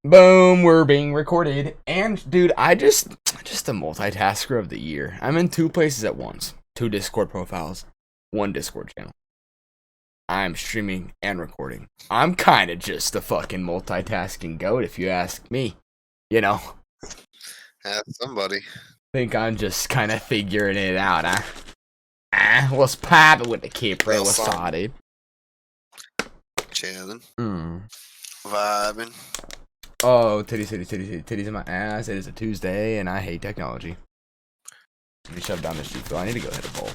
Boom, we're being recorded. And dude, just a multitasker of the year. I'm in two places at once. Two Discord profiles, one Discord channel. I'm streaming and recording. I'm kind of just a fucking multitasking goat if you ask me. You know, Somebody. think I'm just kind of figuring it out, huh? What's poppin' with the kid, bro? What's started? Chilling. Vibing. Oh, titties in my ass. It is a Tuesday, and I hate technology. Let me shove down this shit. I need to go hit a bowl.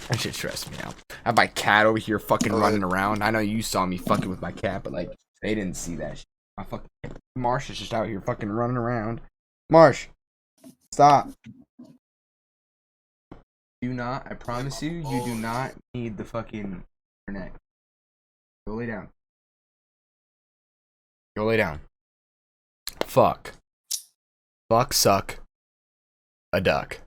That shit stressed me out. I have my cat over here fucking running around. I know you saw me fucking with my cat, but like they didn't see that shit. My fucking Marsh is just out here fucking running around. Marsh, stop. Do not. I promise you, you do not need the fucking internet. Go lay down. Go lay down. Fuck. Fuck suck. A duck.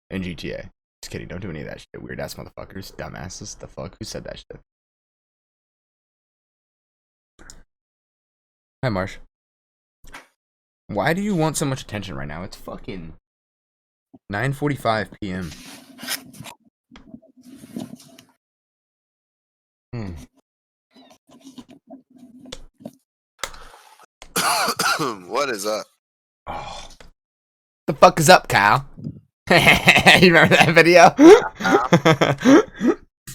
In GTA. Just kidding, don't do any of that shit. Weird ass motherfuckers. Dumbasses. The fuck? Who said that shit? Hi, Marsh. Why do you want so much attention right now? It's fucking 9:45 p.m. What is up? Oh. The fuck is up, Kyle? You remember that video?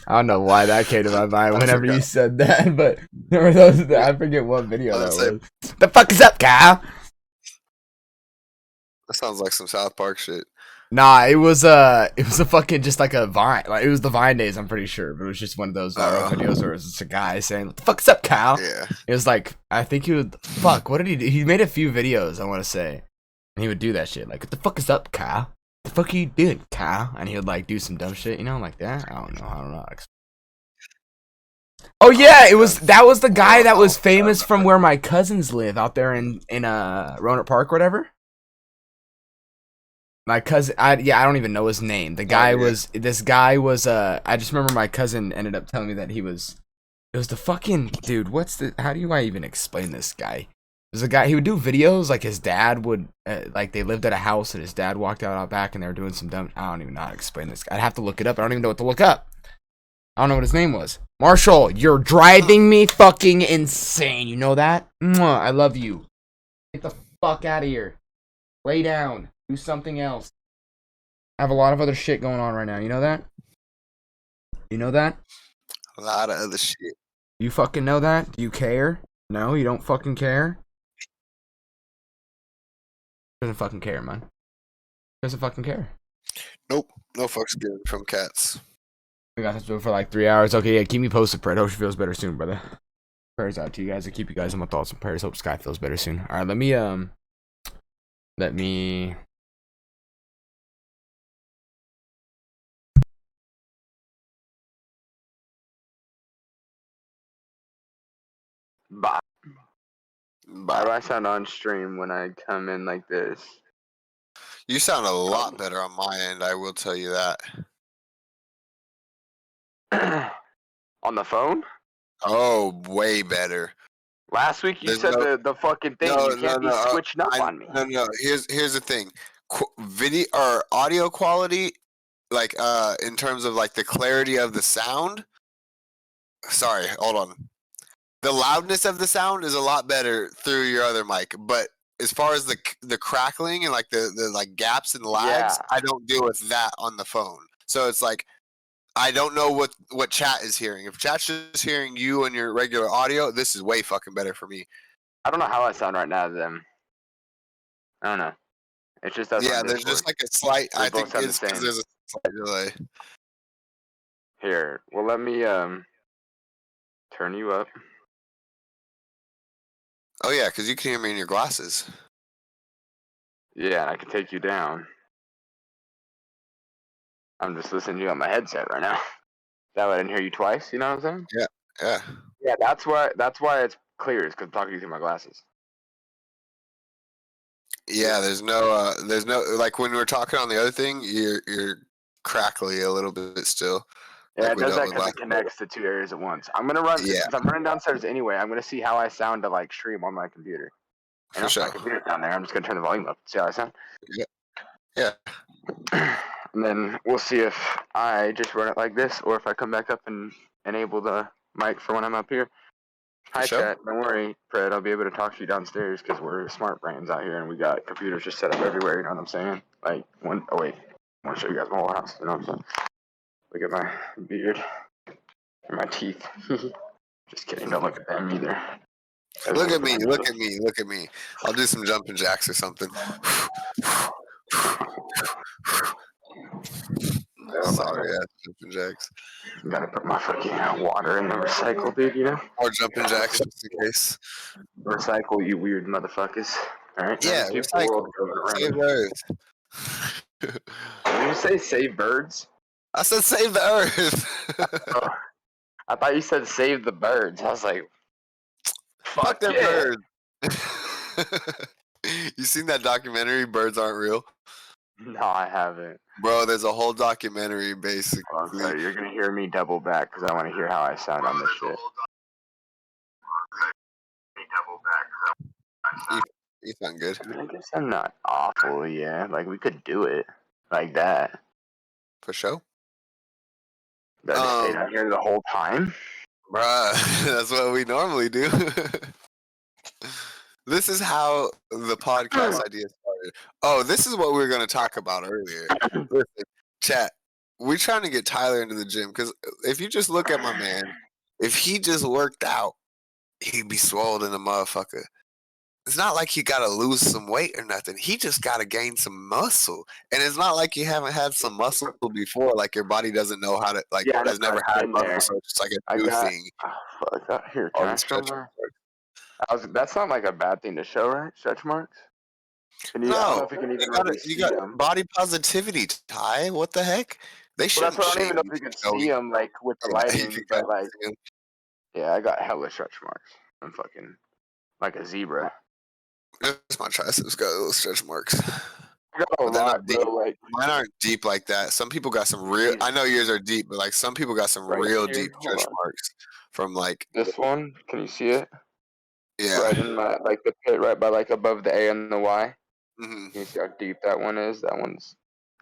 I don't know why that came to my mind whenever you said that, but remember those? I forget what video that was. The fuck is up, Kyle? That sounds like some South Park shit. Nah, it was a fucking just like a Vine. Like it was the Vine days, I'm pretty sure, but it was just one of those viral videos where it was just a guy saying, "What the fuck's up, Kyle?" Yeah. It was like I think he would what did he do? He made a few videos, I want to say, and he would do that shit like, "What the fuck is up, Kyle? What the fuck are you doing, Kyle?" And he would like do some dumb shit, like that. I don't know. Oh yeah, that was the guy that was famous from where my cousins live out there in Roanoke Park or whatever. My cousin, I don't even know his name. This guy was, I just remember my cousin ended up telling me that it was the fucking, dude, how do I even explain this guy? There's a guy, he would do videos, like his dad would, like they lived at a house and his dad walked out back and they were doing some dumb, I don't even know how to explain this guy. I'd have to look it up. I don't even know what to look up. I don't know what his name was. Marshall, you're driving me fucking insane. You know that? Mwah, I love you. Get the fuck out of here. Lay down. Do something else. I have a lot of other shit going on right now. You know that? You know that? A lot of other shit. You fucking know that? Do you care? No, you don't fucking care? Doesn't fucking care, man. Doesn't fucking care. Nope. No fucks given from cats. We got to do it for like 3 hours. Okay, yeah, keep me posted, Fred. Hope she feels better soon, brother. Prayers out to you guys. I keep you guys in my thoughts and prayers. Hope Sky feels better soon. Alright, let me Bye. How do I sound on stream when I come in like this? You sound a lot better on my end, I will tell you that. On the phone? Oh, way better. Last week you said the fucking thing. You can't be switching up on me. No. Here's the thing. Video or audio quality, like in terms of like the clarity of the sound. Sorry, hold on. The loudness of the sound is a lot better through your other mic, but as far as the crackling and like the like gaps and lags, I don't deal with that on the phone. So it's like I don't know what chat is hearing. If chat's just hearing you and your regular audio, this is way fucking better for me. I don't know how I sound right now to them. I don't know. It just doesn't. Yeah, there's just like a slight. I think it's because there's a slight delay. Here, well, let me turn you up. Oh yeah, because you can hear me in your glasses. Yeah, and I can take you down. I'm just listening to you on my headset right now. That way I didn't hear you twice. You know what I'm saying? Yeah. Yeah, that's why it's clear. Is because I'm talking to you through my glasses. Yeah, there's no like when we're talking on the other thing, you're crackly a little bit still. Yeah, like it does that because it connects to two areas at once. I'm gonna run. Yeah. Since I'm running downstairs anyway, I'm gonna see how I sound to like stream on my computer. For My sure. computer's down there. I'm just gonna turn the volume up. See how I sound? Yeah. And then we'll see if I just run it like this, or if I come back up and enable the mic for when I'm up here. For Hi, sure. chat. Don't worry, Fred. I'll be able to talk to you downstairs because we're smart brains out here and we got computers just set up everywhere. You know what I'm saying? Like one. Oh wait, I want to show you guys my whole house. You know what I'm saying? Look at my beard and my teeth. Just kidding. Don't look at them either. Look at me. Look at me. Look at me. I'll do some jumping jacks or something. Sorry, jumping jacks. Gotta put my fucking water in the recycle, dude. You know? Or jumping jacks just in case. Recycle, you weird motherfuckers. All right. Yeah, recycle. Save the earth. Did you say save birds? I said save the earth. Oh, I thought you said save the birds. I was like, fuck them birds. You seen that documentary, Birds Aren't Real? No, I haven't. Bro, there's a whole documentary basically. Okay, you're gonna hear me double back because I want to hear how I sound on this shit. You sound good. I mean, I guess I'm not awful, yeah. Like, we could do it like that. For sure. Did I just stay down here the whole time? Bruh, that's what we normally do. This is how the podcast idea started. Oh, this is what we were going to talk about earlier. Listen, chat, we're trying to get Tyler into the gym because if you just look at my man, if he just worked out, he'd be swollen a motherfucker. It's not like you got to lose some weight or nothing. He just got to gain some muscle. And it's not like you haven't had some muscle before, like your body doesn't know how to, like, has never had muscle, so it's just like a new thing. Oh, fuck. Here, can I show my... That's not like a bad thing to show, right? Stretch marks? I don't know if you can even really see them. Body positivity, Ty. What the heck? They should. That's why I don't even know if you can see them, like, with the lighting. But, like, yeah, I got hella stretch marks. I'm fucking like a zebra. Just my triceps got little stretch marks. I got a lot, bro, like, mine aren't deep like that. Some people got some real. I know yours are deep, but like some people got some real deep stretch marks from like this one. Can you see it? Yeah. Right in my, like, the pit right by, like, above the A and the Y. Mm-hmm. Can you see how deep that one is? That one's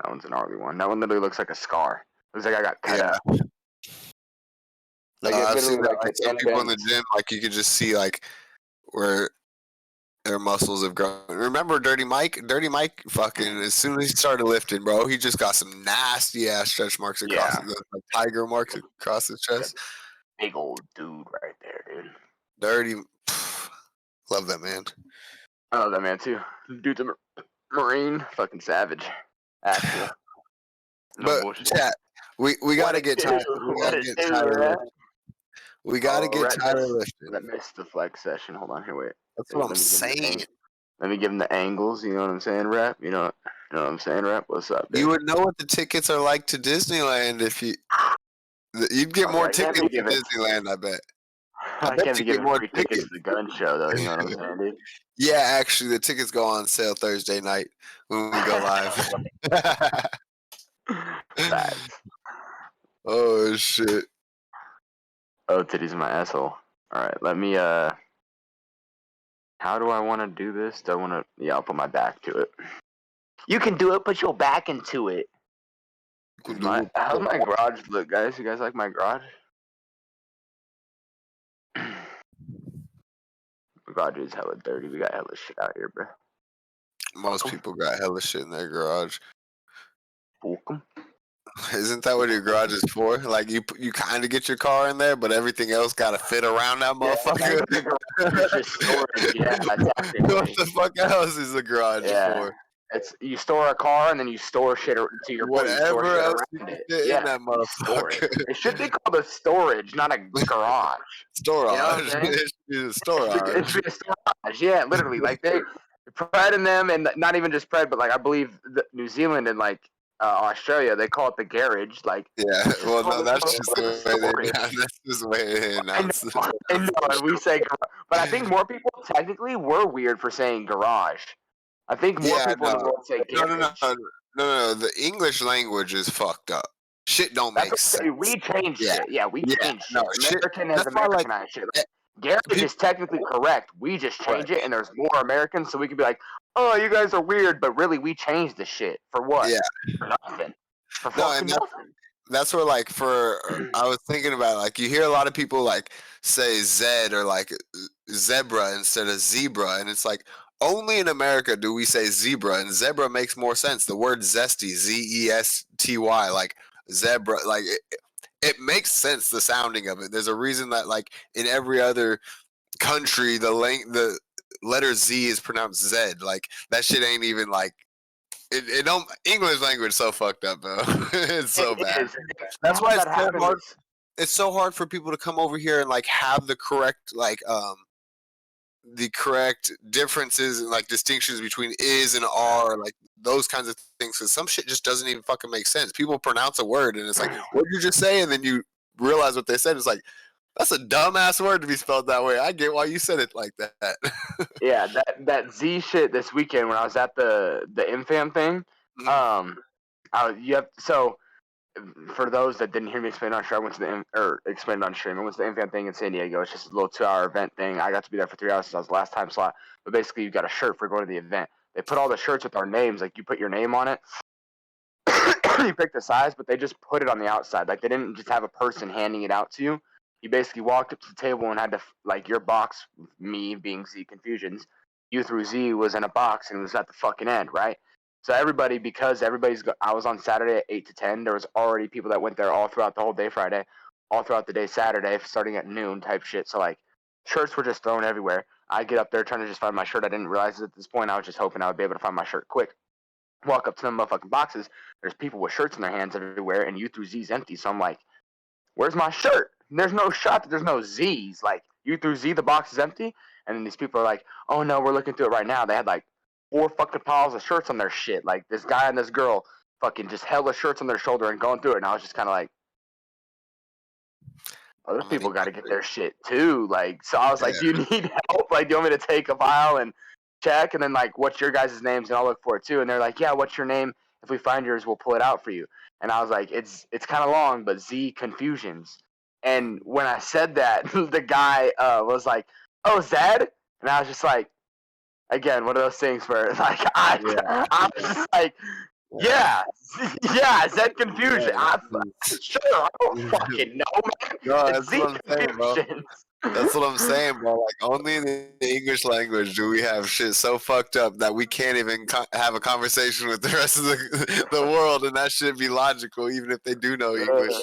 a gnarly one. That one literally looks like a scar. Looks like I got cut out. Like, I've seen that, like, some people in the gym, like, you could just see, like, where their muscles have grown. Remember Dirty Mike? Dirty Mike fucking, as soon as he started lifting, bro, he just got some nasty-ass stretch marks across like tiger marks across his chest. Big old dude right there, dude. Dirty. Love that man. I love that man, too. Dude's a Marine. Fucking savage. Actually. No bullshit. Chat, we gotta get Tyler. We gotta get Tyler lifted. I missed the flex session. Hold on here, wait. That's what I'm saying. Let me give him the angles. You know what I'm saying, Rap? You know what I'm saying, Rap? What's up, dude? You would know what the tickets are like to Disneyland if you'd get more tickets to Disneyland, I bet. I can't be giving more tickets to the gun show, though. You know what I'm saying, dude? Yeah, actually, the tickets go on sale Thursday night when we go live. Facts. Oh, shit. Oh, titties in my asshole. Alright, let me, how do I want to do this? Do I want to, yeah, I'll put my back to it. You can do it, put your back into it. How's my garage look, guys? You guys like my garage? The garage is hella dirty. We got hella shit out here, bro. Most people got hella shit in their garage. Welcome. Isn't that what your garage is for? Like you kind of get your car in there, but everything else got to fit around that motherfucker. What the fuck else is the garage for? It's you store a car and then you store shit to your whatever else you fit in that motherfucker. It should be called a storage, not a garage. Storage. You know it should be a storage. It should be a storage. Yeah, literally. Like they pride in them, and not even just pride, but like I believe New Zealand and like Australia, they call it the garage. Like well, no, that's just the way that's just the way they announce it. I know, and we say, but I think more people technically were weird for saying garage. I think more people in the world say garage. No. The English language is fucked up. Shit don't make sense. We changed it. Yeah, we changed it. American has Americanized shit. Garrick is technically correct. We just change it, and there's more Americans, so we could be like, "Oh, you guys are weird," but really, we changed the shit for what? Yeah. For nothing. For No, fucking nothing. that's where like I was thinking about like you hear a lot of people like say Zed or like zebra instead of zebra, and it's like only in America do we say zebra, and zebra makes more sense. The word zesty, Zesty, like zebra, like it makes sense. The sounding of it. There's a reason that like in every other country the letter Z is pronounced Zed. Like that shit ain't even like it don't English language so fucked up, bro. It's so bad. Is. That's why it's that so happens. hard. It's so hard for people to come over here and like have the correct differences and like distinctions between is and are, like those kinds of things. Because some shit just doesn't even fucking make sense. People pronounce a word and it's like, what did you just say? And then you realize what they said. It's like, that's a dumbass word to be spelled that way. I get why you said it like that. Yeah, that Z shit this weekend when I was at the MFAM thing. So for those that didn't hear me explain on stream, I went to explained on stream. I went to the MFAM thing in San Diego. It's just a little 2-hour event thing. I got to be there for 3 hours since I was last time slot. But basically, you got a shirt for going to the event. They put all the shirts with our names. Like you put your name on it. You pick the size, but they just put it on the outside. Like they didn't just have a person handing it out to you. You basically walked up to the table and had to like your box. Me being Z Confusions, U through Z was in a box and it was at the fucking end, right? So everybody, because I was on Saturday at 8 to 10. There was already people that went there all throughout the whole day Friday, all throughout the day Saturday, starting at noon type shit. So like shirts were just thrown everywhere. I get up there trying to just find my shirt. I didn't realize it at this point. I was just hoping I would be able to find my shirt quick. Walk up to them motherfucking boxes. There's people with shirts in their hands everywhere, and U through Z's empty. So I'm like, where's my shirt? And there's no shot that there's no Z's. Like U through Z, the box is empty. And then these people are like, oh no, we're looking through it right now. They had like 4 fucking piles of shirts on their shit. Like this guy and this girl fucking just hella shirts on their shoulder and going through it. And I was just kind of like, other people got to get their shit too. Like, so I was like, do you need help? Like, do you want me to take a file and check? And then like, what's your guys' names? And I'll look for it too. And they're like, yeah, what's your name? If we find yours, we'll pull it out for you. And I was like, it's kind of long, but Z Confusions. And when I said that, the guy was like, oh, Zed? And I was just like, again, one of those things where like, I was just like, yeah, Zed Confusion. Sure, I don't fucking know, man. No, that's what I'm saying, bro. That's what I'm saying, bro. Like, only in the English language do we have shit so fucked up that we can't even have a conversation with the rest of the world, and that should be logical, even if they do know English.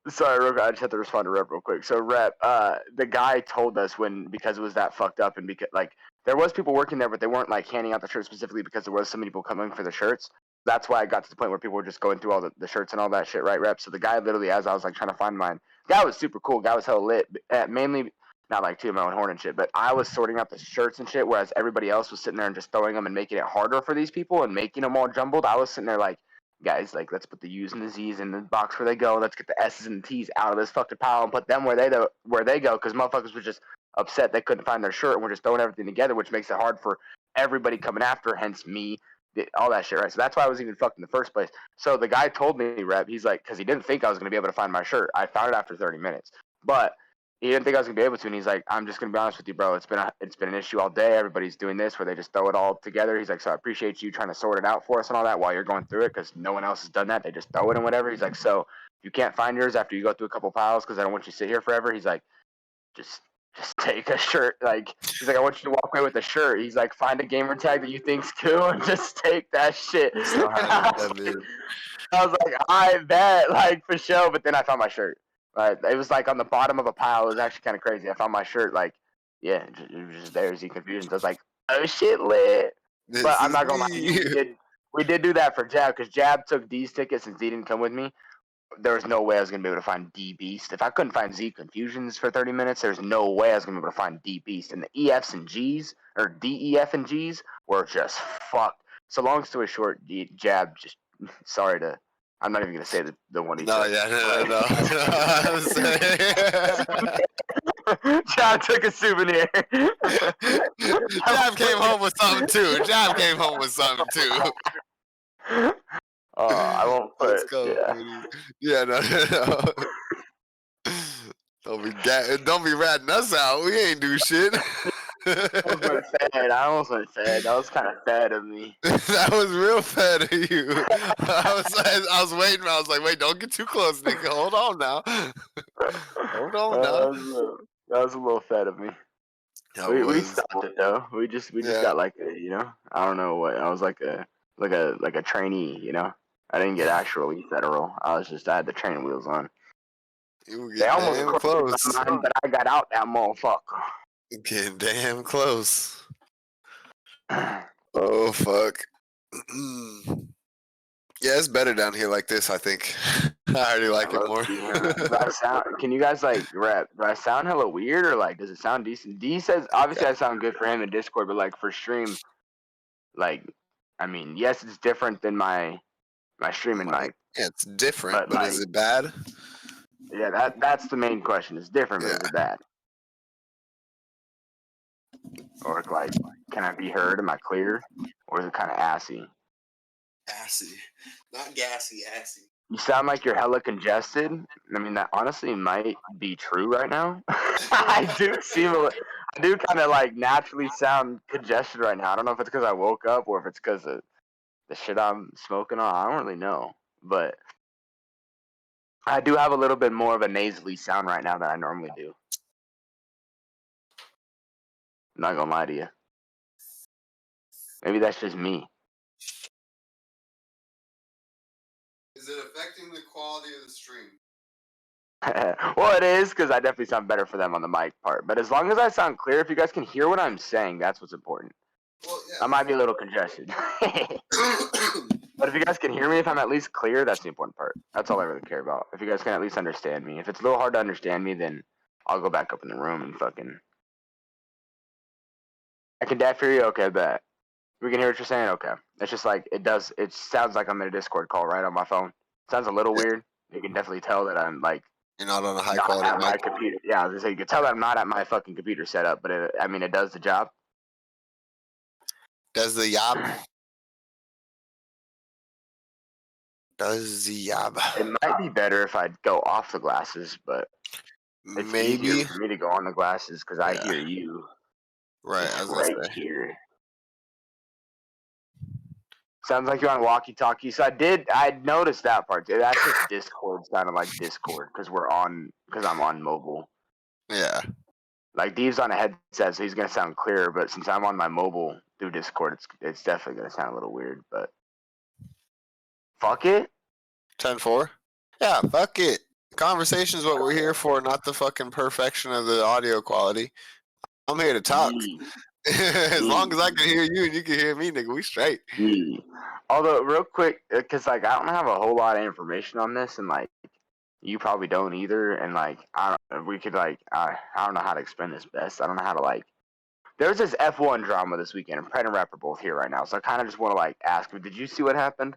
Sorry, Rep, I just have to respond to Rep real quick. So, Rep, the guy told us because it was that fucked up, and because like there was people working there, but they weren't like handing out the shirts specifically because there was so many people coming for the shirts. That's why I got to the point where people were just going through all the shirts and all that shit, right, Rep? So the guy literally, as I was like trying to find mine, the guy was super cool. The guy was hella lit, mainly not like to my own horn and shit, but I was sorting out the shirts and shit, whereas everybody else was sitting there and just throwing them and making it harder for these people and making them all jumbled. I was sitting there like, guys, like, let's put the U's and the Z's in the box where they go. Let's get the S's and the T's out of this fucking pile and put them where they go, because motherfuckers were just upset they couldn't find their shirt and we're just throwing everything together, which makes it hard for everybody coming after, hence me, all that shit, right? So that's why I was even fucked in the first place. So the guy told me, Rep, he's like, because he didn't think I was going to be able to find my shirt. I found it after 30 minutes. But he didn't think I was gonna be able to, and he's like, "I'm just gonna be honest with you, bro. It's been an issue all day. Everybody's doing this where they just throw it all together." He's like, "So I appreciate you trying to sort it out for us and all that while you're going through it, because no one else has done that. They just throw it and whatever." He's like, "So if you can't find yours after you go through a couple piles, because I don't want you to sit here forever." He's like, "Just take a shirt." Like he's like, "I want you to walk away with a shirt." He's like, "Find a gamer tag that you think's cool and just take that shit." I was like, "I bet, like for sure." But then I found my shirt. It was like on the bottom of a pile. It was actually kind of crazy. I found my shirt, like, yeah, it was just there. Z Confusions. I was like, oh shit, lit. But I'm not gonna lie, we did do that for Jab, because Jab took D's ticket since D didn't come with me. There was no way I was gonna be able to find D Beast. If I couldn't find Z Confusions for 30 minutes, there's no way I was gonna be able to find D Beast. And the EFs and Gs, or DEF and Gs, were just fucked. So long story short, Jab just sorry to. I'm not even gonna say the one he took. No. John took a souvenir. Jab came home with something too. I won't put. Let's go. Yeah, no. Don't be ratting us out. We ain't do shit. I almost went fed. That was kind of fed of me. That was real fed of you. I was waiting. I was like, wait, don't get too close, nigga. Hold on now. Hold on now. That was a little fed of me. That We was. stopped it though. We just Yeah. got like I don't know what. I was like a trainee. I didn't get actually federal. I had the training wheels on. You were They getting almost damn crossed close. my mind, but I got out that motherfucker. Getting damn close. Oh fuck. Yeah, it's better down here like this, I think. I already like it more. Do I sound? Can you guys rap? Do I sound hella weird or does it sound decent? D says obviously I sound good for him in Discord, but for stream, I mean, yes, it's different than my streaming mic. Yeah, it's different, but is it bad? Yeah, that's the main question. It's different, but is it bad? Or can I be heard? Am I clear? Or is it kind of assy? Assy, not gassy, assy. You sound like you're hella congested. I mean, that honestly might be true right now. I do kind of naturally sound congested right now. I don't know if it's because I woke up or if it's because of the shit I'm smoking on. I don't really know, but I do have a little bit more of a nasally sound right now than I normally do. I'm not gonna lie to you. Maybe that's just me. Is it affecting the quality of the stream? Well, it is because I definitely sound better for them on the mic part. But as long as I sound clear, if you guys can hear what I'm saying, that's what's important. Well, yeah. I might be a little congested. But if you guys can hear me, if I'm at least clear, that's the important part. That's all I really care about. If you guys can at least understand me. If it's a little hard to understand me, then I'll go back up in the room and fucking. I can deaf hear you? Okay, bet. We can hear what you're saying? Okay. It's just it sounds like I'm in a Discord call, right, on my phone. Sounds a little weird. You can definitely tell that I'm You're not on a high not quality at my mic. computer. Yeah, I was gonna say you can tell that I'm not at my fucking computer setup, but it does the job. Does the job? Does the job? It might be better if I go off the glasses, but it's easier for me to go on the glasses because I hear you. Right, I was gonna say. Here. Sounds like you're on walkie-talkie. So I noticed that part. That's just Discord sounded like Discord because I'm on mobile. Yeah. Like Deve's on a headset, so he's gonna sound clearer. But since I'm on my mobile through Discord, it's definitely gonna sound a little weird. But fuck it. 10-4? Yeah, fuck it. Conversation's what we're here for, not the fucking perfection of the audio quality. I'm here to talk. As long as I can hear you and you can hear me, nigga, we straight. Although, real quick, because I don't have a whole lot of information on this, and you probably don't either, and I don't. We could I don't know how to explain this best. I don't know how to There's this F1 drama this weekend, and Pred and Rep are both here right now, so I kind of just want to ask you, did you see what happened?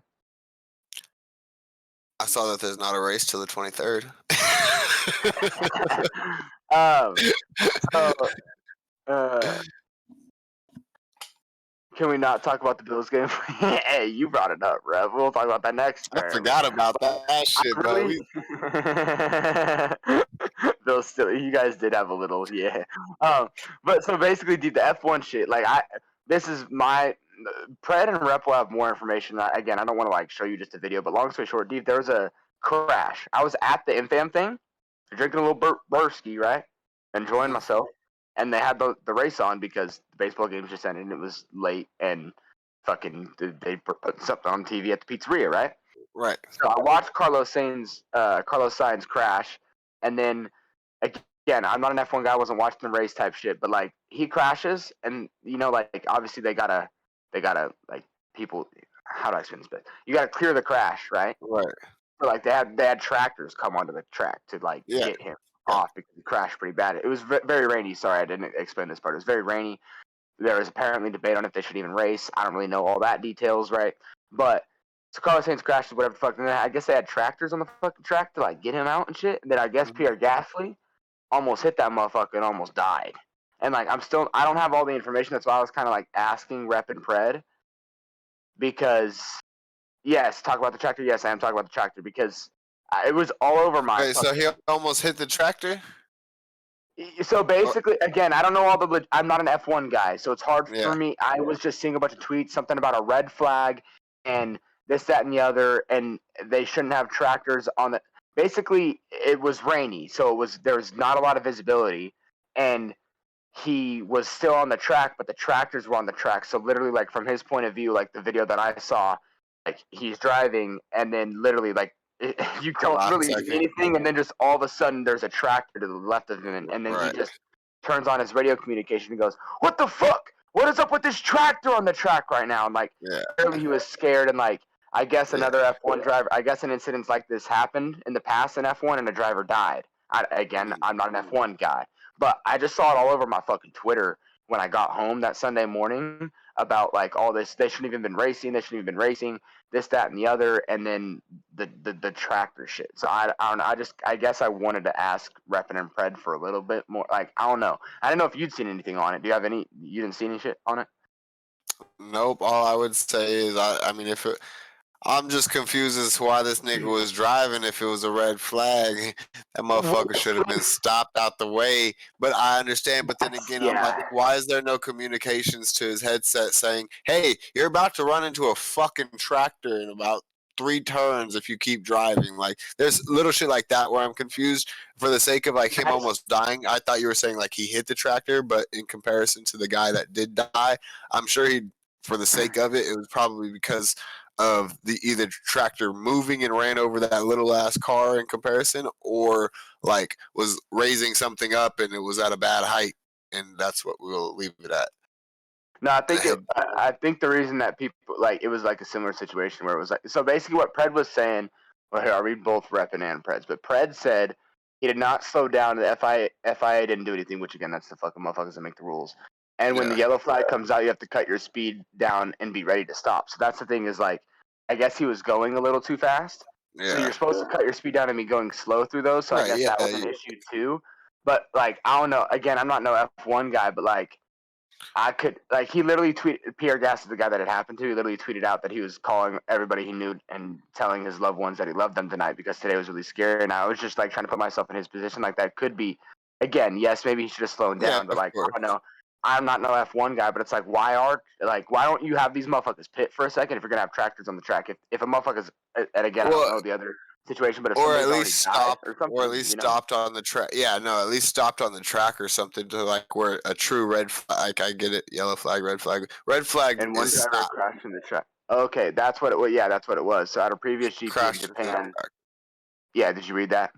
I saw that there's not a race till the 23rd. Can we not talk about the Bills game? Hey, you brought it up, Rev. We'll talk about that next. I forgot about that shit, bro. Bills still, you guys did have a little, yeah. But so basically, dude, the F1 shit. This is my Pred and Rep will have more information. Again, I don't want to show you just a video, but long story short, dude, there was a crash. I was at the Infam thing, drinking a little bursky, right, enjoying myself. And they had the race on because the baseball game just ended and it was late and fucking they put something on TV at the pizzeria, right? Right. So I watched Carlos Sainz crash, and then again, I'm not an F1 guy, I wasn't watching the race type shit, but he crashes, and obviously they gotta people. How do I explain this bit? You gotta clear the crash, right? Right. So they had tractors come onto the track to get him off because he crashed pretty bad. It was very rainy. Sorry, I didn't explain this part. It was very rainy. There was apparently debate on if they should even race. I don't really know all that details, right? But so Carlos Sainz crashed, whatever the fuck. And then I guess they had tractors on the fucking track to get him out and shit. And then I guess Pierre Gasly almost hit that motherfucker and almost died. And I don't have all the information. That's why I was kind of asking Rep and Pred because yes, talk about the tractor. Yes, I am talking about the tractor because it was all over my. Wait, so he almost hit the tractor? So basically, again, I don't know all the. I'm not an F1 guy, so it's hard Yeah. for me. I was just seeing a bunch of tweets, something about a red flag, and this, that, and the other, and they shouldn't have tractors on the. Basically, it was rainy, so there was not a lot of visibility, and he was still on the track, but the tractors were on the track. So literally, like from his point of view, like the video that I saw, like he's driving, and then literally like you don't Last really see second. anything, and then just all of a sudden there's a tractor to the left of him, and then he Right. just turns on his radio communication and goes, "What the fuck? What is up with this tractor on the track right now?" And like Yeah. clearly he was scared, and like I guess Yeah. another F1 driver, I guess an incident like this happened in the past in F1, and a driver died. Again, I'm not an F1 guy, but I just saw it all over my fucking Twitter when I got home that Sunday morning about like all this. They shouldn't even been racing. They shouldn't even been racing. This, that, and the other, and then the tractor shit. So I don't know. I guess I wanted to ask Reppin and Pred for a little bit more. Like I don't know. I don't know if you'd seen anything on it. Do you have any? You didn't see any shit on it? Nope. All I would say is, I mean, I'm just confused as to why this nigga was driving. If it was a red flag, that motherfucker should have been stopped out the way. But I understand. But then again, I'm like, why is there no communications to his headset saying, "Hey, you're about to run into a fucking tractor in about 3 turns if you keep driving"? Like, there's little shit like that where I'm confused. For the sake of like him almost dying, I thought you were saying like he hit the tractor, but in comparison to the guy that did die, I'm sure he, for the sake of it, it was probably because of the either tractor moving and ran over that little ass car in comparison, or like was raising something up and it was at a bad height, and that's what we'll leave it at. No, I think the reason that people like it was like a similar situation where it was like so basically what Pred was saying. Well, here I'll read both Reppin and Pred's, but Pred said he did not slow down. The FIA didn't do anything, which again that's the fucking motherfuckers that make the rules. And when the yellow flag comes out, you have to cut your speed down and be ready to stop. So that's the thing is like I guess he was going a little too fast. So you're supposed to cut your speed down and be going slow through those. So I guess that was an issue too. But like I don't know. Again, I'm not no F1 guy, but like I could like he literally tweeted Pierre Gasly, the guy that it happened to. He literally tweeted out that he was calling everybody he knew and telling his loved ones that he loved them tonight because today was really scary. And I was just like trying to put myself in his position. Like that could be, again, yes, maybe he should have slowed down, but like I don't know. I'm not no F1 guy, but it's like why don't you have these motherfuckers pit for a second if you're gonna have tractors on the track? If a motherfucker's and again I don't know the other situation, but if or at somebody's least stop, or something, or at least stopped on the track. Yeah, no, at least stopped on the track or something to like where a true red flag. I get it, yellow flag, red flag. Red flag and one is driver stop. crashed in the track. Okay, that's what it was. Yeah, that's what it was. So at a previous GP in Crashed Japan. Yeah, did you read that?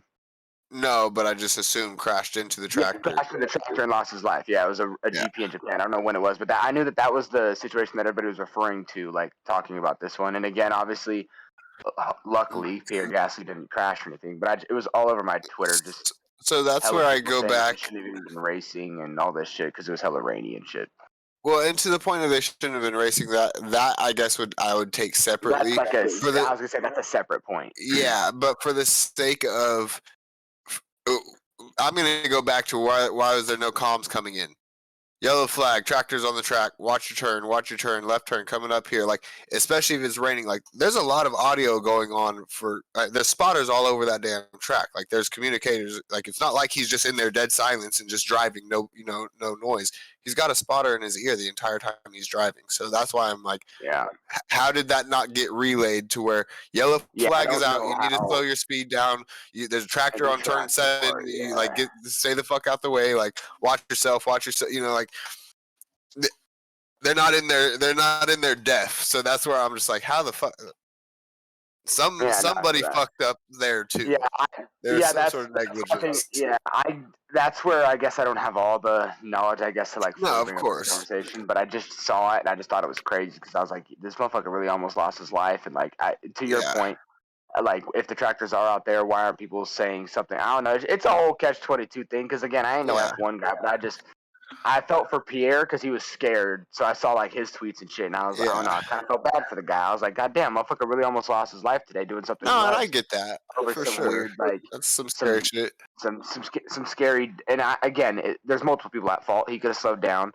No, but I just assumed crashed into the tractor. Yeah, crashed in the tractor and lost his life. Yeah, it was a GP in Japan. I don't know when it was, but I knew that was the situation that everybody was referring to, like talking about this one. And again, obviously, luckily, Pierre Gasly didn't crash or anything, but it was all over my Twitter. Just so that's where I go back. He shouldn't have even been racing and all this shit because it was hella rainy and shit. Well, and to the point of they shouldn't have been racing. That I guess I would take separately. That's like I was gonna say that's a separate point. Yeah, but for the sake of, I'm gonna go back to why was there no comms coming in? Yellow flag, tractors on the track, watch your turn, left turn coming up here. Like, especially if it's raining, like there's a lot of audio going on for, there's spotters all over that damn track. Like there's communicators, like it's not like he's just in there dead silence and just driving, no noise. He's got a spotter in his ear the entire time he's driving. So that's why I'm like, yeah, how did that not get relayed to where yellow flag is out? You need to slow your speed down. There's a tractor on turn 7. You like stay the fuck out the way. Like watch yourself. You know, like they're not in their def. So that's where I'm just like, how the fuck? Somebody fucked up there too. Yeah, there's some sort of negligence. That's where I guess I don't have all the knowledge. I guess to like no, of course, conversation. But I just saw it and I just thought it was crazy because I was like, this motherfucker really almost lost his life. And like, to your point, like if the tractors are out there, why aren't people saying something? I don't know. It's a whole catch-22 thing. Because again, I ain't no F1 guy, but I felt for Pierre because he was scared. So I saw like his tweets and shit, and I was like, oh no, I kind of felt bad for the guy. I was like, God damn, motherfucker really almost lost his life today doing something. No, and I get that over for some sure. Weird, like that's some scary shit. Some scary. And again, there's multiple people at fault. He could have slowed down.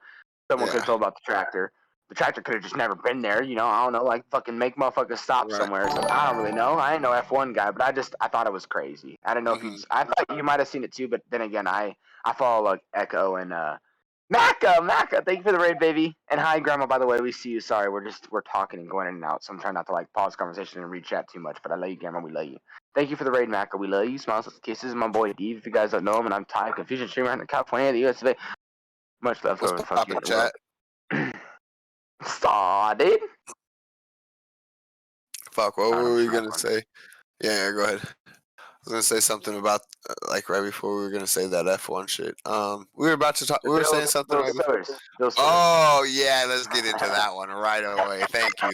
Someone could have told about the tractor. the tractor could have just never been there. You know, I don't know, like fucking make motherfuckers stop Right. somewhere or something. I don't really know. I ain't no F1 guy, but I thought it was crazy. I didn't know if Mhm. I thought you might have seen it too, but then again, I follow like Echo and Macca, thank you for the raid, baby. And hi, Grandma, by the way, we see you. Sorry, we're talking and going in and out, so I'm trying not to like pause the conversation and read chat too much. But I love you, Grandma. We love you. Thank you for the raid, Macca. We love you. Smiles, kisses, my boy Dave. If you guys don't know him, and I'm Ty, Confusion streamer in California, the US. Much love, What's whoever the fuck you poppin', are. chat? Started. Fuck, what I were don't we know. gonna say? Yeah, go ahead. I was gonna say something about like right before we were gonna say that F1 shit. We were about to talk. We were saying something right before. Bill Steelers. Oh yeah, let's get into that one right away. Thank you.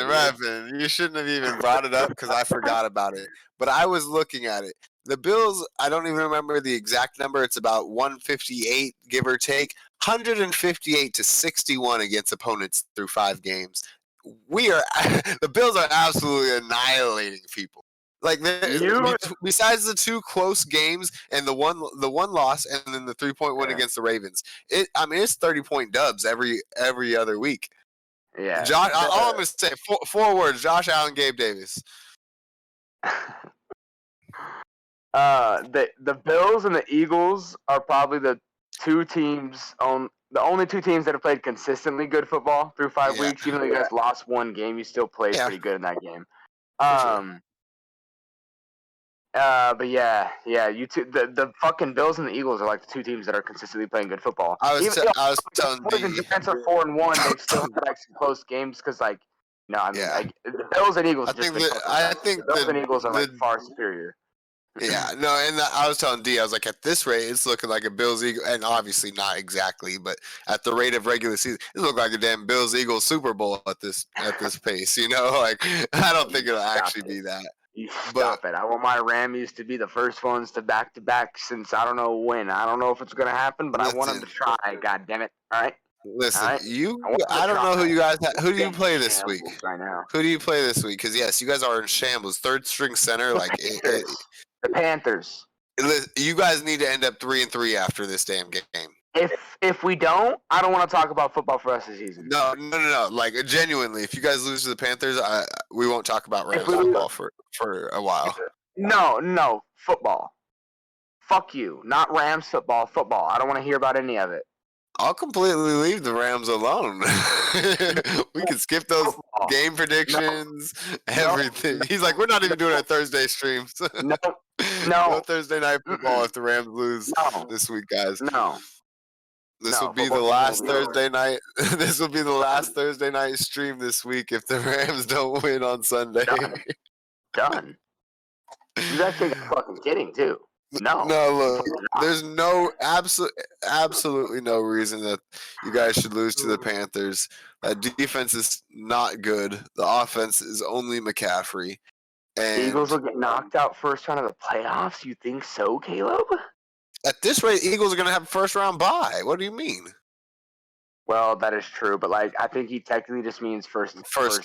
Rapping. You shouldn't have even brought it up because I forgot about it. But I was looking at it. The Bills, I don't even remember the exact number. It's about 158, give or take. 158 to 61 against opponents through 5 games. We are the Bills are absolutely annihilating people. Like besides the 2 close games and the one loss and then the 3-point win against the Ravens, it's 30-point dubs every other week. Yeah. Josh, all I'm gonna say 4 words: Josh Allen, Gabe Davis. The Bills and the Eagles are probably the only 2 teams that have played consistently good football through 5 weeks. Even though you guys lost 1 game, you still played pretty good in that game. Sure. But yeah, you two, the fucking Bills and the Eagles are like the 2 teams that are consistently playing good football. I was telling the Giants are 4-1. They've still had like some close games because like the Bills and Eagles. The Bills and Eagles are like far superior. Yeah, no, and I was telling D, I was like, at this rate, it's looking like a Bills Eagles, and obviously not exactly, but at the rate of regular season, it looks like a damn Bills Eagles Super Bowl at this pace. You know, like I don't think it'll actually be that. You stop it! I want my Rammies to be the first ones to back since I don't know when. I don't know if it's gonna happen, but I want them to try. God damn it! All right. Listen, all right? I don't know who you guys who do you play this week? Right now. Who do you play this week? Because yes, you guys are in shambles. 3rd string center, the Panthers. You guys need to end up 3-3 after this damn game. If we don't, I don't want to talk about football for the rest of the season. No. Like genuinely, if you guys lose to the Panthers, we won't talk about Rams football for a while. No, football. Fuck you. Not Rams football. Football. I don't want to hear about any of it. I'll completely leave the Rams alone. We can skip those game predictions, everything. He's like, we're not even doing our Thursday streams. No Thursday night football if the Rams lose this week, guys. This will be the last Thursday night. This will be the last Thursday night stream this week if the Rams don't win on Sunday. Done. You guys think I'm fucking kidding too? No, look, there's absolutely no reason that you guys should lose to the Panthers. That defense is not good. The offense is only McCaffrey. And the Eagles will get knocked out first round of the playoffs. You think so, Caleb? At this rate, Eagles are going to have a first round bye. What do you mean? Well, that is true, but like I think he technically just means first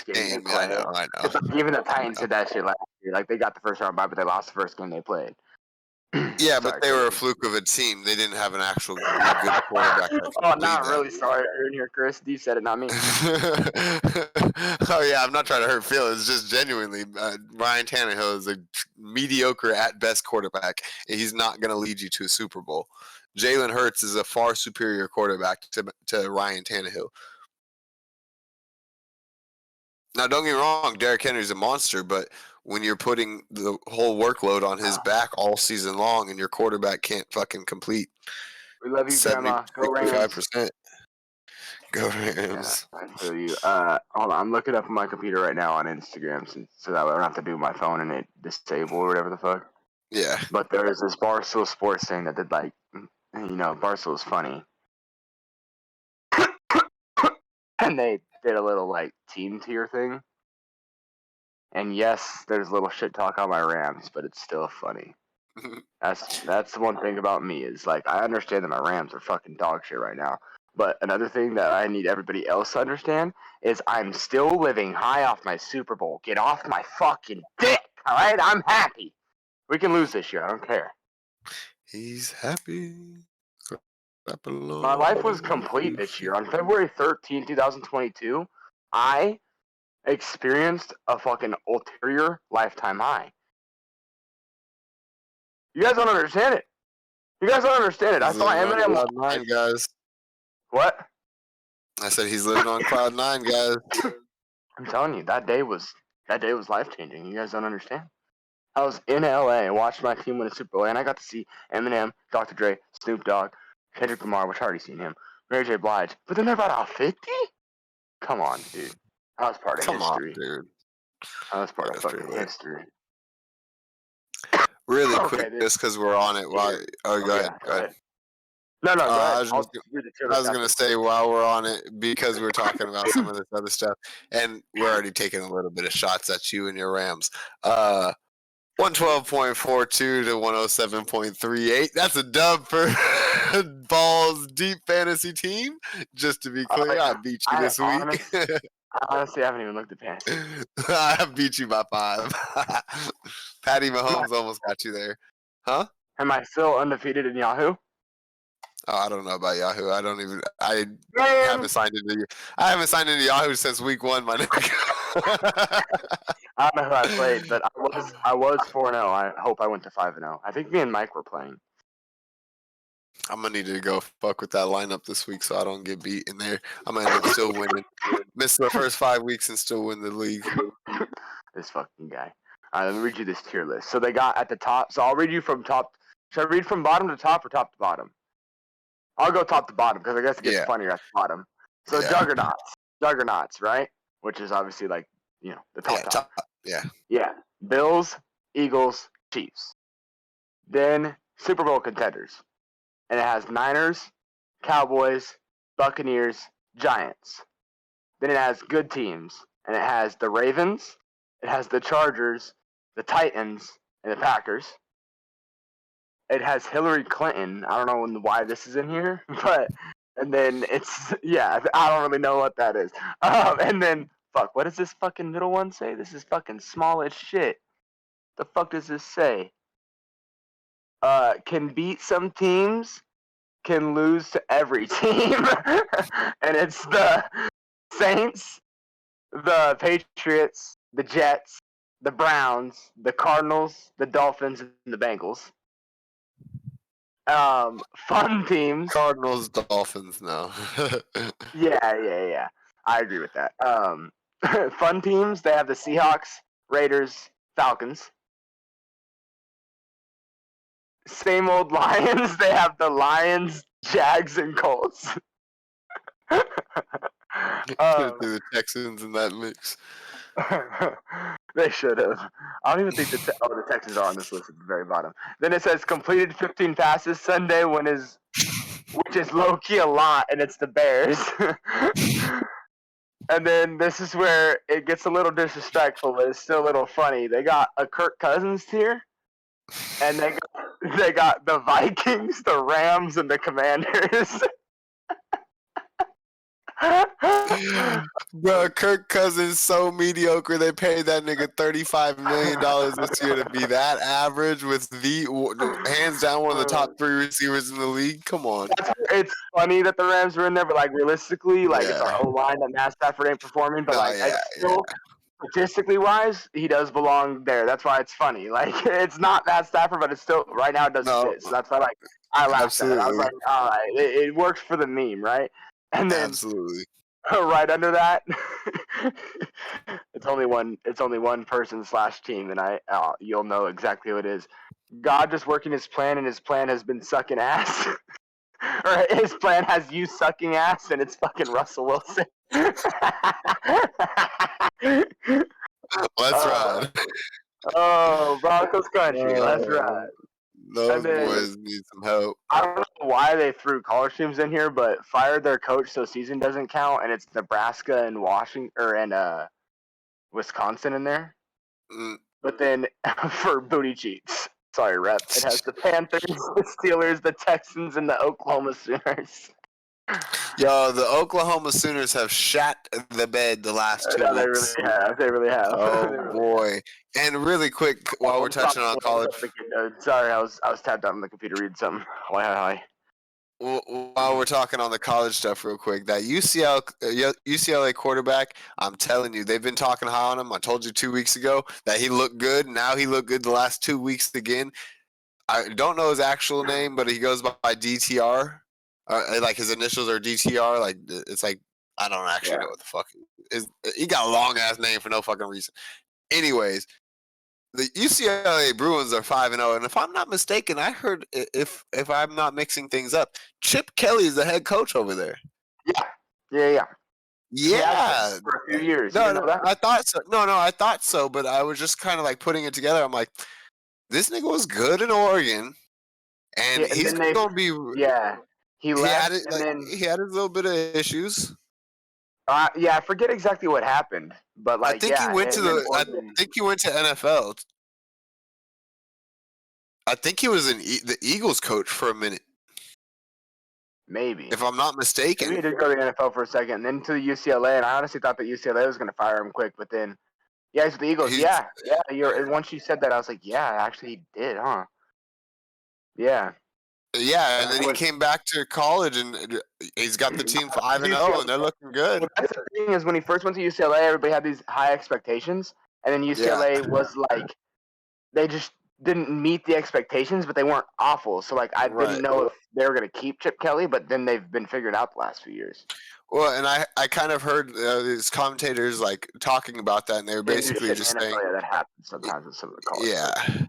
game. I know. Even the Titans did that shit last year. Like they got the first round bye, but they lost the first game they played. Yeah, but they were a fluke of a team. They didn't have an actual good quarterback. Oh, not really. Sorry, you're in here, Chris. You said it, not me. Oh yeah, I'm not trying to hurt feelings. Just genuinely, Ryan Tannehill is a mediocre at best quarterback. And he's not going to lead you to a Super Bowl. Jalen Hurts is a far superior quarterback to Ryan Tannehill. Now, don't get me wrong, Derrick Henry's a monster, but when you're putting the whole workload on his back all season long and your quarterback can't fucking complete, we love you, Grandma. Go Rams. 65%. Go Rams. Yeah, I feel you. Hold on, I'm looking up on my computer right now on Instagram, so that way I don't have to do my phone and it disable or whatever the fuck. Yeah. But there is this Barstool Sports thing that did like, Barstool's funny, and they did a little like team tier thing. And yes, there's a little shit talk on my Rams, but it's still funny. That's the one thing about me is like I understand that my Rams are fucking dog shit right now. But another thing that I need everybody else to understand is I'm still living high off my Super Bowl. Get off my fucking dick, all right? I'm happy. We can lose this year. I don't care. He's happy. My life was complete this year. On February 13th, 2022, I experienced a fucking ulterior lifetime high. You guys don't understand it. You guys don't understand it. I He's saw living on Eminem. cloud nine, guys. What? I said he's living on cloud nine, guys. I'm telling you, that day was life changing. You guys don't understand. I was in LA and watched my team win a Super Bowl, and I got to see Eminem, Dr. Dre, Snoop Dogg, Kendrick Lamar, which I already seen him, Mary J. Blige. But then they're about out 50? Come on, dude. I was part of history. Come on, dude. I was part of fucking history. Really Okay, quick, just because we're on it. While go ahead. Go ahead. No, go I ahead. was gonna say while we're on it, because we're talking about some of this other stuff, and we're already taking a little bit of shots at you and your Rams. 112.42 to 107.38. That's a dub for Ball's deep fantasy team. Just to be clear, I beat you this week. Honestly, I haven't even looked at fantasy. I beat you by 5. Patty Mahomes almost got you there. Huh? Am I still undefeated in Yahoo? Oh, I don't know about Yahoo. I haven't signed into Yahoo since week 1, my nigga. I don't know who I played, but I was 4-0. I hope I went to 5-0. I think me and Mike were playing. I'm gonna need to go fuck with that lineup this week so I don't get beat in there. I'm gonna end up still winning. Miss the first 5 weeks and still win the league. This fucking guy. All right, let me read you this tier list. So they got at the top. So I'll read you from top. Should I read from bottom to top or top to bottom? I'll go top to bottom because I guess it gets funnier at the bottom. So Juggernauts, right? Which is obviously like, the top. Yeah. Bills, Eagles, Chiefs. Then Super Bowl contenders. And it has Niners, Cowboys, Buccaneers, Giants. Then it has good teams. And it has the Ravens, it has the Chargers, the Titans, and the Packers. It has Hillary Clinton. I don't know why this is in here, and then it's, I don't really know what that is. And then, what does this fucking middle one say? This is fucking small as shit. The fuck does this say? Can beat some teams, can lose to every team. And it's the Saints, the Patriots, the Jets, the Browns, the Cardinals, the Dolphins, and the Bengals. Fun teams. Cardinals, Dolphins, no. Yeah. I agree with that. Fun teams, they have the Seahawks, Raiders, Falcons. Same old Lions, they have the Lions, Jags, and Colts. The Texans in that mix. They should have. I don't even think the Texans are on this list at the very bottom. Then it says completed 15 passes Sunday, which is low-key a lot, and it's the Bears. And then this is where it gets a little disrespectful, but it's still a little funny. They got a Kirk Cousins tier, and they got the Vikings, the Rams, and the Commanders. Bro, Kirk Cousins so mediocre. They paid that nigga $35 million this year to be that average with hands down one of the top 3 receivers in the league. Come on. It's funny that the Rams are in there, but realistically, it's our O-line that Matt Stafford ain't performing. But statistically wise, he does belong there. That's why it's funny. It's not Matt Stafford, but it's still right now it doesn't fit. So that's why I laughed at it. I was like, all right, it works for the meme, right? And then absolutely. Right under that, it's only one person / team, and you'll know exactly who it is. God just working his plan, and his plan has been sucking ass. Or his plan has you sucking ass, and it's fucking Russell Wilson. Let's ride. Oh, Broncos country. Let's ride. Those boys need some help. I don't know why they threw college teams in here, but fired their coach so season doesn't count, and it's Nebraska and Wisconsin in there. But then for booty cheats, sorry, Rep, it has the Panthers, the Steelers, the Texans, and the Oklahoma Sooners. Yo, the Oklahoma Sooners have shat the bed the last 2 weeks. They really have. Oh boy! And really quick, while we're touching on college, sorry, I was tapped out on the computer reading something. Why? while we're talking on the college stuff real quick, that UCLA quarterback, I'm telling you, they've been talking high on him. I told you 2 weeks ago that he looked good. Now he looked good the last 2 weeks again. I don't know his actual name, but he goes by DTR. Like his initials are DTR. Like it's like I don't actually know what the fuck is. He got a long ass name for no fucking reason. Anyways, the UCLA Bruins are 5-0, and if I'm not mistaken, I heard if I'm not mixing things up, Chip Kelly is the head coach over there. Yeah. Yeah. For a few years. No, I thought so. No, I thought so, but I was just kind of like putting it together. I'm like, this nigga was good in Oregon, and he's gonna be. Yeah, he left, and then he had his little bit of issues. Yeah, I forget exactly what happened, but like, I think he went to I think he went to NFL. I think he was the Eagles coach for a minute. Maybe, if I'm not mistaken. Maybe he did go to the NFL for a second, and then to the UCLA. And I honestly thought that UCLA was going to fire him quick, but then, yeah, he's with the Eagles. Yeah. Once you said that, I was like, yeah, actually, he did, huh? Yeah. Yeah, and then he came back to college, and he's got the team 5-0, and they're looking good. Well, that's the thing is when he first went to UCLA, everybody had these high expectations, and then UCLA was like, they just didn't meet the expectations, but they weren't awful. So like, I didn't know if they were going to keep Chip Kelly, but then they've been figured out the last few years. Well, and I kind of heard these commentators like talking about that, and they were basically just saying that happens sometimes with some of the college. Yeah.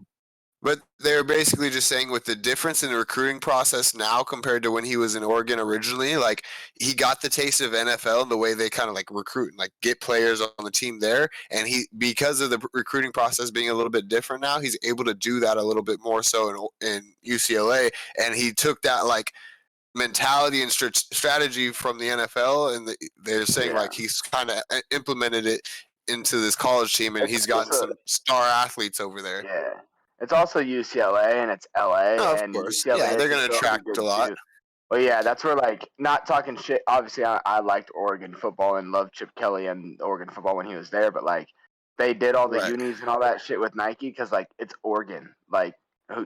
But they were basically just saying with the difference in the recruiting process now compared to when he was in Oregon originally, like he got the taste of NFL and the way they kind of like recruit and like get players on the team there. And he, because of the recruiting process being a little bit different now, he's able to do that a little bit more so in UCLA. And he took that like mentality and strategy from the NFL, and they're saying like he's kind of implemented it into this college team, and he's gotten some star athletes over there. Yeah. It's also UCLA and it's LA. Oh, of and course. UCLA Yeah, they're going to attract a lot. Too. Well, yeah, that's where, like, not talking shit. Obviously, I liked Oregon football and loved Chip Kelly and Oregon football when he was there, but, like, they did all the unis and all that shit with Nike because, like, it's Oregon. Like,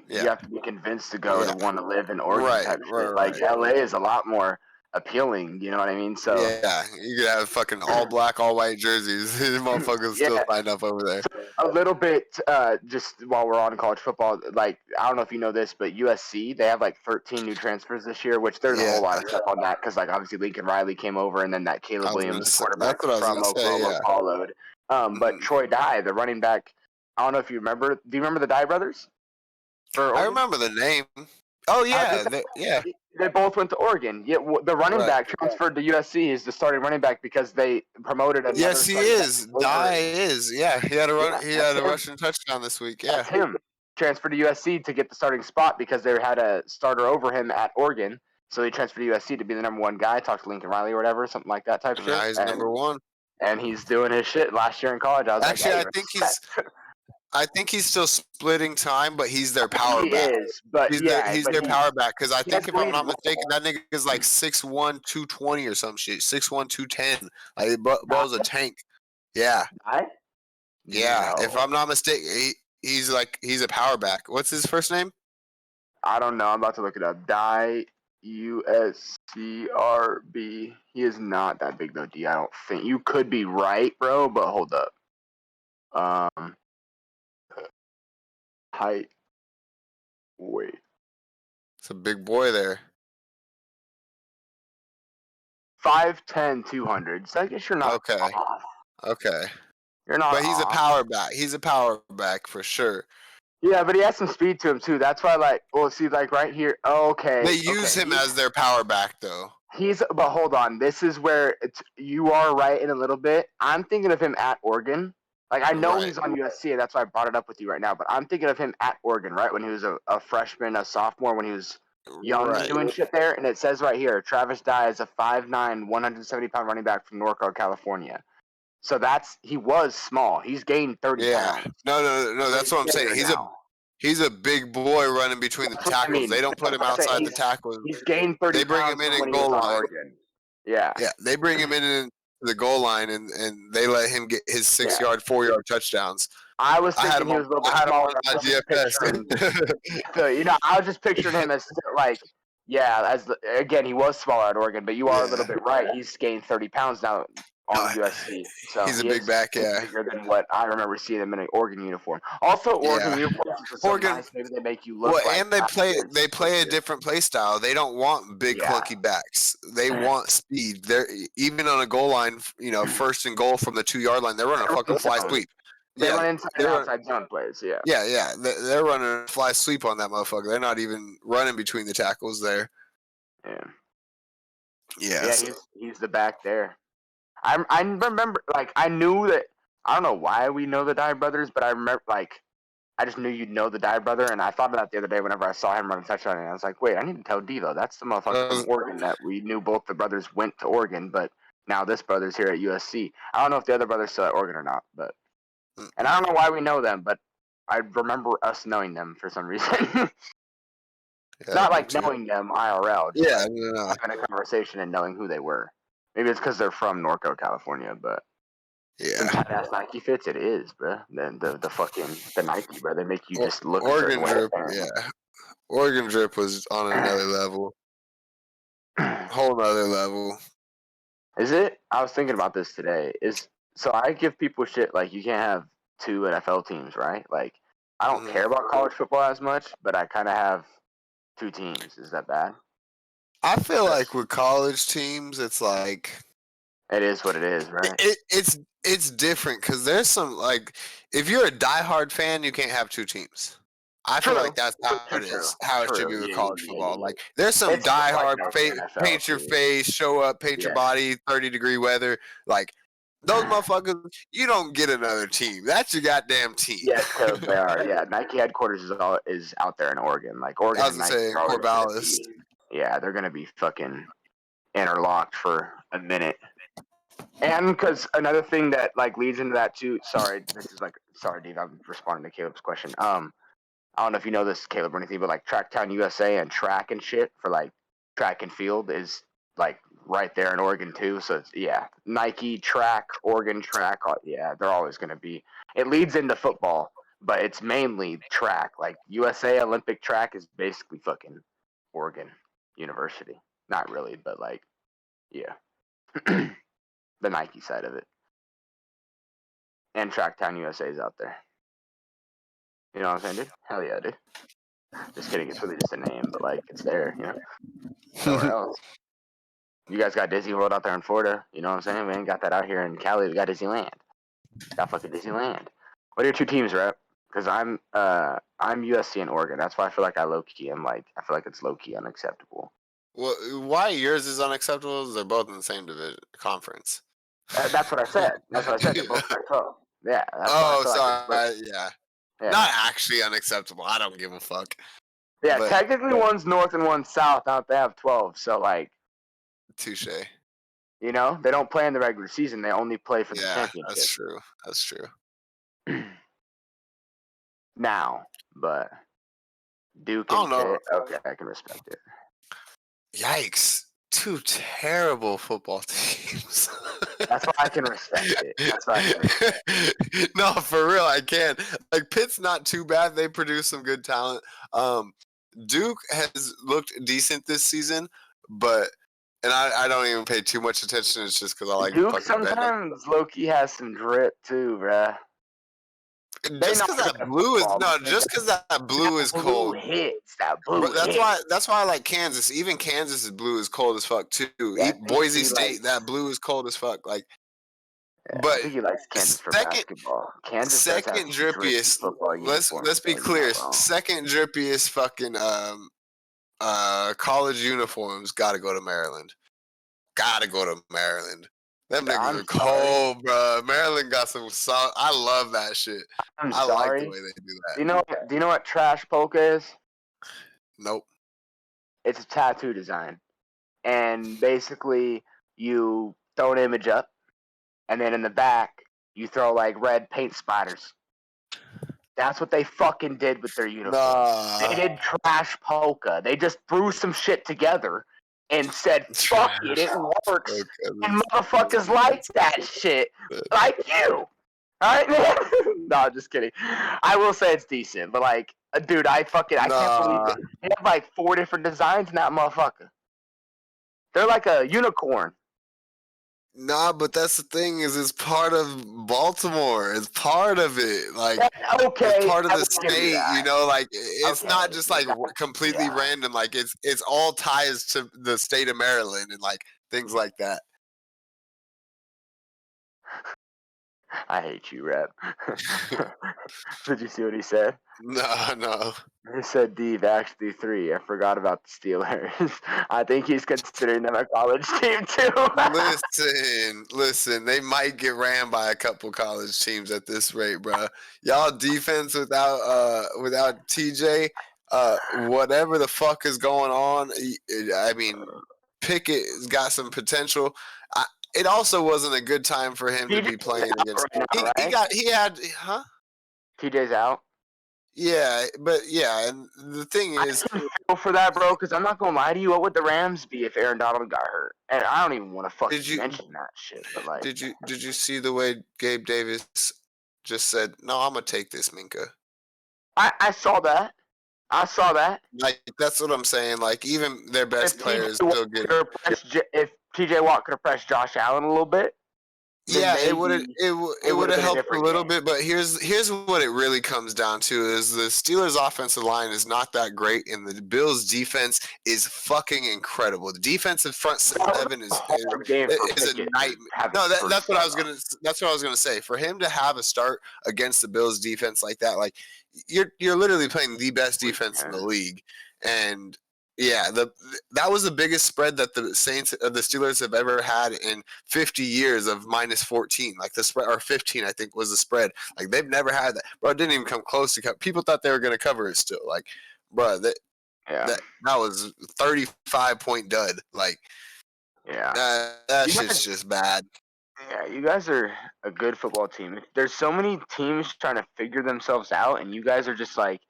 you have to be convinced to go to want to live in Oregon type shit. Like, LA is a lot more appealing, you know what I mean? So yeah, you could have fucking all black, all white jerseys. These motherfuckers still signed up over there. A little bit, just while we're on college football, like I don't know if you know this, but USC they have like 13 new transfers this year, which there's a whole lot of stuff on that because like obviously Lincoln Riley came over and then that Caleb Williams quarterback from Oklahoma followed. But Troy Dye, the running back, I don't know if you remember. Do you remember the Dye brothers? I remember the name. Oh yeah, they both went to Oregon. Yeah, the running back transferred to USC is the starting running back because they promoted another. Yes, he is. Dye is. Yeah, he had a run. He had a rushing touchdown this week. Yeah, that's him transferred to USC to get the starting spot because they had a starter over him at Oregon. So he transferred to USC to be the number one guy. Talked to Lincoln Riley or whatever, something like that type shit. Now he's number one, and he's doing his shit. Last year in college, I was actually, like, I think he's still splitting time, but he's their power back. Is, but he's their power back because I think if I'm not mistaken, that nigga is like 6'1", 220 or some shit. 6'1", 210. Like bro's a tank. Yeah. Yeah. No. If I'm not mistaken, he's a power back. What's his first name? I don't know. I'm about to look it up. Dye USCRB. He is not that big though, D. I don't think. You could be right, bro, but hold up. Height. Wait. It's a big boy there. 5'10", 200. So I guess you're not off. Okay. You're not. But he's a power back. He's a power back for sure. Yeah, but he has some speed to him too. That's why, like, well, see, like right here. Okay. They use him as their power back though. But hold on. This is where you are right in a little bit. I'm thinking of him at Oregon. Like, I know he's on USC, and that's why I brought it up with you right now. But I'm thinking of him at Oregon, right, when he was a freshman, a sophomore, when he was young doing shit there. And it says right here, Travis Dye is a 5'9", 170-pound running back from Norco, California. So he was small. He's gained 30 pounds. No, that's what I'm saying. He's a big boy running between the tackles. I mean, they don't put him outside the tackles. He's gained 30 pounds. They bring him in at goal line. Yeah. Yeah, they bring him in the goal line, and they let him get his 6-yard, 4-yard touchdowns. I was thinking he was a little bit smaller. GFS. So, I was just picturing him as like Yeah, again, he was smaller at Oregon, but you are a little Yeah. bit right. He's gained 30 pounds now on USC, so He's a he big is back, yeah. bigger than what I remember seeing him in an Oregon uniform. Also, Oregon Yeah. uniforms are so Oregon- nice. Maybe they make you look Well, like and they play a different play style. They don't want big Yeah. clunky backs. They want speed. They're even on a goal line, first and goal from the 2-yard line. They're running a fucking fly sweep. They Yeah, run inside and outside zone plays. Yeah. Yeah. They're running a fly sweep on that motherfucker. They're not even running between the tackles there. Yeah. Yeah. Yeah, he's the back there. I remember, like, I knew that. I don't know why we know the Dye brothers, but I remember, like, I just knew you'd know the Dye brother, and I thought about that the other day whenever I saw him run a touchdown, and I was like, wait, I need to tell Devo. That's the motherfucker from Oregon that we knew both the brothers went to Oregon, but now this brother's here at USC. I don't know if the other brother's still at Oregon or not, but and I don't know why we know them, but I remember us knowing them for some reason. Not like knowing them IRL, just having a conversation and knowing who they were. Maybe it's because they're from Norco, California, but some tight ass Nike fits it is, bro. Then the fucking the Nike, bro. They make you just look Oregon a certain drip, way. yeah. Oregon drip was on another level, whole nother level. Is it? I was thinking about this today. So I give people shit like you can't have 2 NFL teams, right? Like I don't care about college football as much, but I kind of have 2 teams. Is that bad? I feel like with college teams, it's like it is what it is, right? It's different because there's some like if you're a diehard fan, you can't have 2 teams. I feel like that's how it is, how it should be with college football. Like there's some diehard paint your face, show up, paint your body, 30-degree weather. Like those motherfuckers, you don't get another team. That's your goddamn team. Yeah, because they are. Yeah, Nike headquarters is out there in Oregon. Like Oregon and Nike are Corvallis. Yeah, they're gonna be fucking interlocked for a minute. And because another thing that like leads into that too. Sorry, Dave. I'm responding to Caleb's question. I don't know if you know this, Caleb, or anything, but like Tracktown USA and track and shit for like track and field is like right there in Oregon too. So it's Nike track, Oregon track. Yeah, they're always gonna be. It leads into football, but it's mainly track. Like USA Olympic track is basically fucking Oregon University. Not really, but like, yeah. The Nike side of it. And Tracktown USA is out there. You know what I'm saying, dude? Hell yeah, dude. Just kidding, it's really just a name, but like it's there, you know. Somewhere else. You guys got Disney World out there in Florida, you know what I'm saying? We ain't got that out here in Cali, we got Disneyland. Got fucking Disneyland. What are your 2 teams, Rep? Because I'm USC and Oregon. That's why I feel like I feel like it's low key unacceptable. Well, why yours is unacceptable is they're both in the same conference. That's what I said. They're both Pac-12. Yeah. Sorry. Yeah. Not actually unacceptable. I don't give a fuck. Yeah, technically one's north and one's south. Now they have 12, so like. Touche. You know, they don't play in the regular season. They only play for the championship. That's true. Now, but Duke and Pitt, okay, I can respect it. Yikes. 2 terrible football teams. That's why I can respect it. No, for real, I can. Like Pitt's not too bad. They produce some good talent. Duke has looked decent this season, but I don't even pay too much attention. It's just because I like Duke sometimes low-key has some drip too, bruh. Just because that blue is cold. That's why I like Kansas. Even Kansas's blue is cold as fuck too. Boise State, that blue is cold as fuck. Like, but I think he likes Kansas for basketball. Kansas second drippiest. Let's be clear. Second drippiest fucking college uniforms. Got to go to Maryland. Them niggas are cold, bro. Maryland got some salt. I love that shit. I like the way they do that. Do you know what trash polka is? Nope. It's a tattoo design. And basically you throw an image up and then in the back you throw like red paint spiders. That's what they fucking did with their uniforms. They did trash polka. They just threw some shit together and said, fuck it, it works. And motherfuckers like that shit. Like you. All right, no, just kidding. I will say it's decent, but like, dude, I can't believe Nah, it. They have like 4 different designs in that motherfucker. They're like a unicorn. nah, but that's the thing is it's part of Baltimore. It's part of it. Like it's Okay, part of I the will give you state, you that. know, like it's Okay, not just like completely yeah. random. Like it's all ties to the state of Maryland and like things like that. I hate you, Rep. Did you see what he said? No, no. He said Dave actually 3. I forgot about the Steelers. I think he's considering them a college team too. Listen. They might get ran by a couple college teams at this rate, bro. Y'all defense without TJ, whatever the fuck is going on. I mean, Pickett's got some potential. It also wasn't a good time for him to be TJ's playing out against. right now, right? He had, huh? TJ's out. Yeah, but yeah, and the thing I is, can feel for that, bro, because I'm not gonna lie to you. What would the Rams be if Aaron Donald got hurt? And I don't even want to did fucking you mention that shit. But like, did you see the way Gabe Davis just said, "No, I'm gonna take this, Minka." I saw that. I saw that. Like that's what I'm saying. Like even their best If player TJ is Watt still could getting. have pressed, if TJ Watt could have pressed Josh Allen a little bit, then Yeah, it would have maybe it it would would have have been a helped a different little game. bit, but here's what it really comes down to is the Steelers' offensive line is not that great, and the Bills' defense is fucking incredible. The defensive front seven A hard game for is a Pickett to nightmare. have No, his first that's what I start was on. gonna say. For him to have a start against the Bills' defense like that, like you're literally playing the best defense in the league, and yeah, that was the biggest spread that the the Steelers have ever had in 50 years of minus 14. Like the spread or 15, I think was the spread. Like they've never had that. Bro, it didn't even come close to people thought they were going to cover it still. Like, bro, Yeah, that was 35-point dud. Like yeah. that You shit's guys, just bad. yeah, you guys are a good football team. There's so many teams trying to figure themselves out, and you guys are just like,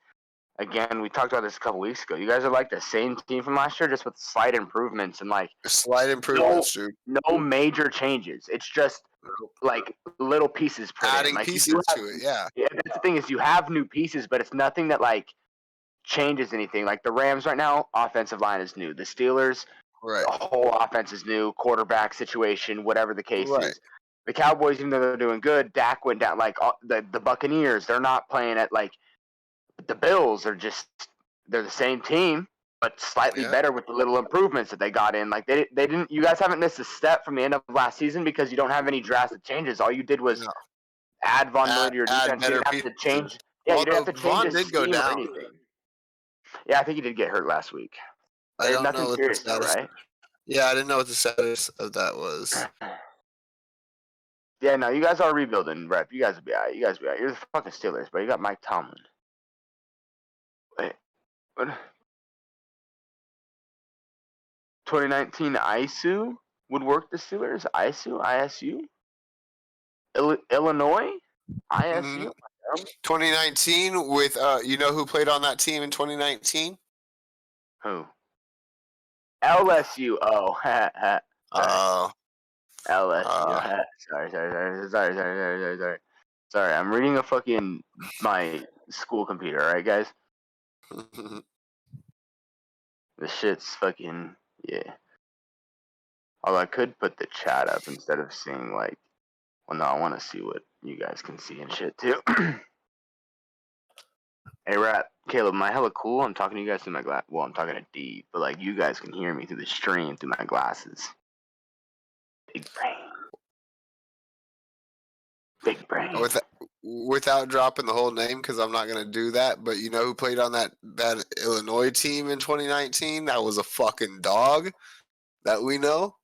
again, we talked about this a couple weeks ago. You guys are like the same team from last year, just with slight improvements and like Slight no improvements, dude. no major changes. It's just like little pieces put in. Adding Like you do pieces have, to it, yeah. yeah, that's the thing is you have new pieces, but it's nothing that like changes anything. Like the Rams right now, offensive line is new. The Steelers, Right, the whole offense is new. Quarterback situation, whatever the case right. is. The Cowboys, even though they're doing good, Dak went down. Like the Buccaneers, they're not playing at like the Bills are just they're the same team, but slightly Yeah. better with the little improvements that they got in. Like they didn't. You guys haven't missed a step from the end of last season because you don't have any drastic changes. All you did was No. add Von Miller to your Add defense. You better didn't have to pieces. change. Yeah, you didn't Although have to change Vaughn his did go scheme or down. anything. Yeah, I think he did get hurt last week. I don't know Nothing what the serious though, status. right? Yeah, I didn't know what the status of that was. Yeah, no, you guys are rebuilding, Rep. You guys will be alright. You guys will be alright. You're the fucking Steelers, but you got Mike Tomlin. Wait, what? 2019 ISU would work the Steelers. ISU, Illinois, Mhm. ISU. 2019 with you know who played on that team in 2019? Who? LSU. Oh, sorry. Oh, LSU. uh, Sorry. Sorry, I'm reading a fucking my school computer. All right, guys. This shit's fucking yeah. Although I could put the chat up instead of seeing like. Well, no, I want to see what you guys can see and shit too. Hey, Rat, Caleb, am I hella cool? I'm talking to you guys through my glass. Well, I'm talking to D, but like you guys can hear me through the stream through my glasses. Big brain. Big brain. without dropping the whole name because I'm not gonna do that. But you know who played on that Illinois team in 2019? That was a fucking dog that we know.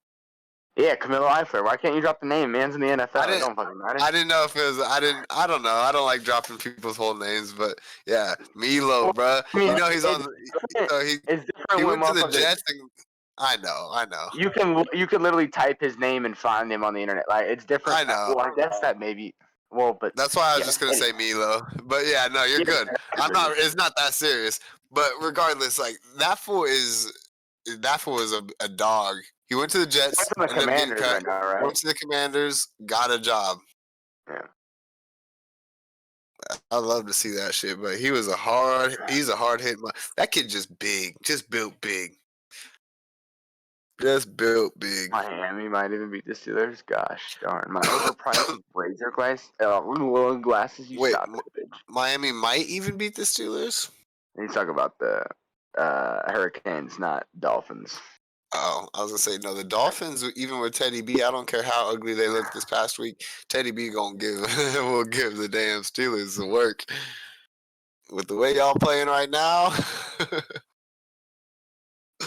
Yeah, Camilo Eifler. Why can't you drop the name? Man's in the NFL. I It didn't. don't fucking matter. I didn't know if it was. I don't know. I don't like dropping people's whole names, but yeah, Milo, bruh. I mean, You know he's on. So it's he different when went to the motherfuckers. Jets. And, I know. You can literally type his name and find him on the internet. Like it's different. I know. Well, I guess that maybe. Well, but That's why I was yeah, just gonna say Milo. But yeah, no, you're yeah, good. I'm not. It's not that serious. But regardless, like that fool is a dog. He went to the Jets, He's on the ended up getting Commanders cut. right now, right? Went to the Commanders, got a job. Yeah. I love to see that shit. But he's a hard hit. That kid just big, just built big, just built big. Miami might even beat the Steelers. Gosh darn, my overpriced razor glasses. You Wait, stop it, bitch. Miami might even beat the Steelers. And you talk about the Hurricanes, not Dolphins. Oh, I was gonna say no. The Dolphins, even with Teddy B, I don't care how ugly they look this past week. Teddy B will give the damn Steelers the work. With the way y'all playing right now,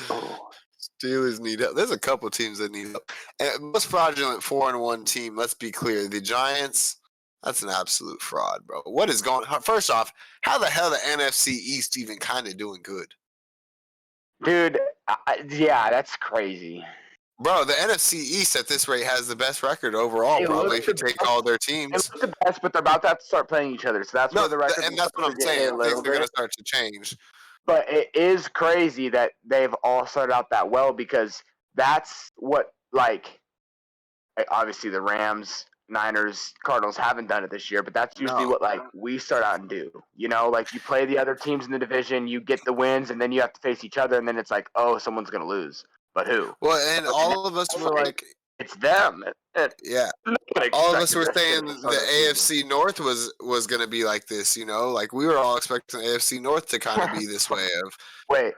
Oh. Steelers need help. There's a couple teams that need help. And most fraudulent 4-1 team. Let's be clear, the Giants. That's an absolute fraud, bro. What is going? First off, how the hell the NFC East even kind of doing good? Dude, yeah, that's crazy. Bro, the NFC East at this rate has the best record overall, probably, if you take all their teams. It's the best, but they're about to have to start playing each other. So that's where the record. And that's what I'm saying. Things are going to start to change. But it is crazy that they've all started out that well because that's what, like, obviously the Rams, Niners, Cardinals haven't done it this year, but that's usually what, like, we start out and do. You know, like, you play the other teams in the division, you get the wins, and then you have to face each other, and then it's like, oh, someone's going to lose. But who? Well, and all of us were like, it's them. Yeah. All of us were saying the AFC North was going to be like this, you know? Like, we were all expecting the AFC North to kind of be this way of... Wait.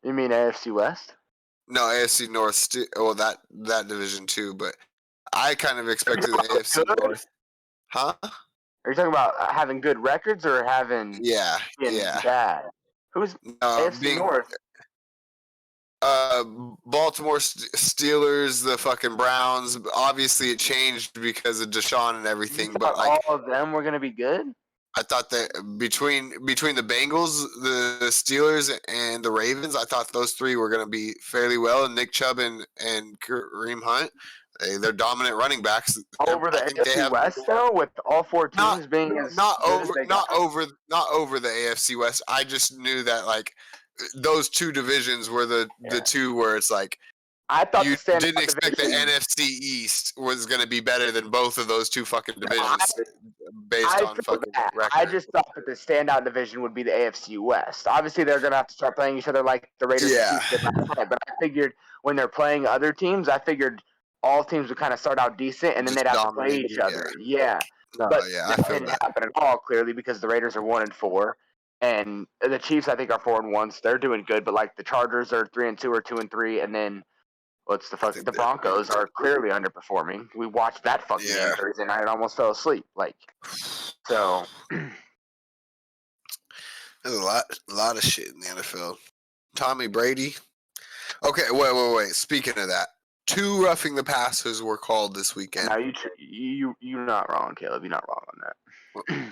You mean AFC West? No, AFC North, well, that division too, but I kind of expected the AFC North. Huh? Are you talking about having good records or having... Yeah. bad? Who's AFC North? Baltimore Steelers, the fucking Browns. Obviously, it changed because of Deshaun and everything. But like, all of them were gonna be good. I thought that between the Bengals, the Steelers, and the Ravens, I thought those three were gonna be fairly well. And Nick Chubb and Kareem Hunt, they're dominant running backs. Over the AFC West, though, with all four teams being not over the AFC West. I just knew that like. Those two divisions were the two where it's like I thought you didn't expect the NFC East was going to be better than both of those two fucking divisions based on fucking record. I just thought that the standout division would be the AFC West. Obviously, they're going to have to start playing each other like the Raiders and Chiefs did last night. But I figured when they're playing other teams, I figured all teams would kind of start out decent and then they'd have to play each other. Yeah. No, but that didn't happen at all, clearly, because the Raiders are 1-4. And the Chiefs, I think, are 4-1. So they're doing good, but like the Chargers are 3-2 or 2-3, and then the Broncos are clearly underperforming. We watched that fucking game Thursday night and almost fell asleep. Like, so there's a lot of shit in the NFL. Tommy Brady. Okay, wait. Speaking of that, 2 roughing the passers were called this weekend. Now you're not wrong, Caleb. You're not wrong on that.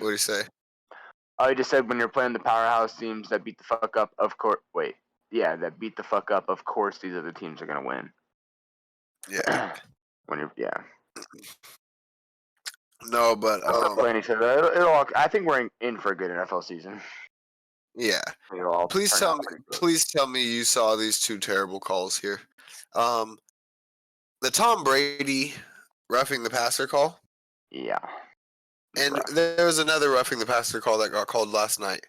What do you say? I just said when you're playing the powerhouse teams that beat the fuck up, of course. That beat the fuck up. Of course, these other teams are gonna win. Yeah. No, but playing each other. I think we're in for a good NFL season. Yeah. Please tell me you saw these 2 terrible calls here. The Tom Brady roughing the passer call. Yeah. And there was another roughing the passer call that got called last night.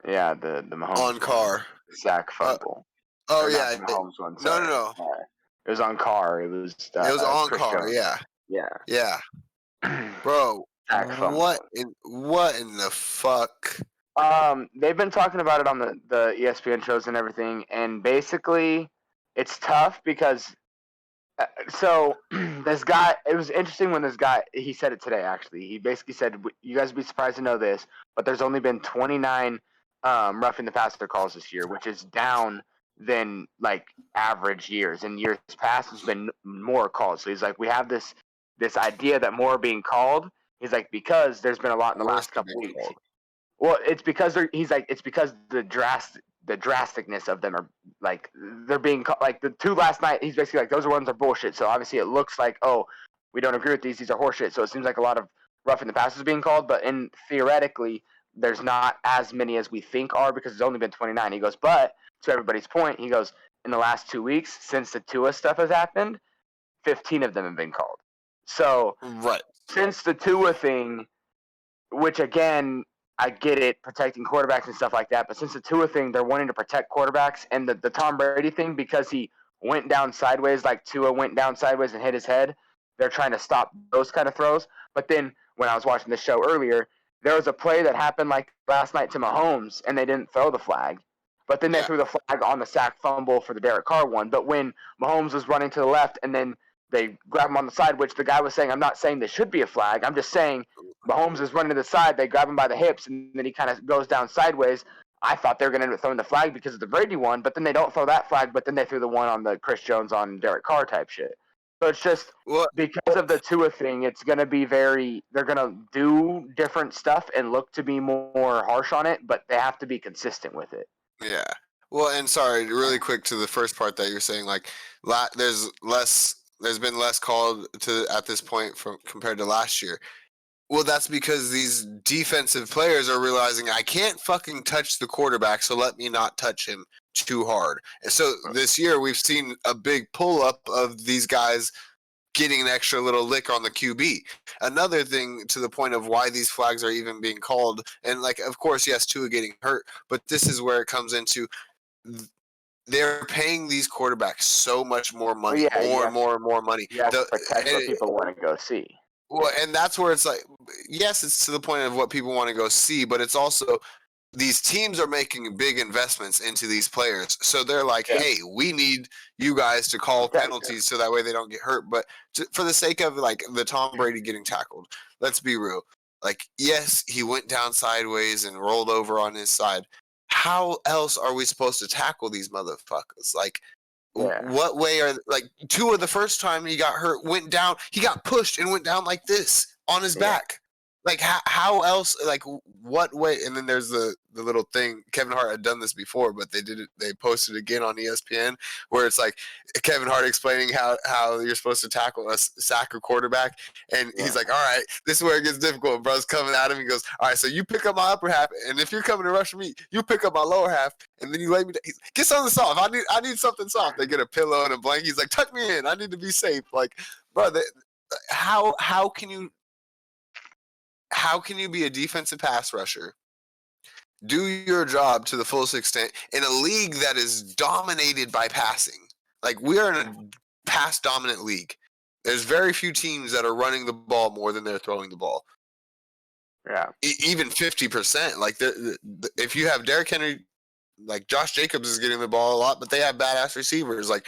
Yeah, the Mahomes on Carr. Sack fumble. Oh yeah, Mahomes one. No. It was on Carr. It was on Chris Carr. Jones. Yeah. Bro, what in the fuck? They've been talking about it on the ESPN shows and everything, and basically, it's tough because. So this guy, it was interesting when this guy, he said it today, actually. He basically said, you guys would be surprised to know this, but there's only been 29 roughing the passer calls this year, which is down than like average years. In years past, there's been more calls. So he's like, we have this idea that more are being called. He's like, because there's been a lot in the last couple weeks. Well, it's because it's because the drasticness of them are like they're being like the 2 last night. He's basically like those ones are bullshit. So obviously it looks like we don't agree with these. These are horseshit. So it seems like a lot of roughing the passes being called, but theoretically there's not as many as we think are because there's only been 29. He goes, but to everybody's point, he goes in the last 2 weeks since the Tua stuff has happened, 15 of them have been called. So right since the Tua thing. which again, I get it, protecting quarterbacks and stuff like that. But since the Tua thing, they're wanting to protect quarterbacks, and the Tom Brady thing, because he went down sideways, like Tua went down sideways and hit his head, they're trying to stop those kind of throws. But then when I was watching the show earlier, there was a play that happened like last night to Mahomes, and they didn't throw the flag. But then they Yeah. threw the flag on the sack fumble for the Derek Carr one. But when Mahomes was running to the left and then they grab him on the side, which the guy was saying, I'm not saying there should be a flag. I'm just saying Mahomes is running to the side. They grab him by the hips, and then he kind of goes down sideways. I thought they were going to end up throwing the flag because of the Brady one, but then they don't throw that flag, but then they threw the one on the Chris Jones on Derek Carr type shit. So it's just Well, because of the Tua thing, it's going to be they're going to do different stuff and look to be more harsh on it, but they have to be consistent with it. yeah. Well, and sorry, really quick to the first part that you're saying, like, there's been less called to at this point from compared to last year. Well, that's because these defensive players are realizing I can't fucking touch the quarterback, so let me not touch him too hard. And so this year we've seen a big pull up of these guys getting an extra little lick on the QB. Another thing to the point of why these flags are even being called, and like, of course, yes, Tua getting hurt, but this is where it comes into they're paying these quarterbacks so much more money, more and more money. You have to protect what people want to go see. Well, and that's where it's like, yes, it's to the point of what people want to go see, but it's also these teams are making big investments into these players. So they're like, hey, we need you guys to call penalties so that way they don't get hurt. But for the sake of like the Tom Brady getting tackled, let's be real. Like, yes, he went down sideways and rolled over on his side. How else are we supposed to tackle these motherfuckers? Like, what way are like Tua the first time he got hurt went down, he got pushed and went down like this on his back. Like how else, like what way? And then there's the little thing, Kevin Hart had done this before, but they posted again on ESPN where it's like Kevin Hart explaining how you're supposed to tackle a sack a quarterback, and he's like, all right, this is where it gets difficult. Bro's coming at him, he goes, all right, so you pick up my upper half, and if you're coming to rush me, you pick up my lower half, and then you lay me down. Get something soft. I need something soft. They get a pillow and a blanket. He's like, tuck me in. I need to be safe. Like, bro, how can you be a defensive pass rusher, do your job to the fullest extent in a league that is dominated by passing? Like, we are in a pass dominant league. There's very few teams that are running the ball more than they're throwing the ball. Yeah. Even 50%. Like, if you have Derrick Henry, like Josh Jacobs is getting the ball a lot, but they have badass receivers. Like,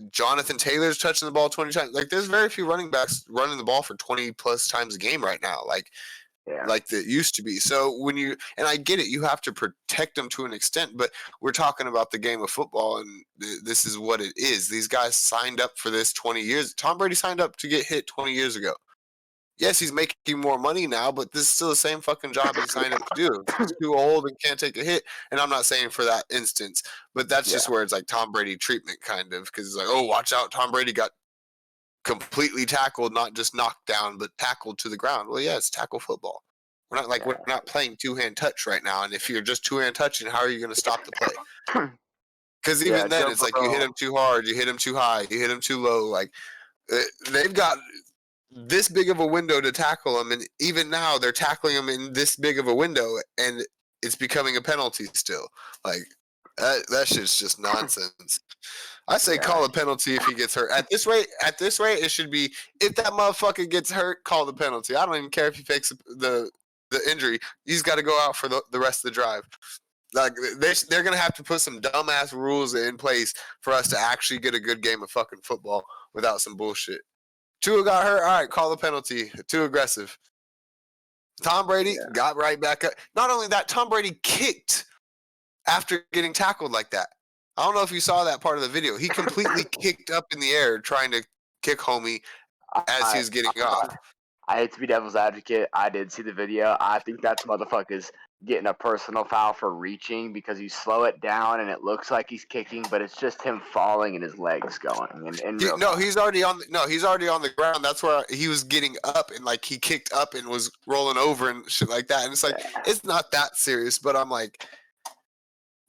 Jonathan Taylor's touching the ball 20 times. Like, there's very few running backs running the ball for 20 plus times a game right now. Like it used to be. So when and I get it, you have to protect them to an extent, but we're talking about the game of football, and this is what it is. These guys signed up for this 20 years. Tom Brady signed up to get hit 20 years ago. Yes, he's making more money now, but this is still the same fucking job he signed up to do. He's too old and can't take a hit. And I'm not saying for that instance, but that's just where it's like Tom Brady treatment kind of, because it's like, oh, watch out, Tom Brady got completely tackled, not just knocked down, but tackled to the ground. Well, yeah, it's tackle football. We're not playing two-hand touch right now. And if you're just two-hand touching, how are you going to stop the play? Because even then, it's like you hit him too hard, you hit him too high, you hit him too low. Like, they've got this big of a window to tackle him, and even now they're tackling him in this big of a window, and it's becoming a penalty still. Like, that shit's just nonsense. I say call a penalty if he gets hurt. At this rate, it should be, if that motherfucker gets hurt, call the penalty. I don't even care if he fakes the injury. He's got to go out for the rest of the drive. Like, they're going to have to put some dumbass rules in place for us to actually get a good game of fucking football without some bullshit. Tua got hurt. All right, call the penalty. Too aggressive. Tom Brady got right back up. Not only that, Tom Brady kicked after getting tackled like that. I don't know if you saw that part of the video. He completely kicked up in the air trying to kick homie as he was getting off. I hate to be devil's advocate. I did see the video. I think that's motherfuckers getting a personal foul for reaching, because you slow it down and it looks like he's kicking, but it's just him falling and his legs going. He's already on the ground. That's where he was getting up, and like he kicked up and was rolling over and shit like that. And it's like, it's not that serious, but I'm like,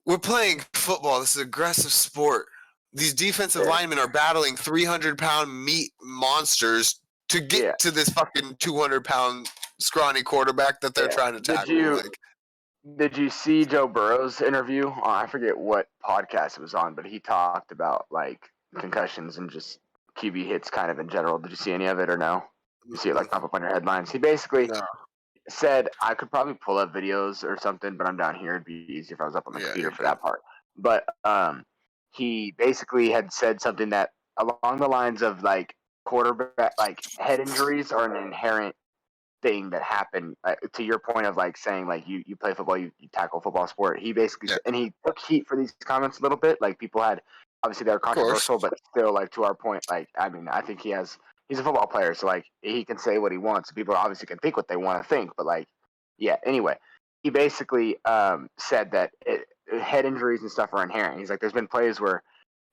we're playing football. This is an aggressive sport. These defensive linemen are battling 300-pound meat monsters to get to this fucking 200-pound scrawny quarterback that they're Yeah. trying to Did tackle. you Like, did you see Joe Burrow's interview? I forget what podcast it was on, but he talked about like concussions and just QB hits kind of in general. Did you see any of it or no? You see it like pop up on your headlines. He basically no, said I could probably pull up videos or something, but I'm down here. It'd be easier if I was up on the yeah, computer you're for good. that part. But he basically had said something that along the lines of like quarterback, like head injuries are an inherent thing that happened. To your point of like saying like you play football, you tackle football sport. He basically Yeah, and he took heat for these comments a little bit. Like people had obviously they were of course. controversial, but still like to our point. Like I mean, I think he's a football player, so like he can say what he wants. People obviously can think what they want to think, but like yeah. Anyway, he basically said that head injuries and stuff are inherent. He's like, there's been plays where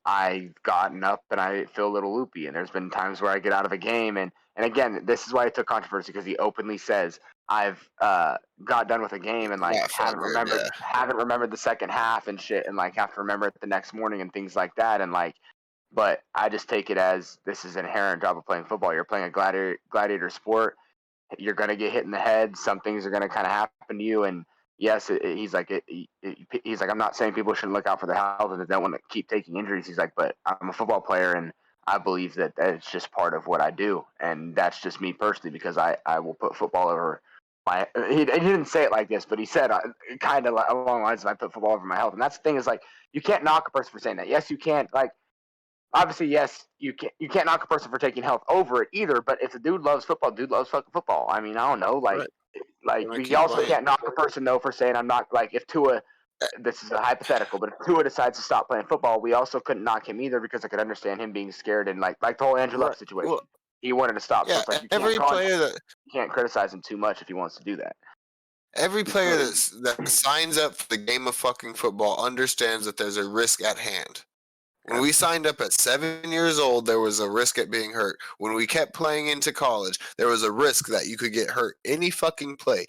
I've gotten up and I feel a little loopy, and there's been times where I get out of a game, and again, this is why it took controversy because he openly says I've got done with a game and like Not felt good. Yeah, haven't remembered the second half and shit, and like have to remember it the next morning and things like that, and like, but I just take it as this is an inherent job of playing football. You're playing a gladiator sport. You're gonna get hit in the head. Some things are gonna kind of happen to you, and yes, he's like, I'm not saying people shouldn't look out for their health and they don't want to keep taking injuries. He's like, but I'm a football player and I believe that it's just part of what I do, and that's just me personally because I will put football over my. He didn't say it like this, but he said kind of along the lines of I put football over my health, and that's the thing is like you can't knock a person for saying that. Yes, you can't like obviously, yes, you can't knock a person for taking health over it either. But if the dude loves football, dude loves fucking football. I mean, I don't know, right. like Gonna you keep also playing. can't knock a person though for saying I'm not like if Tua. This is a hypothetical, but if Tua decides to stop playing football, we also couldn't knock him either because I could understand him being scared and like the whole Andrew Luck Right. situation. Well, He wanted to stop, so yeah. it's like you can't Every player that you can't criticize him too much if he wants to do that. Every player that signs up for the game of fucking football understands that there's a risk at hand. When we signed up at 7 years old, there was a risk at being hurt. When we kept playing into college, there was a risk that you could get hurt. Any fucking play.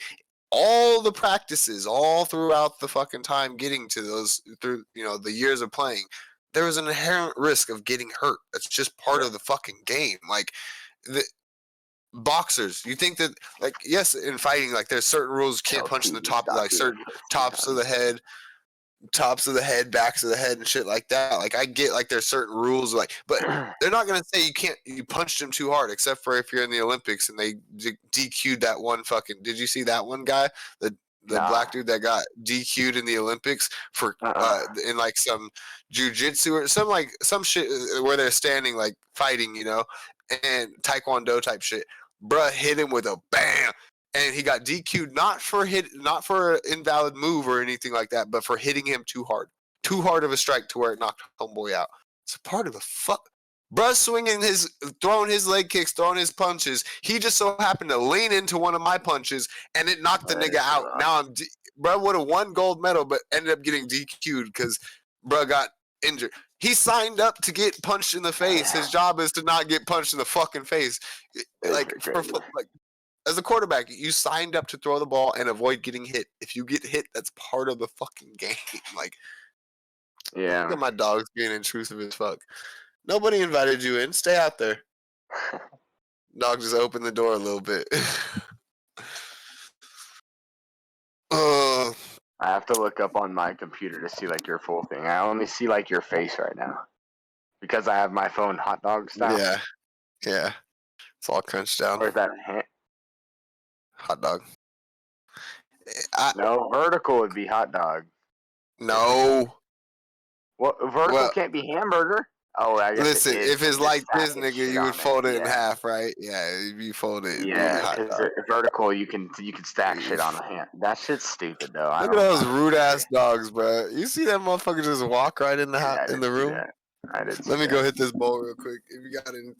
All the practices, all throughout the fucking time getting to those, through, the years of playing, there was an inherent risk of getting hurt. That's just part of the fucking game. Like, the boxers, you think that, like, yes, in fighting, like, there's certain rules. You can't punch in the top, like, certain tops of the head, backs of the head, and shit like that. Like, I get like there's certain rules, like, but they're not gonna say you punched him too hard, except for if you're in the Olympics and they DQ'd that one fucking. Did you see that one guy, the Nah. black dude that got DQ'd in the Olympics for in like some jujitsu or some shit where they're standing like fighting, and taekwondo type shit. Bruh hit him with a bam. And he got DQ'd not for an invalid move or anything like that, but for hitting him too hard of a strike to where it knocked homeboy out. It's a part of the fuck. Bruh throwing his leg kicks, throwing his punches. He just so happened to lean into one of my punches and it knocked the nigga out. Now bruh would have won gold medal, but ended up getting DQ'd because bruh got injured. He signed up to get punched in the face. His job is to not get punched in the fucking face. Like as a quarterback, you signed up to throw the ball and avoid getting hit. If you get hit, that's part of the fucking game. Like, Yeah. look at my dogs being intrusive as fuck. Nobody invited you in. Stay out there. Dog just opened the door a little bit. I have to look up on my computer to see like your full thing. I only see like your face right now because I have my phone hot dog style. Yeah. It's all crunched down. Or is that Hot dog. no, vertical would be hot dog. No. Well, vertical can't be hamburger. Oh, I guess listen, it is. if it's like this, nigga, shit you would on fold it in Yeah. half, right? Yeah, if you fold it, it'd be Yeah, hot because dog. vertical you can stack shit on a hand. That shit's stupid though. Look at those rude ass dogs, bro. You see that motherfucker just walk right in the room? I did. Let me go hit this bowl real quick. If you got any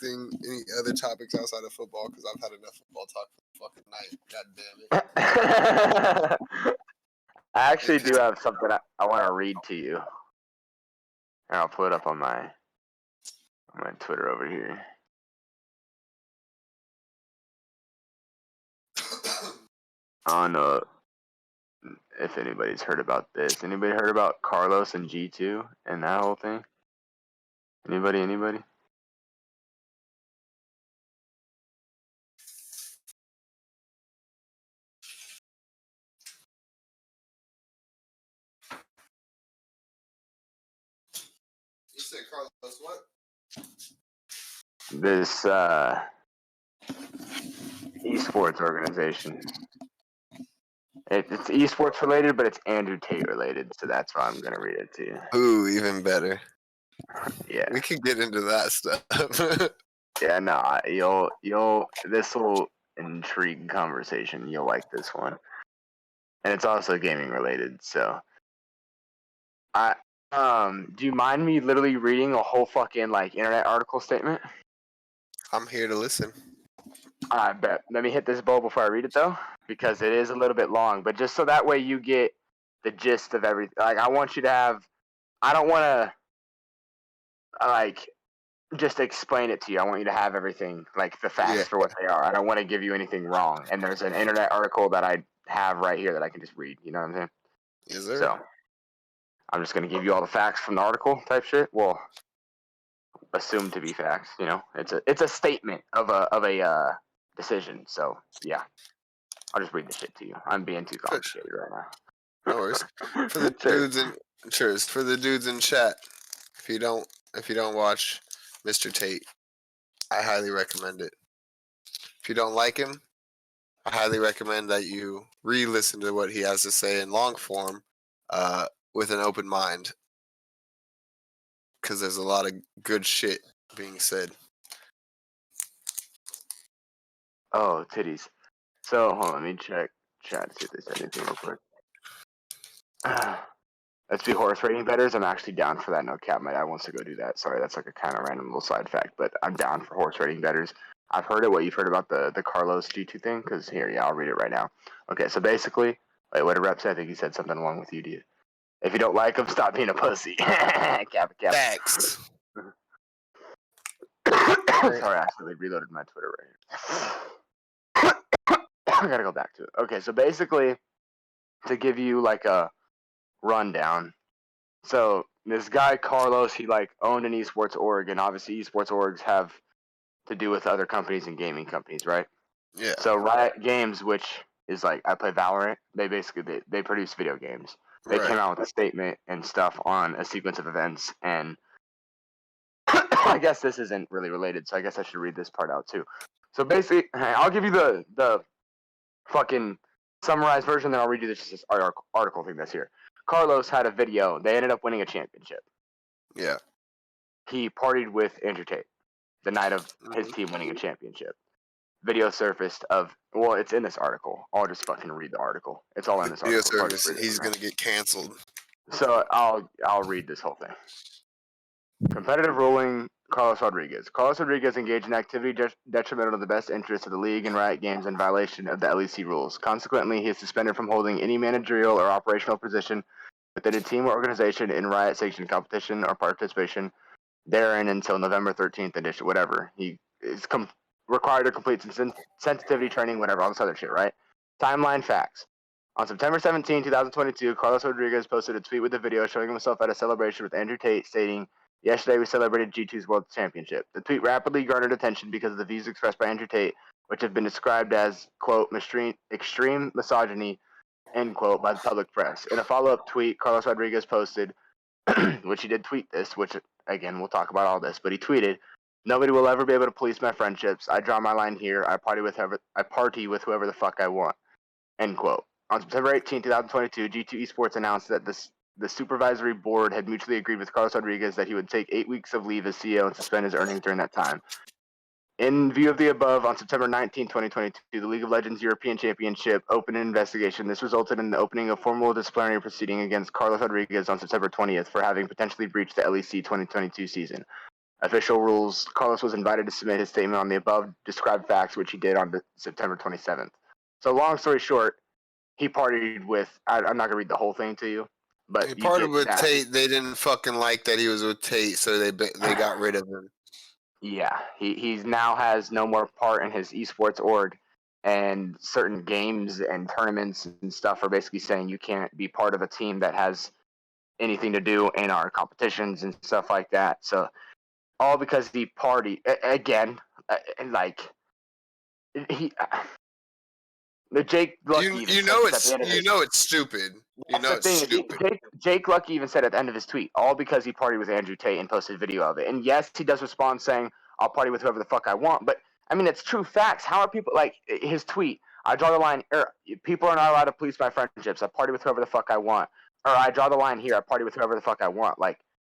other topics outside of football, because I've had enough football talk for the fucking night. God damn it. I actually do have something I want to read to you. And I'll put it up on my Twitter over here. I don't know if anybody's heard about this. Anybody heard about Carlos and G2 and that whole thing? Anybody? say, Carlos, what? This esports organization. It's esports related, but it's Andrew Tate related, so that's why I'm gonna read it to you. Ooh, even better. Yeah, We could get into that stuff. yeah, no, you'll. This will intrigue conversation. You'll like this one, and it's also gaming related. So, I do you mind me literally reading a whole fucking like internet article statement? I'm here to listen. I bet. Let me hit this bowl before I read it though, because it is a little bit long. But just so that way you get the gist of everything. Like I want you to have. I don't want to like just explain it to you. I want you to have everything like the facts Yeah. for what they are. I don't want to give you anything wrong. And there's an internet article that I have right here that I can just read. You know what I'm saying? Yes, sir. So I'm just gonna give you all the facts from the article type shit. Well, assumed to be facts. You know, it's a statement of a decision. So yeah. I'll just read the shit to you. I'm being too complicated right No worries. now. For the Cheers. dudes in cheers. For the dudes in chat, if you don't watch Mr. Tate, I highly recommend it. If you don't like him, I highly recommend that you re-listen to what he has to say in long form, with an open mind, because there's a lot of good shit being said. Oh, titties. So hold on, let me check chat to see if they said anything real quick. Let's be horse rating betters. I'm actually down for that. No cap, my dad wants to go do that. Sorry, that's like a kind of random little side fact, but I'm down for horse rating betters. I've heard it. What you've heard about the Carlos G2 thing? Because here, yeah, I'll read it right now. Okay, so basically, wait, what did Rep say? I think he said something along with you, dude. If you don't like him, stop being a pussy. Cap. Facts. Sorry, I accidentally reloaded my Twitter right here. I gotta go back to it. Okay, so basically, to give you like a rundown. So this guy Carlos, he like owned an esports org, and obviously esports orgs have to do with other companies and gaming companies, right? Yeah. So Riot Games, which is like I play Valorant, they basically they produce video games. They Right. came out with a statement and stuff on a sequence of events, and I guess this isn't really related, so I guess I should read this part out too. So basically, I'll give you the fucking summarized version, then I'll read you this article thing that's here. Carlos had a video. They ended up winning a championship. Yeah. He partied with Andrew Tate the night of his Mhm. team winning a championship. Video surfaced of well, it's in this article. I'll just fucking read the article. It's all in this Video article. So service. He's gonna get canceled. So I'll read this whole thing. Competitive ruling. Carlos Rodriguez. Carlos Rodriguez engaged in activity detrimental to the best interests of the league and Riot Games in violation of the LEC rules. Consequently, he is suspended from holding any managerial or operational position within a team or organization in Riot sanctioned competition or participation therein until November 13th edition, whatever. He is required to complete some sensitivity training, whatever, all this other shit, right? Timeline facts. On September 17, 2022, Carlos Rodriguez posted a tweet with a video showing himself at a celebration with Andrew Tate stating, "Yesterday we celebrated G2's World Championship." The tweet rapidly garnered attention because of the views expressed by Andrew Tate, which have been described as, quote, extreme misogyny, end quote, by the public press. In a follow-up tweet, Carlos Rodriguez posted, which he did tweet this, which again we'll talk about all this, but he tweeted, "Nobody will ever be able to police my friendships. I draw my line here. I party with whoever the fuck I want." End quote. On September 18, 2022, G2 Esports announced that the supervisory board had mutually agreed with Carlos Rodriguez that he would take 8 weeks of leave as CEO and suspend his earnings during that time. In view of the above, on September 19, 2022, the League of Legends European Championship opened an investigation. This resulted in the opening of formal disciplinary proceeding against Carlos Rodriguez on September 20th for having potentially breached the LEC 2022 season. Official rules, Carlos was invited to submit his statement on the above described facts, which he did on September 27th. So long story short, he partied with, I'm not going to read the whole thing to you, but He you parted get with that. Tate. They didn't fucking like that he was with Tate, so they got rid of him. Yeah, he's now has no more part in his esports org, and certain games and tournaments and stuff are basically saying you can't be part of a team that has anything to do in our competitions and stuff like that. So all because he party again, like he the Jake Lucky. You know it's stupid. You know That's it's the thing. stupid. Jake Lucky even said at the end of his tweet, all because he partied with Andrew Tate and posted a video of it. And yes, he does respond saying, "I'll party with whoever the fuck I want." But I mean, it's true facts. How are people like his tweet? I draw the line. People are not allowed to police my friendships. I party with whoever the fuck I want. Or I draw the line here. I party with whoever the fuck I want. Like,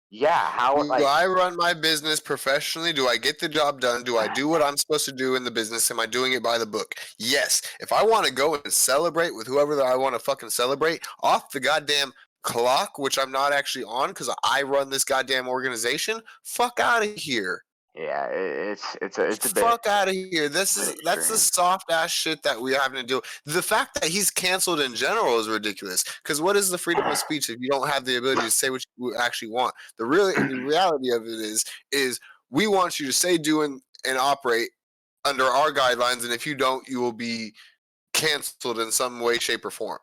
yeah, how Do like I run my business professionally? Do I get the job done? Do I do what I'm supposed to do in the business? Am I doing it by the book? Yes. If I want to go and celebrate with whoever I want to fucking celebrate off the goddamn clock, which I'm not actually on because I run this goddamn organization, fuck out of here. yeah, it's a bit. Fuck out of here. That's the extreme. soft ass shit that we having to do. The fact that he's canceled in general is ridiculous. Because what is the freedom of speech if you don't have the ability to say what you actually want? The reality of it is we want you to say, do, and operate under our guidelines, and if you don't, you will be canceled in some way, shape, or form.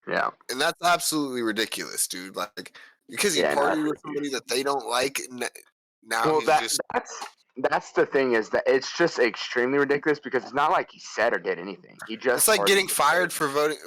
Yeah. And that's absolutely ridiculous, dude. Like because he Yeah, no, partied with somebody that they don't like. Now well, he's just that's the thing is that it's just extremely ridiculous because it's not like he said or did anything. He just it's like partied getting with fired it. for voting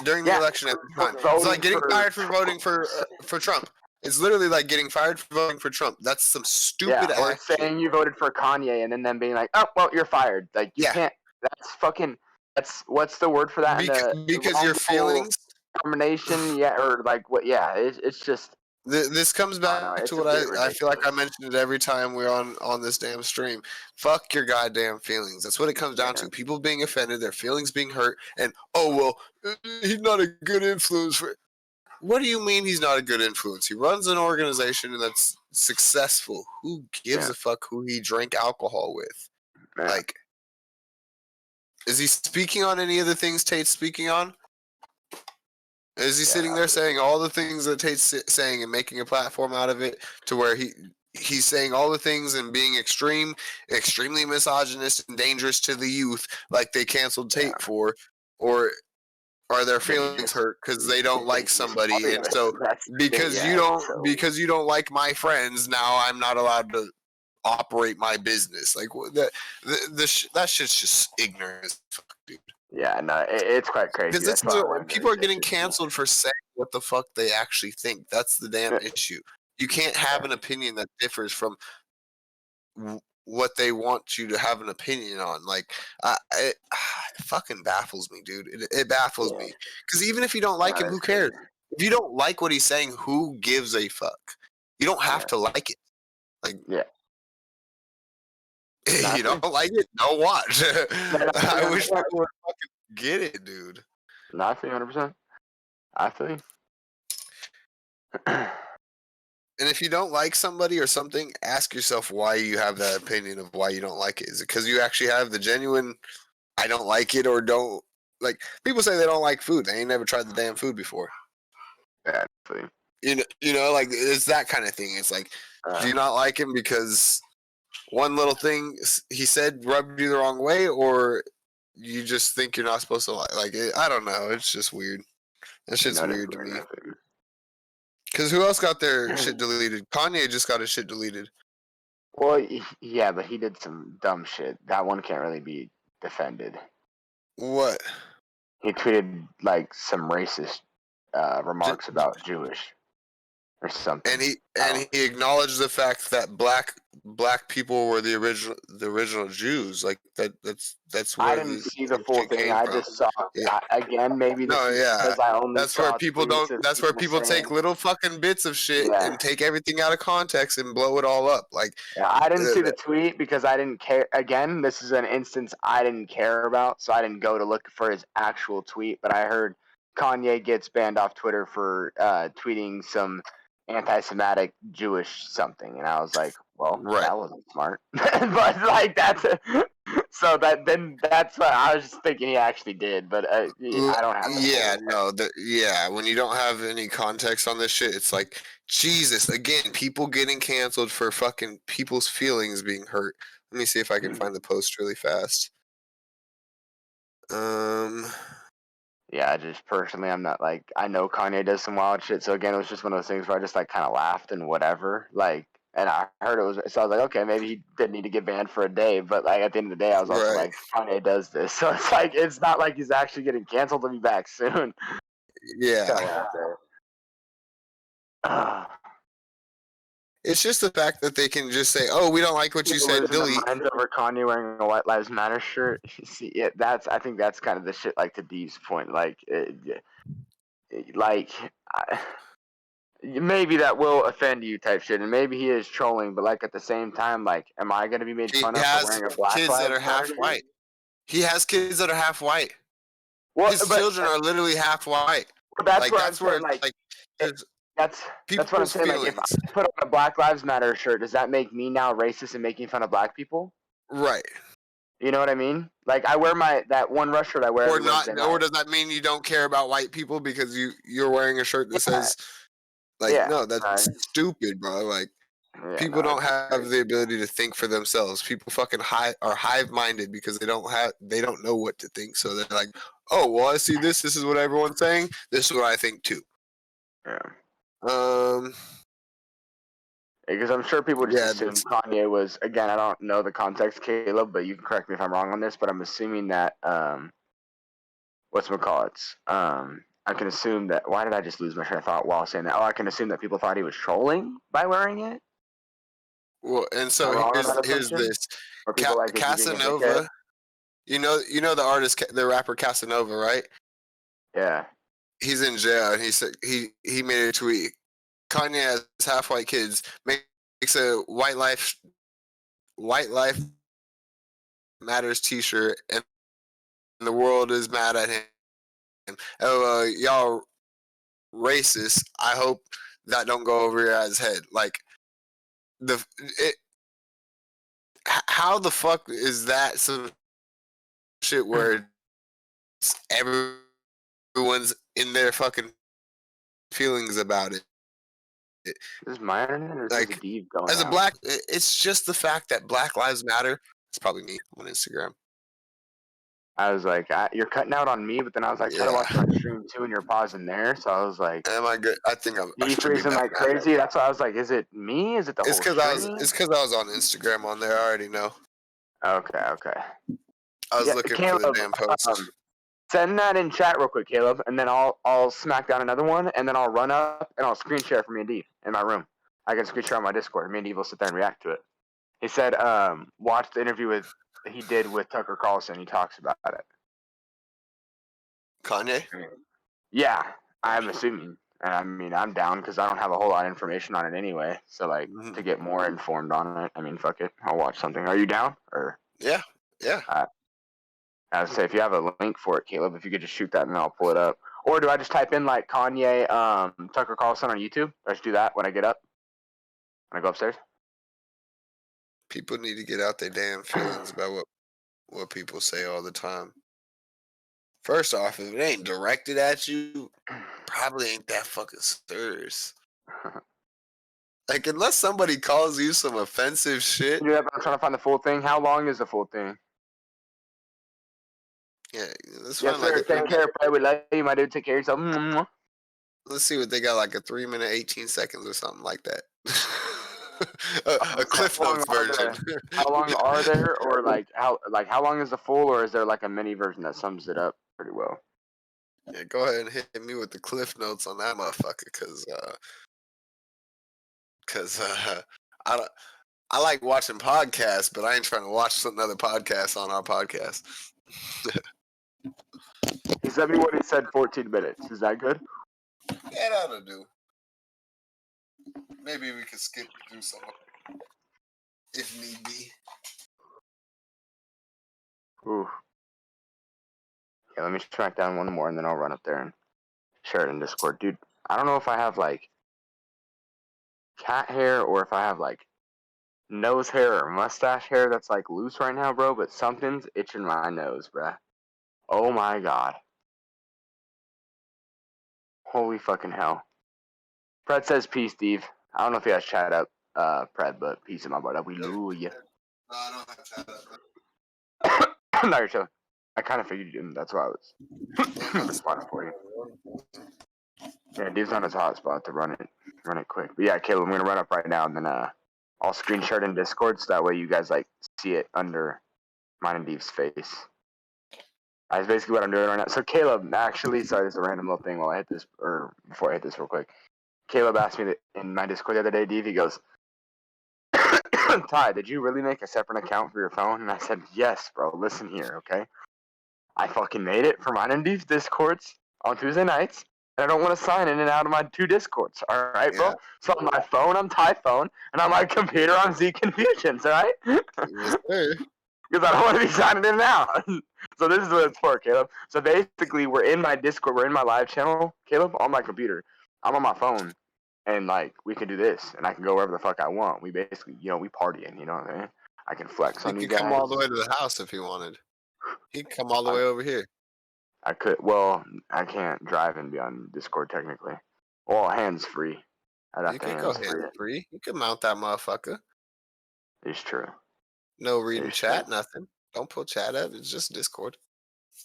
during the Yeah, election at the for time. It's like voting getting for- fired for voting for Trump. It's literally like getting fired for voting for Trump. That's some stupid Yeah, or ass shit. saying you voted for Kanye and then them being like, "Oh, well, you're fired." Like you Yeah. can't. That's fucking. That's what's the word for that? Because your feelings. Termination, yeah, or like what? Yeah, it's just. This comes back to what I feel like I mention it every time we're on this damn stream. Fuck your goddamn feelings. That's what it comes down to. People being offended, their feelings being hurt, and oh well, he's not a good influence for. What do you mean he's not a good influence? He runs an organization that's successful. Who gives a fuck who he drank alcohol with? Yeah. Like, is he speaking on any of the things Tate's speaking on? Is he sitting there saying all the things that Tate's saying and making a platform out of it to where he's saying all the things and being extremely misogynist and dangerous to the youth like they canceled Tate for? Or are their feelings hurt because they don't like somebody, and so because you don't like my friends, now I'm not allowed to operate my business? Like that shit's just ignorant as fuck, dude. Yeah, no, it's quite crazy. Because people are getting canceled for saying what the fuck they actually think. That's the damn issue. You can't have an opinion that differs from what they want you to have an opinion on. Like, it fucking baffles me, dude. It baffles me. Because even if you don't like him, who cares? If you don't like what he's saying, who gives a fuck? You don't have to like it. Like, you don't like it? Don't watch. I wish people would fucking get it, dude. No, I feel 100%. I feel you. And if you don't like somebody or something, ask yourself why you have that opinion of why you don't like it. Is it because you actually have the genuine, I don't like it or don't like? People say they don't like food. They ain't never tried the damn food before. Yeah, you know, like it's that kind of thing. It's like, do you not like him because one little thing he said rubbed you the wrong way, or you just think you're not supposed to like it? I don't know. It's just weird. That shit's weird to me. Because who else got their shit deleted? Kanye just got his shit deleted. Well, yeah, but he did some dumb shit. That one can't really be defended. What? He tweeted like some racist remarks about Jewish or something. And he acknowledged the fact that black people were the original Jews. Like that's where I didn't see the full thing. I just saw again. Maybe because I only that's where people don't. That's where people take little fucking bits of shit and take everything out of context and blow it all up. Like I didn't see the tweet because I didn't care. Again, this is an instance I didn't care about, so I didn't go to look for his actual tweet. But I heard Kanye gets banned off Twitter for tweeting some anti-Semitic Jewish something, and I was like, well, that wasn't smart. But like that's that's what I was just thinking he actually did, but I don't have when you don't have any context on this shit, it's like Jesus. Again, people getting canceled for fucking people's feelings being hurt. Let me see if I can find the post really fast. Yeah, I just personally, I'm not like, I know Kanye does some wild shit. So again, it was just one of those things where I just like kind of laughed and whatever. Like, and I heard it was, so I was like, okay, maybe he didn't need to get banned for a day. But like at the end of the day, I was also like, Kanye does this. So it's like, it's not like he's actually getting canceled to be back soon. Yeah. It's just the fact that they can just say, "Oh, we don't like what you People said." losing their Delete. minds over Kanye wearing a White Lives Matter shirt. See, I think that's kind of the shit. Like to Dee's point, maybe that will offend you type shit, and maybe he is trolling. But like at the same time, like, am I gonna be made He fun of for has wearing a Black kids that Lives are Matter half shirt? white. He has kids that are half white. Well, His but children are literally half white. that's Like where I'm that's where saying, it's like there's that's what I'm people's saying. Like, if feelings. I put on a Black Lives Matter shirt, does that make me now racist and making fun of Black people? Right. You know what I mean? Like, I wear that one rush shirt I wear Or every not, Wednesday or night. does that mean you don't care about white people because you're wearing a shirt that says like Yeah. no, that's stupid, bro. Like people don't have the ability to think for themselves. People fucking are hive minded because they don't know what to think. So they're like, oh well, I see this. This is what everyone's saying. This is what I think too. Yeah. Because I'm sure people just Yeah, assume Kanye was, again, I don't know the context, Caleb, but you can correct me if I'm wrong on this, but I'm assuming that, whatchamacallits, I can assume that, why did I just lose my train of thought while saying that? Oh, I can assume that people thought he was trolling by wearing it? well, and Am I so wrong on that here's assumption? this Or people like, is he being a dickhead? Casanova. You know the artist, the rapper Casanova, right? Yeah. He's in jail, and he said he made a tweet. Kanye has half white kids. Makes a white life matters T-shirt, and the world is mad at him. Oh, y'all racist. I hope that don't go over your guys' head. Like how the fuck is that some shit where everyone's in their fucking feelings about it? Is my internet or is Like the deep going as a out? black, it's just the fact that Black Lives Matter. It's probably me on Instagram. I was like, you're cutting out on me, but then I was like, trying to watch my stream too, and you're pausing there. So I was like, am I good? I think I you should be freezing back like now. crazy. That's why I was like, is it me? Is it the It's whole stream? It's because I was on Instagram on there. I already know. Okay. I was looking for the damn post. Send that in chat real quick, Caleb, and then I'll smack down another one, and then I'll run up and I'll screen share for me and Dave in my room. I can screen share on my Discord. Me and Dave will sit there and react to it. He said, watch the interview he did with Tucker Carlson. He talks about it. Kanye? Yeah, I'm assuming. And I mean, I'm down because I don't have a whole lot of information on it anyway. So, like, to get more informed on it, I mean, fuck it. I'll watch something. Are you down? Or Yeah. I would say if you have a link for it, Caleb, if you could just shoot that and I'll pull it up. Or do I just type in like Kanye, Tucker Carlson on YouTube? I just do that when I get up? When I go upstairs? People need to get out their damn feelings about what people say all the time. First off, if it ain't directed at you, probably ain't that fucking serious. Like, unless somebody calls you some offensive shit. You I'm trying to find the full thing. How long is the full thing? Yeah, let's yes, find sir. like Take care. Probably love you, my dude. Take care of yourself. Let's see what they got, like a 3 minute 18 seconds or something like that. a Cliff Notes version. How long are there, or how long is the full, or is there like a mini version that sums it up pretty well? Yeah, go ahead and hit me with the Cliff Notes on that motherfucker, cause I like watching podcasts, but I ain't trying to watch another podcast on our podcast. He sent me what he said. 14 minutes. Is that good? Yeah, that'll do. Maybe we could skip through some if need be. Ooh. Yeah, let me track down one more and then I'll run up there and share it in Discord. Dude, I don't know if I have like cat hair or if I have like nose hair or mustache hair that's like loose right now, bro, but something's itching my nose, bruh. Oh my god. Holy fucking hell. Pred says peace, Steve. I don't know if he has chat up, Pred, but peace in my butt. We love you. No, I don't have chat up. No, you're chilling. I kind of figured you didn't. That's why I was responding for you. Yeah, Dave's on his hotspot to run it quick. But yeah, Caleb, I'm gonna run up right now, and then I'll screen share it in Discord so that way you guys like see it under mine and Dave's face. That's basically what I'm doing right now. So Caleb, actually, sorry, this is a random little thing. While I hit this, or before I hit this, real quick, Caleb asked me that in my Discord the other day. Dave, he goes, "Ty, did you really make a separate account for your phone?" And I said, "Yes, bro. Listen here, okay? I fucking made it for mine and Deve's Discords on Tuesday nights, and I don't want to sign in and out of my 2 Discords. All right, Yeah. bro. So on my phone, I'm Ty Phone, and on my computer, I'm Z Confusions. All right." Yes, sir. Because I don't want to be signing in and out. So this is what it's for, Caleb. So basically, we're in my Discord, we're in my live channel, Caleb, on my computer. I'm on my phone, and like we can do this, and I can go wherever the fuck I want. We basically, we partying. You know what I mean? I can flex He on you could come all the guys. way to the house if he wanted. He could come all the way over here. I could. Well, I can't drive and be on Discord technically. Well, hands free. I'd have You to could go hands free. hands free. You could mount that motherfucker. It's true. No reading It's chat, true. nothing. Don't pull chat up. It's just Discord.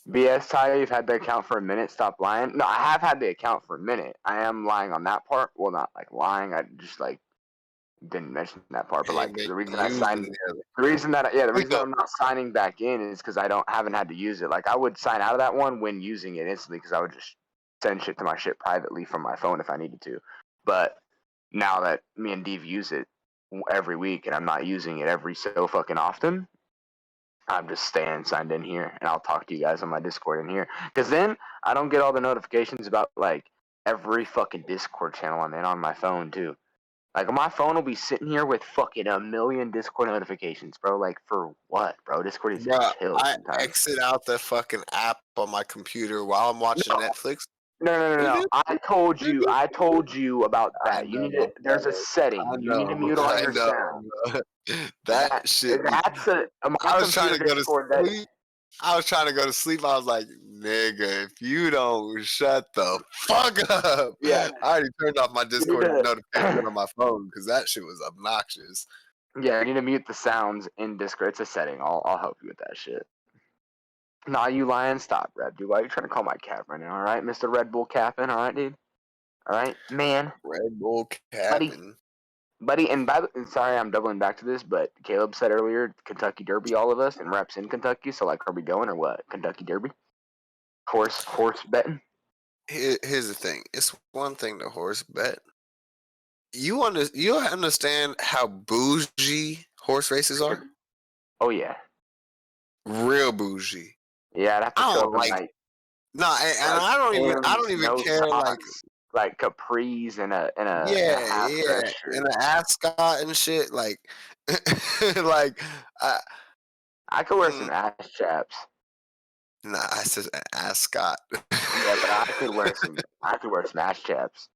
BS Ty, you've had the account for a minute. Stop lying. No, I have had the account for a minute. I am lying on that part. Well, not like lying. I just like didn't mention that part. But like Ain't been the reason I using signed, it. the reason that the reason that I'm not signing back in is because I haven't had to use it. Like I would sign out of that one when using it instantly because I would just send shit to my shit privately from my phone if I needed to. But now that me and Dave use it every week and I'm not using it every so fucking often, I'm just staying signed in here and I'll talk to you guys on my Discord in here. Because then I don't get all the notifications about like every fucking Discord channel I'm in on my phone too. Like my phone will be sitting here with fucking a million Discord notifications, bro. Like for what, bro? Discord is Bruh, chill I sometimes. exit out the fucking app on my computer while I'm watching No, Netflix. no. I told you about I that. You need to. know. There's a setting. I You need to know. mute all I your know. sound. That shit be. That's my I was trying computer to go to Discord. That sleep. I was trying to go to sleep. I was like, nigga, if you don't shut the fuck up. yeah. I already turned off my You need Discord to. notifications on my phone because that shit was obnoxious. Yeah, you need to mute the sounds in Discord. It's a setting. I'll help you with that shit. Nah, you lying. Stop, Red, dude. Why are you trying to call my cap right now? All right, Mr. Red Bull Capping. All right, dude. All right, man, Red Bull buddy, capping. buddy. And sorry, I'm doubling back to this, but Caleb said earlier, Kentucky Derby, all of us, and reps in Kentucky. So like, are we going or what? Kentucky Derby? Horse betting? Here's the thing. It's one thing to horse bet. You understand how bougie horse races are? Oh yeah, Real bougie. yeah. I'd have to I show don't up in like. like No, and like I Tim's, don't even no care. socks, like capris and a Yeah, half yeah, dress shirt. and an ascot and shit. Like, like, I could wear some ass chaps. nah, I said ascot. Yeah, but I could wear some. I could wear some ass chaps.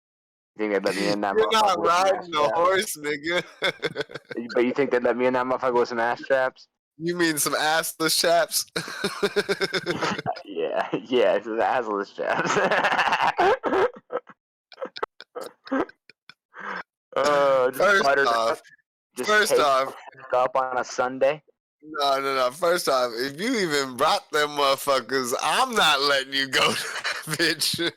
You think they'd let me in that You're not motherfucker with some ass riding a chaps? horse, nigga. But you think they'd let me in that motherfucker with some ass chaps? You mean some assless chaps? Yeah, it's an assless chaps. Just First buttered off, up, just first caked off, up on a Sunday. no. First off, if you even brought them motherfuckers, I'm not letting you go, bitch.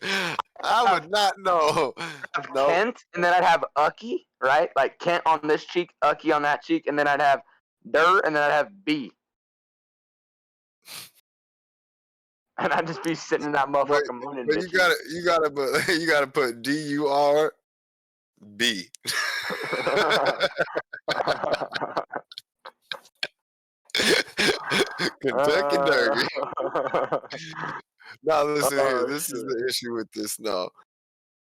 I would not know. Have No, Kent, and then I'd have Ucky, right? Like Kent on this cheek, Ucky on that cheek, and then I'd have Dur, and then I'd have B. And I'd just be sitting in that motherfucker mooning but bitches. you gotta put DURB. Kentucky Derby. Now listen here. Oh, This is shit. the issue with this. No,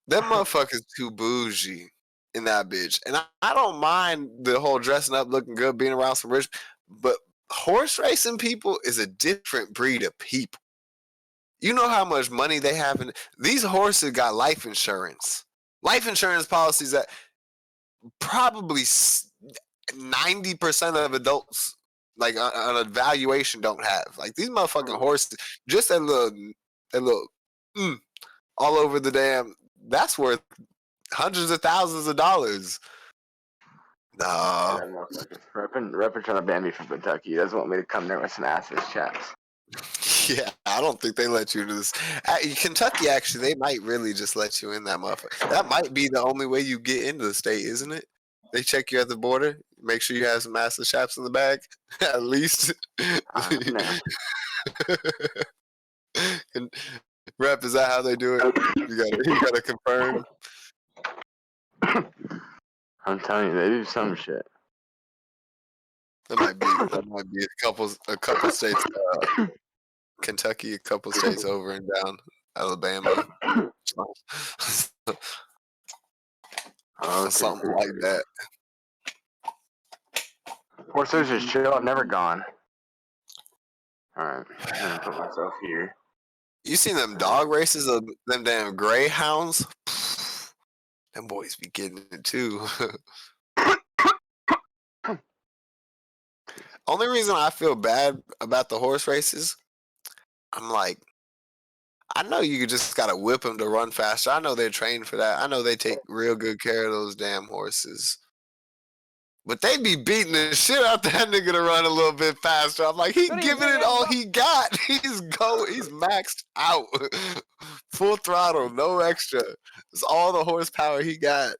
that motherfucker's too bougie in that bitch, and I don't mind the whole dressing up, looking good, being around some rich, but horse racing people is a different breed of people. You know how much money they have in these horses got life insurance policies that probably 90% of adults like on a valuation don't have. Like these motherfucking horses, just that little all over the damn. That's worth hundreds of thousands of dollars. No. Reppin trying to ban me from Kentucky. He doesn't want me to come there with some assless chaps. Yeah, I don't think they let you do this. Kentucky, actually, they might really just let you in that motherfucker. That might be the only way you get into the state, isn't it? They check you at the border, make sure you have some master chaps in the bag, at least. No. And Rep, is that how they do it? You gotta confirm. I'm telling you, they do some shit. That might be a couple states, Kentucky, a couple states over and down, Alabama, Okay, something like that. Horse Race is chill. I've never gone. All right, I'm gonna put myself here. You seen them dog races of them damn greyhounds? Them boys be getting it too. Only reason I feel bad about the horse races, I'm like, I know you just gotta whip them to run faster. I know they're trained for that. I know they take real good care of those damn horses. But they be beating the shit out that nigga to run a little bit faster. I'm like, he giving it all he got. He's maxed out. Full throttle, no extra. It's all the horsepower he got.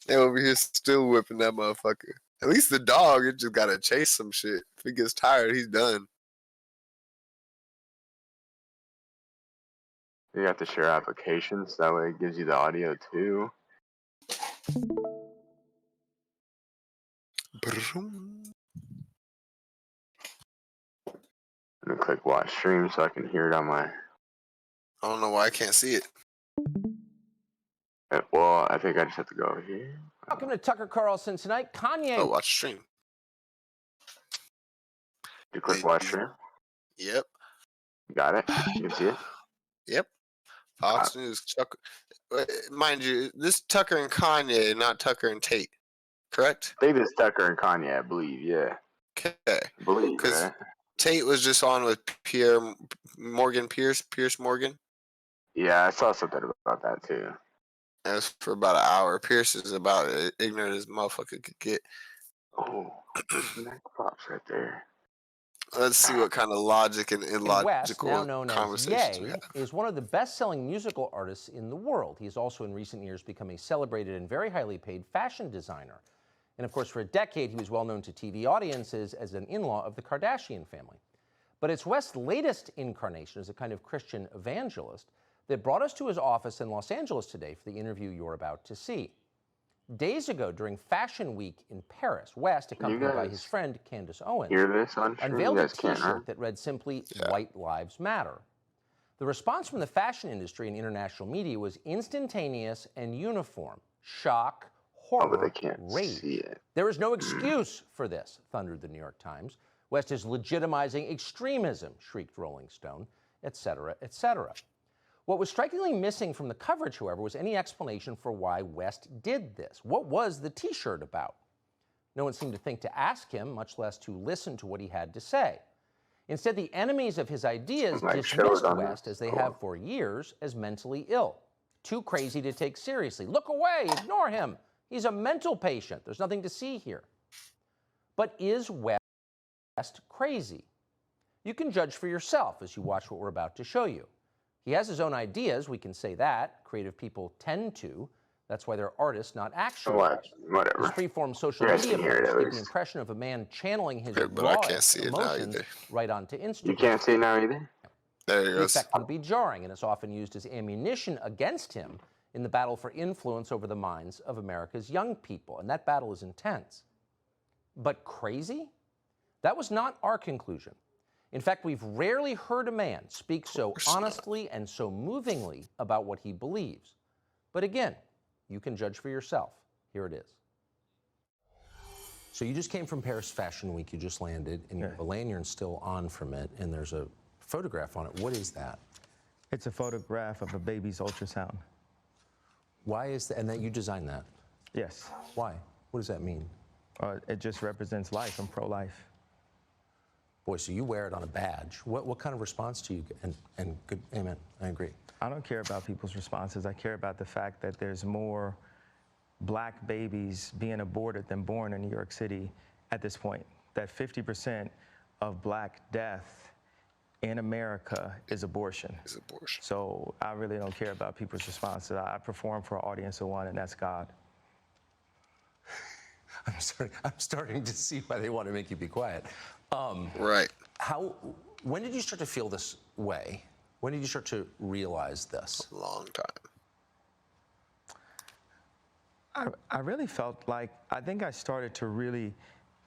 They over here still whipping that motherfucker. At least the dog, it just gotta chase some shit. If he gets tired, he's done. You have to share applications. That way it gives you the audio too. I'm gonna click watch stream so I can hear it on my. I don't know why I can't see it. Well, I think I just have to go over here. Welcome to Tucker Carlson tonight. Kanye. Oh, watch stream. You click watch stream. Yep. You got it. You can see it. Yep. Fox News. Tucker. Mind you, this Tucker and Kanye, not Tucker and Tate. Correct? I think it's Tucker and Kanye, I believe. Yeah. Okay. I believe, right? Tate was just on with Pierce Morgan. Yeah, I saw something about that too. That was for about an hour. Pierce is about as ignorant as motherfucker could get. Oh, neck pops right there. Let's see what kind of logic and West, now illogical known as conversations we Ye, have. is one of the best-selling musical artists in the world. He has also in recent years become a celebrated and very highly paid fashion designer. And of course, for a decade, he was well known to TV audiences as an in-law of the Kardashian family. But it's West's latest incarnation as a kind of Christian evangelist that brought us to his office in Los Angeles today for the interview you're about to see. Days ago, during Fashion Week in Paris, West, accompanied by his friend Candace Owens, Hear this on stream? unveiled You a guys can't, T-shirt huh? that read simply, "White Lives Matter." The response from the fashion industry and international media was instantaneous and uniform. Shock, horror, but they can't rage. see it. There is no excuse for this, thundered the New York Times. West is legitimizing extremism, shrieked Rolling Stone, etc., etc. What was strikingly missing from the coverage, however, was any explanation for why West did this. What was the T-shirt about? No one seemed to think to ask him, much less to listen to what he had to say. Instead, the enemies of his ideas dismissed West, as they have for years, as mentally ill. Too crazy to take seriously. Look away, ignore him. He's a mental patient. There's nothing to see here. But is West crazy? You can judge for yourself as you watch what we're about to show you. He has his own ideas, we can say that. Creative people tend to. That's why they're artists, not actual. Whatever. His freeform social media posts give the impression of a man channeling his rawest emotions right onto Instagram. You can't see it now either? There he The goes. effect can be jarring, and it's often used as ammunition against him in the battle for influence over the minds of America's young people, and that battle is intense. But crazy? That was not our conclusion. In fact, we've rarely heard a man speak so honestly and so movingly about what he believes. But again, you can judge for yourself. Here it is. So you just came from Paris Fashion Week. You just landed, and you have a lanyard still on from it, and there's a photograph on it. What is that? It's a photograph of a baby's ultrasound. Why is that? And that you designed that? Yes. Why? What does that mean? It just represents life. I'm pro-life. Boy, so you wear it on a badge. What kind of response do you get? And good, amen, I agree. I don't care about people's responses. I care about the fact that there's more black babies being aborted than born in New York City at this point. That 50% of black death in America is abortion. So I really don't care about people's responses. I perform for an audience of one, and that's God. I'm starting to see why they want to make you be quiet. Right. When did you start to feel this way? When did you start to realize this? A long time. I really felt like, I think I started to really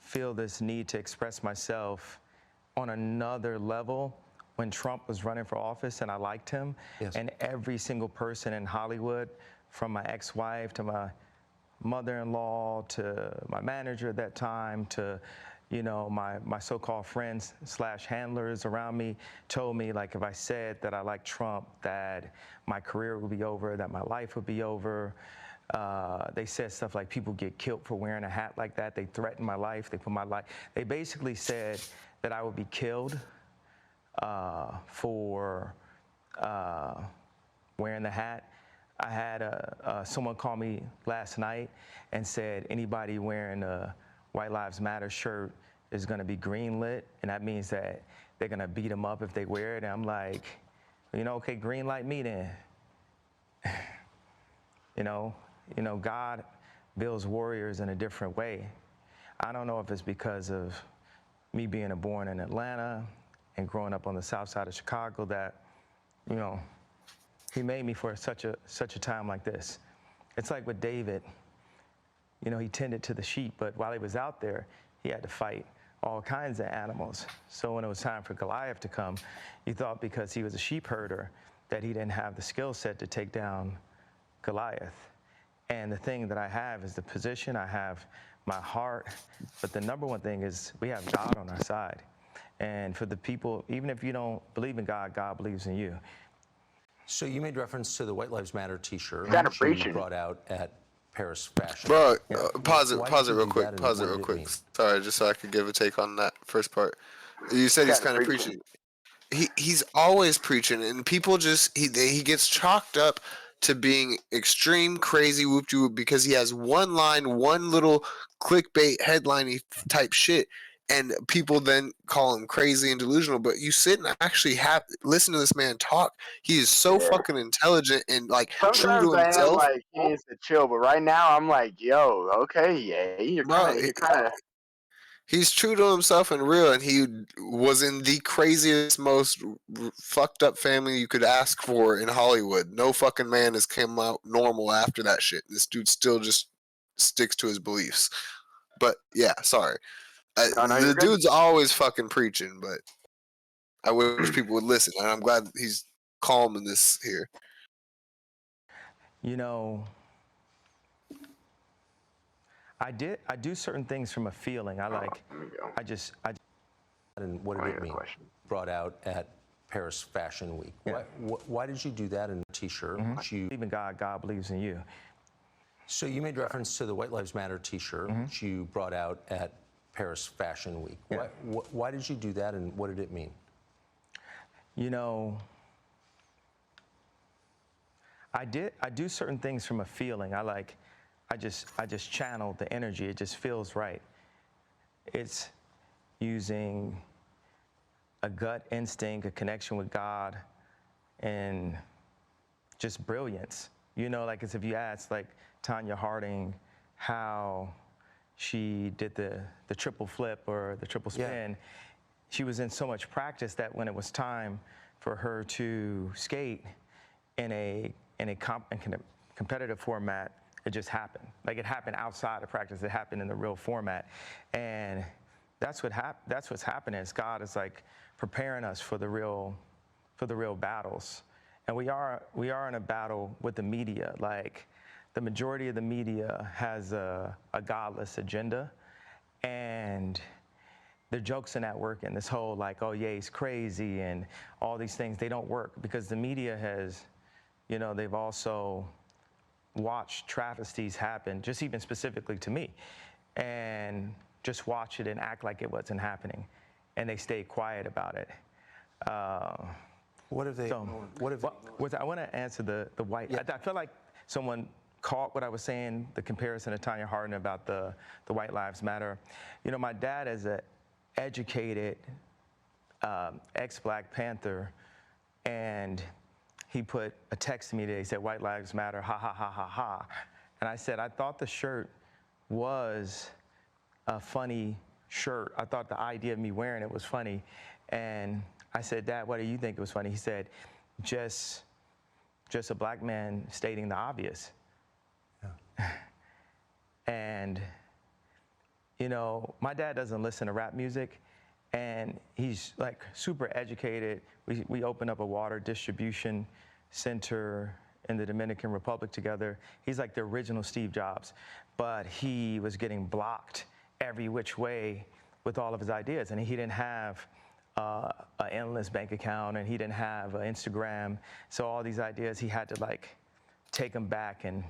feel this need to express myself on another level when Trump was running for office and I liked him. Yes. And every single person in Hollywood, from my ex-wife to my mother-in-law to my manager at that time to, you know, my so-called friends / handlers around me, told me, like, if I said that I liked Trump, that my career would be over, that my life would be over. They said stuff like people get killed for wearing a hat like that. They threatened my life. They put my life. They basically said that I would be killed for wearing the hat. I had someone call me last night and said anybody wearing a White Lives Matter shirt is going to be greenlit, and that means that they're going to beat them up if they wear it. And I'm like, you know, okay, green light me then. You know, God builds warriors in a different way. I don't know if it's because of me being born in Atlanta and growing up on the south side of Chicago that, you know, he made me for such a time like this. It's like with David, you know, he tended to the sheep, but while he was out there, he had to fight all kinds of animals. So when it was time for Goliath to come, you thought because he was a sheep herder that he didn't have the skill set to take down Goliath. And the thing that I have is the position, I have my heart, but the number one thing is we have God on our side. And for the people, even if you don't believe in God, God believes in you. So you made reference to the White Lives Matter T-shirt Kinda which you preaching. brought out at Paris Fashion. Bro, Yeah. pause it Why real did you do quick. that, and Pause it what real did it quick. mean? Sorry, just so I could give a take on that first part. You said he's kind of preaching. He's always preaching, and people just he gets chalked up to being extreme crazy whoop de whoop because he has one line, one little clickbait headline type shit, and people then call him crazy and delusional. But you sit and actually listen to this man talk. He is so fucking intelligent and like true Sometimes to I am himself. like, he needs to chill, but right now I'm like, yo, okay, yeah, you're Bro, kind of. he's true to himself and real, and he was in the craziest, most fucked up family you could ask for in Hollywood. No fucking man has come out normal after that shit. This dude still just sticks to his beliefs. But yeah, sorry. No, you're The good. dude's always fucking preaching, but I wish people would listen, and I'm glad he's calm in this here. You know, I do certain things from a feeling. Let me go. And what did I it got a mean? question. Brought out at Paris Fashion Week. Yeah. Why did you do that in a T-shirt? Which you, believe in God, God believes in you. so you made reference to the White Lives Matter T-shirt, which you brought out at Paris Fashion Week. Yeah. Why did you do that, and what did it mean? You know, I do certain things from a feeling. I just channel the energy. It just feels right. It's using a gut instinct, a connection with God, and just brilliance. You know, like as if you asked like Tanya Harding how she did the triple flip or the triple spin. She was in so much practice that when it was time for her to skate in a competitive format, it just happened. Like it happened outside of practice. It happened in the real format, and that's what's happening. Is God is like preparing us for the real battles, and we are in a battle with the media. Like the majority of the media has a godless agenda, and the jokes in that work and this whole like, oh yeah, he's crazy and all these things, they don't work because the media has, you know, they've also watched travesties happen, just even specifically to me, and just watch it and act like it wasn't happening, and they stay quiet about it. What have they? I want to answer the white. Yeah. I feel like someone caught what I was saying, the comparison to Tanya Harding about the White Lives Matter. You know, my dad is an educated ex-Black Panther, and he put a text to me today. He said, "White Lives Matter, ha ha ha ha ha," and I said, I thought the shirt was a funny shirt. I thought the idea of me wearing it was funny, and I said, "Dad, why do you think it was funny?" He said, just a black man stating the obvious. Yeah. And, you know, my dad doesn't listen to rap music, and he's like super educated. We opened up a water distribution center in the Dominican Republic together. He's like the original Steve Jobs, but he was getting blocked every which way with all of his ideas, and he didn't have an endless bank account, and he didn't have an Instagram. So all these ideas, he had to like take them back and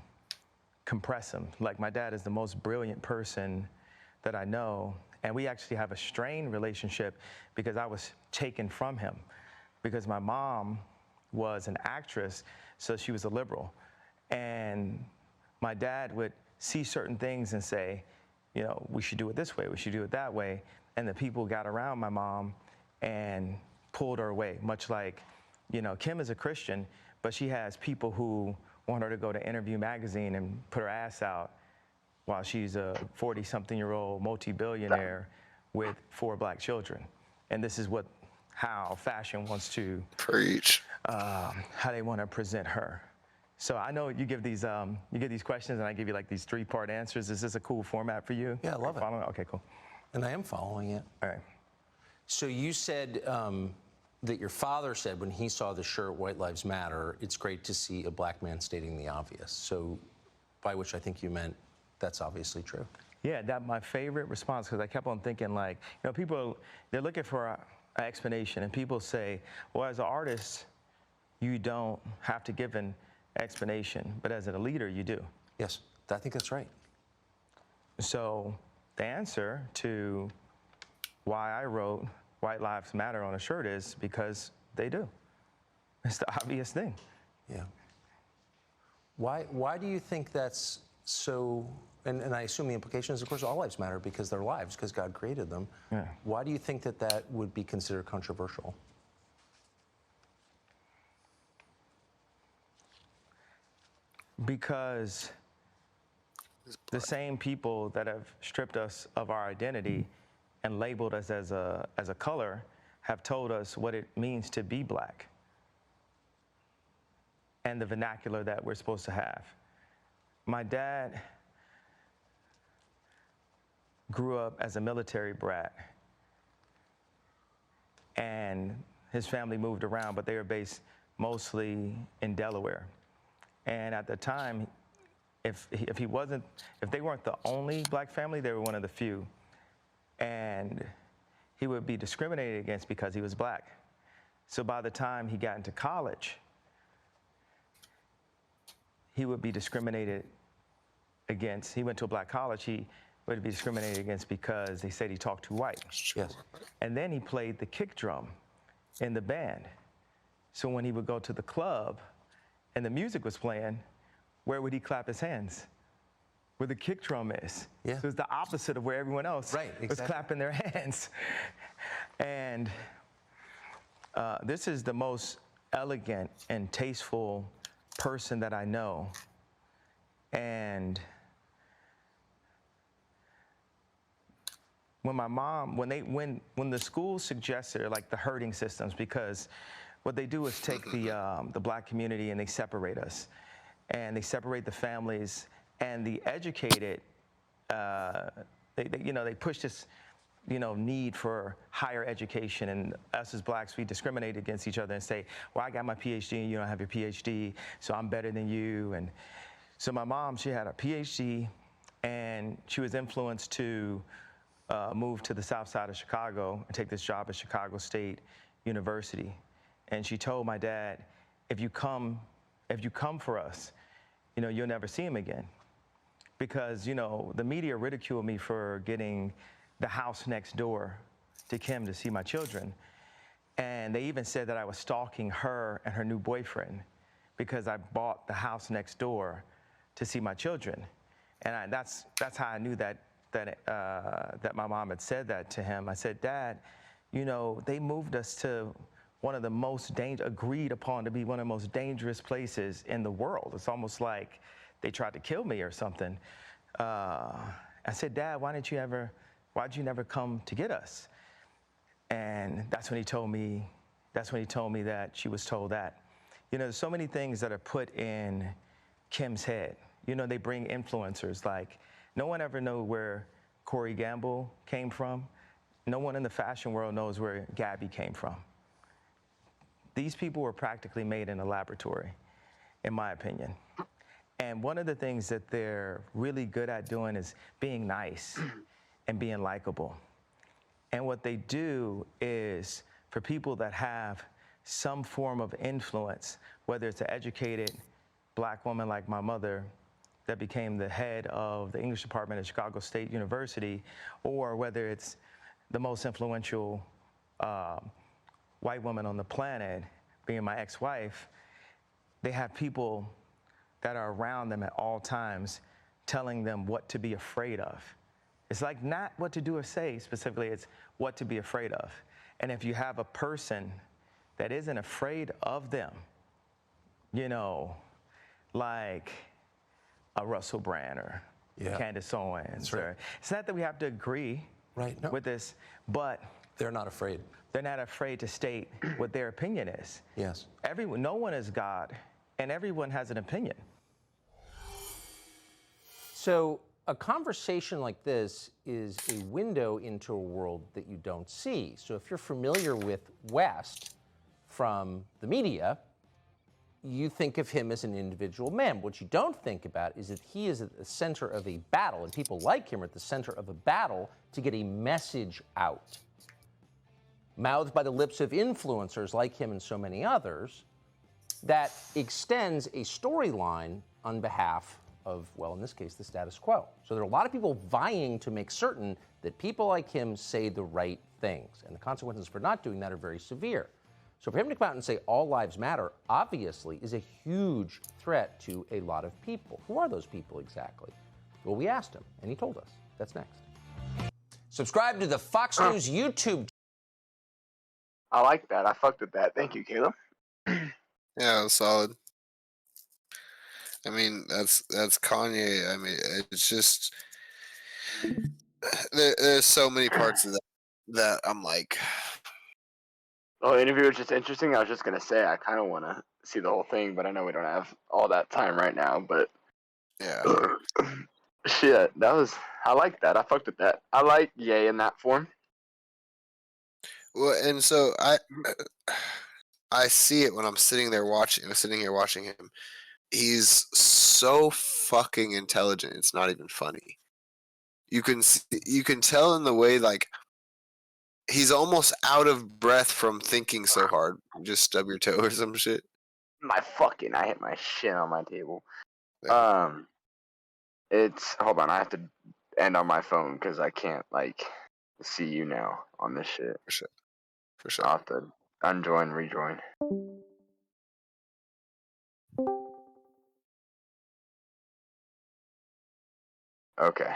compress them. Like, my dad is the most brilliant person that I know, and we actually have a strained relationship because I was taken from him, because my mom was an actress, so she was a liberal. And my dad would see certain things and say, you know, we should do it this way, we should do it that way. And the people got around my mom and pulled her away, much like, you know, Kim is a Christian, but she has people who want her to go to Interview magazine and put her ass out while she's a 40-something-year-old multi-billionaire with 4 black children. And this is how fashion wants to Preach. how they want to present her. So I know you give these questions, and I give you like these 3-part answers. Is this a cool format for you? Yeah, I love it. Okay, cool. And I am following it. All right. So you said that your father said when he saw the shirt, White Lives Matter, it's great to see a black man stating the obvious. So by which I think you meant that's obviously true. Yeah, that's my favorite response, because I kept on thinking, like, you know, people, they're looking for an explanation, and people say, well, as an artist, you don't have to give an explanation, but as a leader, you do. Yes, I think that's right. So the answer to why I wrote White Lives Matter on a shirt is because they do. It's the obvious thing. Yeah. Why do you think that's so, and I assume the implication is, of course, all lives matter because they're lives, because God created them. Yeah. Why do you think that would be considered controversial? Because the same people that have stripped us of our identity and labeled us as a color have told us what it means to be black and the vernacular that we're supposed to have. My dad grew up as a military brat, and his family moved around, but they were based mostly in Delaware. And at the time, if they weren't the only black family, they were one of the few. And he would be discriminated against because he was black. So by the time he got into college, he would be discriminated against. He went to a black college, he would be discriminated against because they said he talked too white. Yes. And then he played the kick drum in the band. So when he would go to the club and the music was playing, where would he clap his hands? Where the kick drum is. Yeah. So it's the opposite of where everyone else was clapping their hands. And this is the most elegant and tasteful person that I know. And when my mom, when the school suggested, like, the herding systems, because what they do is take the black community and they separate us, and they separate the families, and the educated, they push this, need for higher education, and us as blacks, we discriminate against each other and say, well, I got my PhD and you don't have your PhD, so I'm better than you. And so my mom, she had a PhD, and she was influenced to move to the south side of Chicago and take this job at Chicago State University. And she told my dad, if you come for us, you'll never see him again. Because, the media ridiculed me for getting the house next door to Kim to see my children. And they even said that I was stalking her and her new boyfriend because I bought the house next door to see my children. And that's how I knew that my mom had said that to him. I said, Dad, they moved us to one of the most agreed upon to be one of the most dangerous places in the world. It's almost like they tried to kill me or something. I said, Dad, why'd you never come to get us? And that's when he told me that she was told that. You know, there's so many things that are put in Kim's head. You know, they bring influencers like, no one ever knew where Corey Gamble came from. No one in the fashion world knows where Gabby came from. These people were practically made in a laboratory, in my opinion. And one of the things that they're really good at doing is being nice and being likable. And what they do is, for people that have some form of influence, whether it's an educated black woman like my mother that became the head of the English department at Chicago State University, or whether it's the most influential white woman on the planet, being my ex-wife, they have people that are around them at all times telling them what to be afraid of. It's like not what to do or say specifically, it's what to be afraid of. And if you have a person that isn't afraid of them, you know, like a Russell Brand or Candace Owens, right. it's not that we have to agree with this, but They're not afraid. they're not afraid to state what their opinion is. Yes. No one is God, and everyone has an opinion. So a conversation like this is a window into a world that you don't see. So if you're familiar with West from the media, you think of him as an individual man. What you don't think about is that he is at the center of a battle, and people like him are at the center of a battle to get a message out. Mouthed by the lips of influencers like him and so many others, that extends a storyline on behalf of, well, in this case, the status quo. So there are a lot of people vying to make certain that people like him say the right things, and the consequences for not doing that are very severe. So for him to come out and say all lives matter, obviously, is a huge threat to a lot of people. Who are those people exactly? Well, we asked him, and he told us. That's next. Subscribe to the Fox News YouTube. I like that. I fucked with that. Thank you, Caleb. Yeah, solid. I mean, that's Kanye. I mean, it's just there's so many parts of that I'm like, Oh, the interview was just interesting. I was just gonna say I kind of want to see the whole thing, but I know we don't have all that time right now. But yeah, shit, I like that. I fucked with that. I like Ye in that form. well, and so I see it when I'm sitting here watching him. He's so fucking intelligent. It's not even funny. You can tell in the way, like, he's almost out of breath from thinking so hard. Just stub your toe or some shit. I hit my shin on my table. Yeah. Hold on. I have to end on my phone because I can't see you now on this shit. For sure. I'll have to unjoin, rejoin. Okay.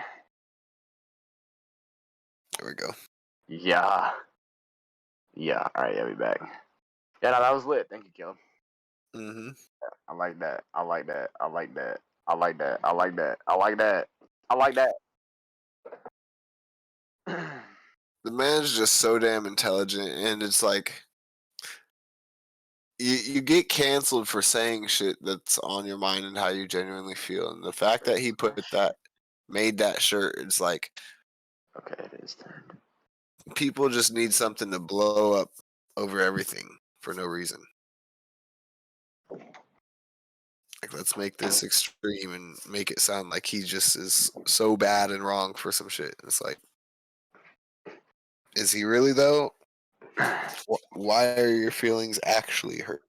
There we go. Yeah. All right. Yeah, we back. Yeah, no, that was lit. Thank you, Caleb. Mm-hmm. I like that. I like that. I like that. I like that. I like that. I like that. I like that. The man's just so damn intelligent, and it's like you get canceled for saying shit that's on your mind and how you genuinely feel. And the fact that he made that shirt, it's like, Okay, it is turned. people just need something to blow up over everything for no reason. Like, let's make this extreme and make it sound like he just is so bad and wrong for some shit. It's like, is he really though? Why are your feelings actually hurt?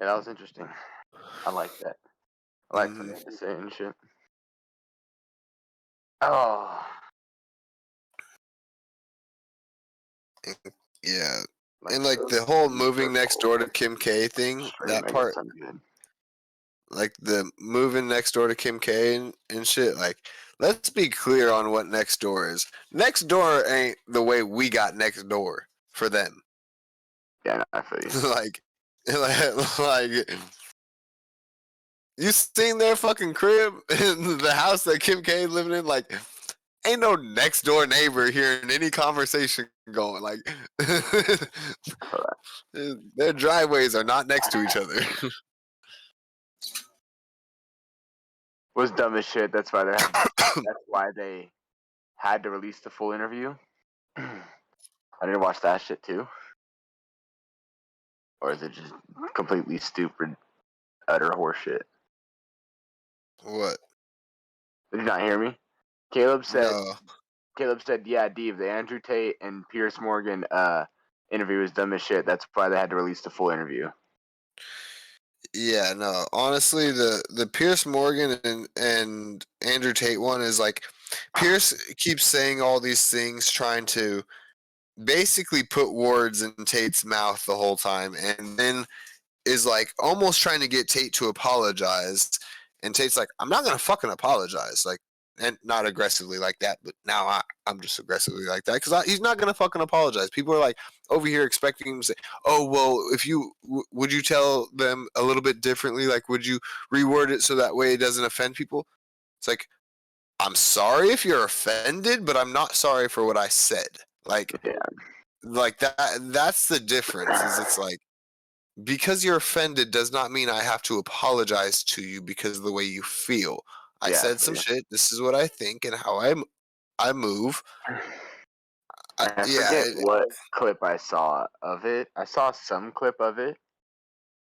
Yeah, that was interesting. I like that. I like what they say and shit. Oh. Yeah. And like the whole moving next door to Kim K thing, that part, Good. like the moving next door to Kim K and shit, like, let's be clear on what next door is. Next door ain't the way we got next door for them. Yeah, no, I feel you. like You seen their fucking crib in the house that Kim K living in? Like, ain't no next door neighbor hearing any conversation going. Like, their driveways are not next to each other. Was dumb as shit. That's why they had to release the full interview. I need to watch that shit too. Or is it just completely stupid, utter horseshit? What? Did you not hear me? Caleb said, No. yeah, Dave, the Andrew Tate and Pierce Morgan interview was dumb as shit. That's why they had to release the full interview. Yeah, no. Honestly, the Pierce Morgan and Andrew Tate one is like, Pierce keeps saying all these things, trying to basically put words in Tate's mouth the whole time, and then is like almost trying to get Tate to apologize, and Tate's like, I'm not gonna fucking apologize, like, and not aggressively like that, but now I'm just aggressively like that because he's not gonna fucking apologize. People are like over here expecting him to say, oh well, if you would you tell them a little bit differently, like would you reword it so that way it doesn't offend people? It's like, I'm sorry if you're offended, but I'm not sorry for what I said. Like, Yeah. like that's the difference. Is it's like, because you're offended does not mean I have to apologize to you because of the way you feel. I said some shit. This is what I think and how I move. I forget what clip I saw of it. I saw some clip of it.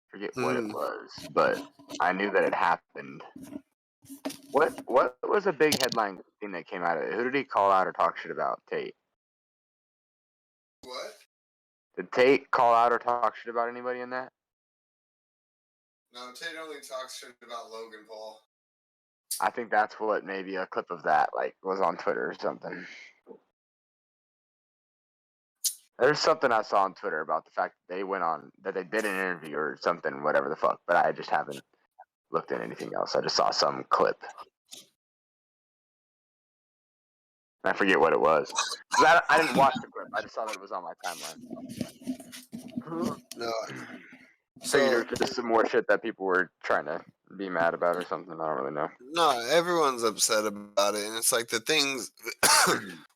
Forget what it was, but I knew that it happened. What was a big headline thing that came out of it? Who did he call out or talk shit about? Tate. What? Did Tate call out or talk shit about anybody in that? No, Tate only talks shit about Logan Paul. I think that's what maybe a clip of that like was on Twitter or something. There's something I saw on Twitter about the fact that they did an interview or something, whatever the fuck, but I just haven't looked at anything else. I just saw some clip. I forget what it was. I didn't watch the clip. I just saw that it was on my timeline. No. So either just some more shit that people were trying to be mad about or something. I don't really know. No, everyone's upset about it, and it's like the things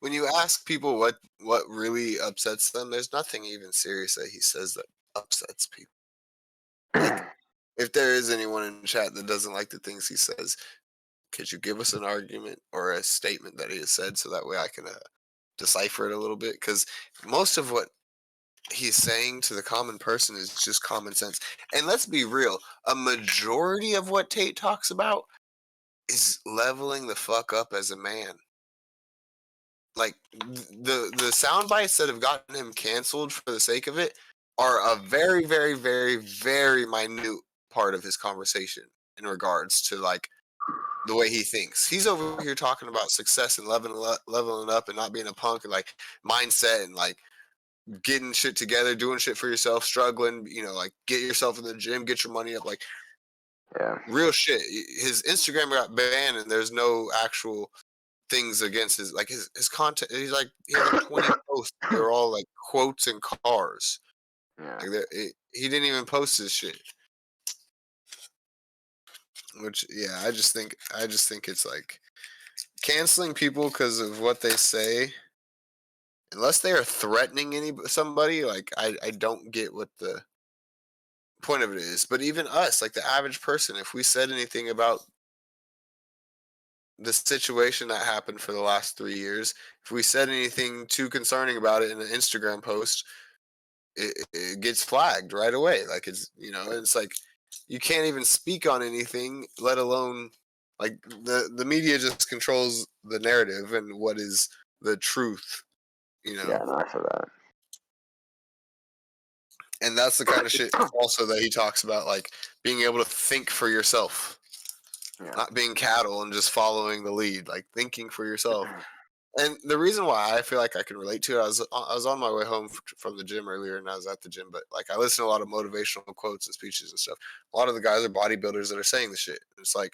when you ask people what really upsets them, there's nothing even serious that he says that upsets people. Like, if there is anyone in chat that doesn't like the things he says, could you give us an argument or a statement that he has said so that way I can decipher it a little bit? Because most of what he's saying to the common person is just common sense. And let's be real, a majority of what Tate talks about is leveling the fuck up as a man. Like, the sound bites that have gotten him canceled for the sake of it are a very, very, very, very minute part of his conversation in regards to like the way he thinks. He's over here talking about success and leveling up and not being a punk and like mindset and like getting shit together, doing shit for yourself, struggling, you know, like get yourself in the gym, get your money up, like real shit. His Instagram got banned and there's no actual things against his like his content. He's like, he had like 20 posts. They're all like quotes and cars. Yeah. Like he didn't even post his shit. Which, yeah, I just think it's like canceling people because of what they say, unless they are threatening somebody. Like, I don't get what the point of it is. But even us, like the average person, if we said anything about the situation that happened for the last 3 years, if we said anything too concerning about it in an Instagram post, it gets flagged right away. Like, it's, you know, it's like you can't even speak on anything, let alone like the media just controls the narrative and what is the truth, you know. Yeah, no, for that. And that's the kind of shit also that he talks about, like being able to think for yourself, not being cattle and just following the lead, like thinking for yourself. And the reason why I feel like I can relate to it, I was on my way home from the gym earlier, and I was at the gym, but like I listen to a lot of motivational quotes and speeches and stuff. A lot of the guys are bodybuilders that are saying the shit. It's like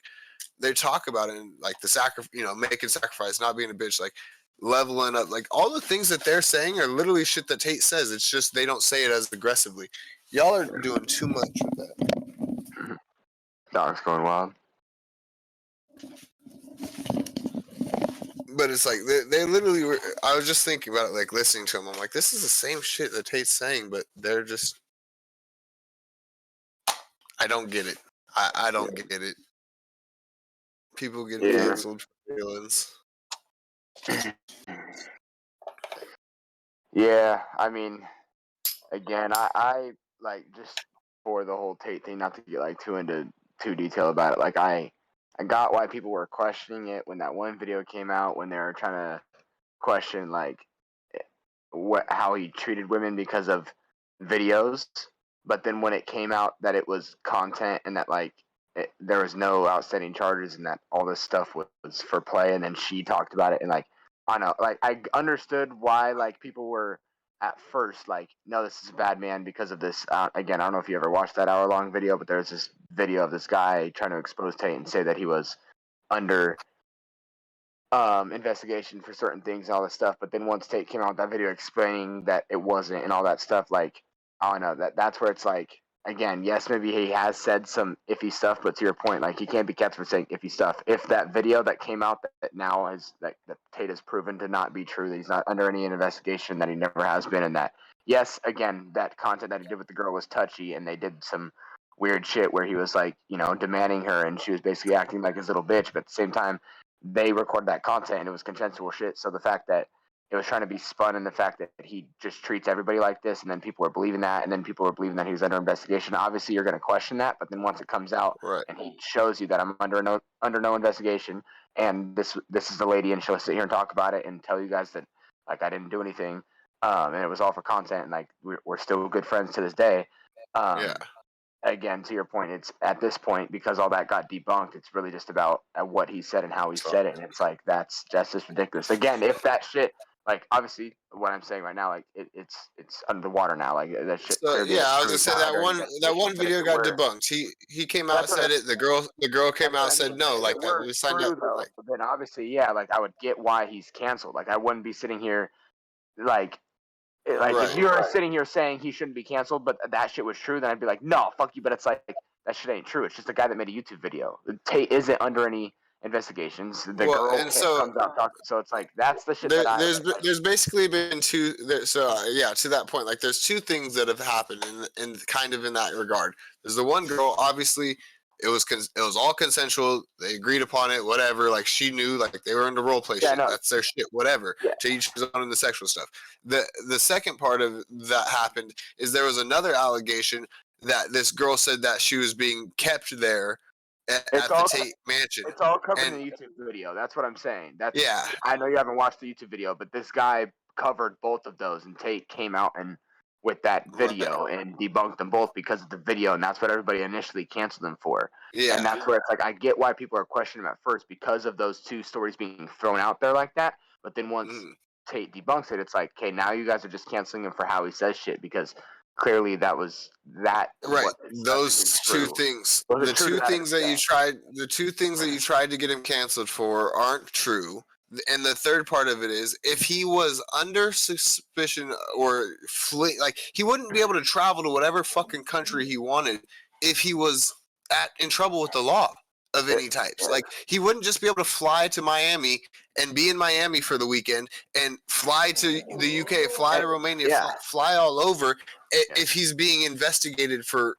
they talk about it and like the making sacrifice, not being a bitch, like leveling up, like all the things that they're saying are literally shit that Tate says. It's just they don't say it as aggressively. Y'all are doing too much with that. Dog's going wild. But it's like they literally were. I was just thinking about it, like listening to him. I'm like, this is the same shit that Tate's saying, but they're just. I don't get it. I don't get it. People get canceled for villains. Yeah, I mean, again, I like just for the whole Tate thing, not to get like too detail about it. Like I got why people were questioning it when that one video came out, when they were trying to question like how he treated women because of videos. But then when it came out that it was content and that like there was no outstanding charges and that all this stuff was for play, and then she talked about it, and like I don't know, like I understood why like people were at first like, no, this is a bad man because of this. Again, I don't know if you ever watched that hour-long video, but there's this video of this guy trying to expose Tate and say that he was under investigation for certain things and all this stuff. But then once Tate came out with that video explaining that it wasn't and all that stuff, like I don't know, that's where it's like, again, yes, maybe he has said some iffy stuff, but to your point, like he can't be kept for saying iffy stuff. If that video that came out that now is that Tate has proven to not be true, that he's not under any investigation, that he never has been, and that yes, again, that content that he did with the girl was touchy, and they did some weird shit where he was like, you know, demanding her, and she was basically acting like his little bitch, but at the same time they recorded that content and it was consensual shit. So the fact that it was trying to be spun, and the fact that he just treats everybody like this, and then people were believing that, and then people were believing that he was under investigation. Obviously, you're going to question that, but then once it comes out and he shows you that I'm under no investigation, and this is the lady, and she'll sit here and talk about it and tell you guys that like I didn't do anything, and it was all for content, and like we're still good friends to this day. Again, to your point, it's at this point, because all that got debunked, it's really just about what he said and how he said it, and it's like that's just ridiculous. Again, if that shit, like obviously what I'm saying right now, like it's underwater now, like that shit. So yeah, I was true, gonna say not under that one investigation, but if video it got were- debunked. He came out and That's what said it. The girl came out and I said mean. no, If like it that were we signed true up. though, Like then obviously, yeah, like I would get why he's canceled. Like I wouldn't be sitting here, like if you were sitting here saying he shouldn't be canceled, but that shit was true, then I'd be like, no, fuck you. But it's like that shit ain't true. It's just a guy that made a YouTube video. Tate isn't under any investigations. The girl comes out talking. So it's like that's the shit that there's basically been two. Yeah, to that point, like there's two things that have happened in kind of in that regard. There's the one girl, obviously. It was all consensual. They agreed upon it. Whatever. Like she knew. Like they were into role play shit. No. That's their shit. Whatever. Yeah. To each his own in the sexual stuff. The second part of that happened is there was another allegation that this girl said that she was being kept there at the Tate mansion. It's all covered in the YouTube video. That's what I'm saying. Yeah. I know you haven't watched the YouTube video, but this guy covered both of those, and Tate came out and with that video and debunked them both because of the video, and that's what everybody initially canceled him for. Yeah. And that's where it's like I get why people are questioning him at first because of those two stories being thrown out there like that. But then once Tate debunks it, it's like, okay, now you guys are just canceling him for how he says shit because clearly that was that. Right. Those two things. The two things that you tried to get him canceled for aren't true. And the third part of it is if he was under suspicion or like he wouldn't be able to travel to whatever fucking country he wanted if he was in trouble with the law of any types. Like he wouldn't just be able to fly to Miami and be in Miami for the weekend and fly to the UK, fly to Romania, fly all over if he's being investigated for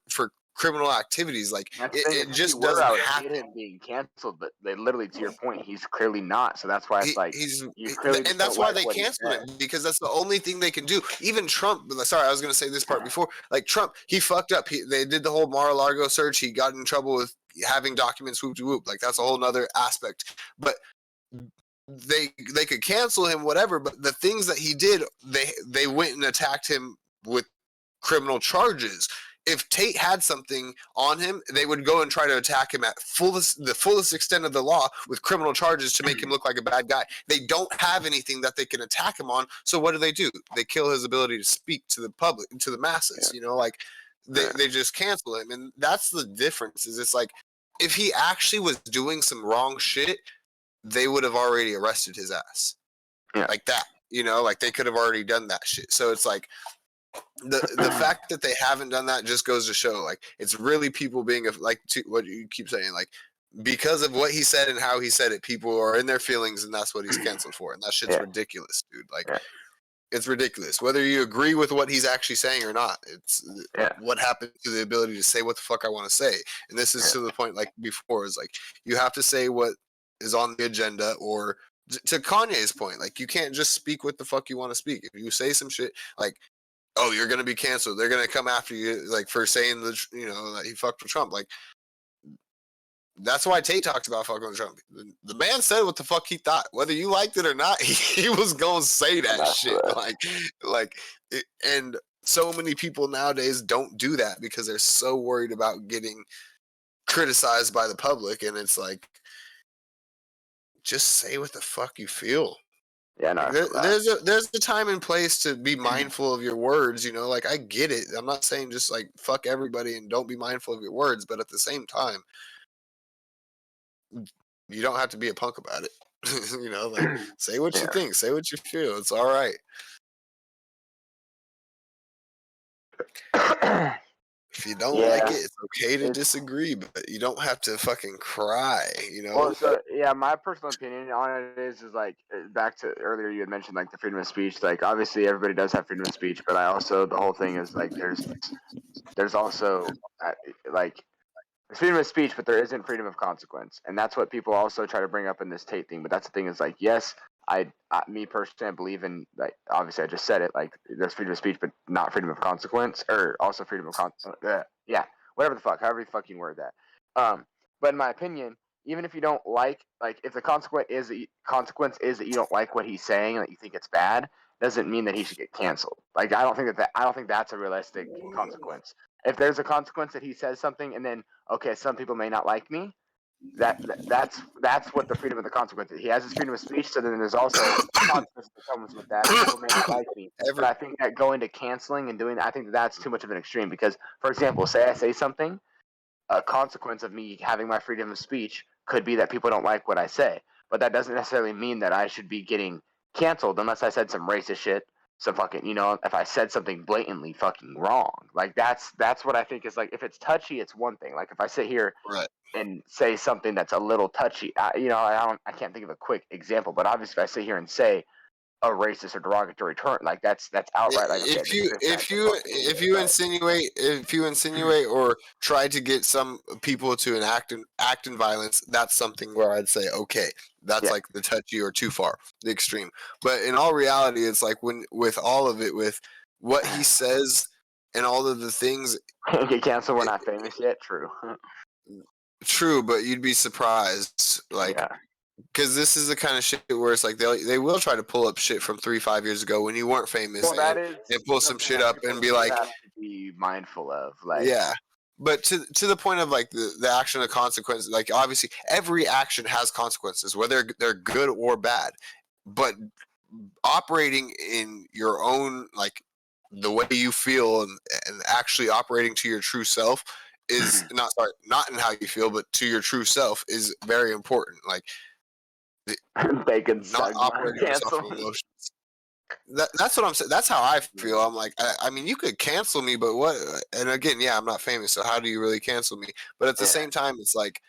criminal activities. Like it just doesn't happen. Him being canceled, but they literally, to your point, he's clearly not. So that's why it's and that's why they canceled him because that's the only thing they can do. Even Trump. Sorry, I was going to say this part before. Like Trump, he fucked up. They did the whole Mar-a-Lago search. He got in trouble with having documents whoop. Like that's a whole nother aspect. But they could cancel him, whatever. But the things that he did, they went and attacked him with criminal charges. If Tate had something on him, they would go and try to attack him at the fullest extent of the law with criminal charges to make him look like a bad guy. They don't have anything that they can attack him on. So what do? They kill his ability to speak to the public, to the masses. You know, like they just cancel him. And that's the difference is it's like if he actually was doing some wrong shit, they would have already arrested his ass. Yeah. Like that. You know, like they could have already done that shit. So it's like the fact that they haven't done that just goes to show, like, it's really people being like what you keep saying, like, because of what he said and how he said it, people are in their feelings, and that's what he's canceled for, and that shit's ridiculous, dude. Like, it's ridiculous. Whether you agree with what he's actually saying or not, it's what happened to the ability to say what the fuck I want to say. And this is to the point, like before, is like you have to say what is on the agenda, or to Kanye's point, like you can't just speak what the fuck you want to speak. If you say some shit like, oh, you're gonna be canceled, they're gonna come after you, like for saying that he fucked with Trump, like. That's why Tate talks about fucking with Trump. The man said what the fuck he thought, whether you liked it or not. He was gonna say that shit, and so many people nowadays don't do that because they're so worried about getting criticized by the public, and it's like, just say what the fuck you feel. Yeah, no. There's a time and place to be mindful of your words. Like I get it. I'm not saying just like fuck everybody and don't be mindful of your words, but at the same time, you don't have to be a punk about it. Like say what you think, say what you feel. It's all right. If you don't like it, it's okay to disagree, but you don't have to fucking cry. Well, so my personal opinion on it is like back to earlier you had mentioned like the freedom of speech. Like obviously everybody does have freedom of speech, but the whole thing is like there's also like there's freedom of speech, but there isn't freedom of consequence, and that's what people also try to bring up in this Tate thing. But that's the thing is like, yes, me personally, I believe in, like, obviously I just said it, like there's freedom of speech, but not freedom of consequence, or also freedom of whatever the fuck, however you fucking word that. But in my opinion, even if you don't like if the consequence is that you don't like what he's saying and that you think it's bad, doesn't mean that he should get canceled. Like I don't think that's a realistic consequence. If there's a consequence that he says something and then some people may not like me, that's what the freedom of the consequence is. He has his freedom of speech, so then there's also consequences that comes with that. People may not like me, but I think that going to canceling and doing that, I think that's too much of an extreme. Because, for example, say I say something, a consequence of me having my freedom of speech could be that people don't like what I say, but that doesn't necessarily mean that I should be getting canceled unless I said some racist shit. Some fucking, if I said something blatantly fucking wrong, like that's what I think is like, if it's touchy, it's one thing. Like if I sit here and say something that's a little touchy, I can't think of a quick example, but obviously if I sit here and say a racist or derogatory term, like that's outright. Like if you insinuate or try to get some people to act in violence, that's something where I'd say okay, that's like the touchy or too far, the extreme. But in all reality, it's like with all of it, with what he says and all of the things. Get canceled, we're not famous yet. True, but you'd be surprised, like. Yeah. Because this is the kind of shit where it's like they will try to pull up shit from 3-5 years ago when you weren't famous, and pull some shit up and be like, have to be mindful of, like, But to the point of like the action of consequences, like obviously every action has consequences, whether they're good or bad. But operating in your own, like the way you feel and actually operating to your true self is not in how you feel, but to your true self is very important. Like. They can not operating based off of emotions. That's what I'm saying. That's how I feel. I'm like, I mean, you could cancel me, but what? And again, I'm not famous, so how do you really cancel me? But at the same time, it's like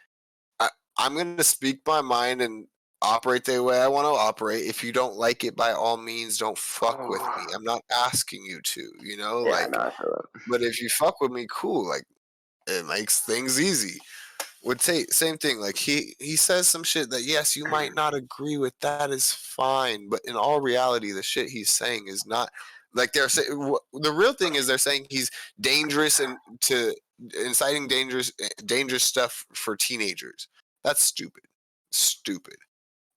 I'm going to speak my mind and operate the way I want to operate. If you don't like it, by all means, don't fuck with me. I'm not asking you to, But if you fuck with me, cool. Like, it makes things easy. With Tate, same thing. Like he says some shit that yes, you might not agree with. That is fine, but in all reality, the shit he's saying is not like they're saying. The real thing is they're saying he's dangerous and to inciting dangerous stuff for teenagers. That's stupid. Stupid.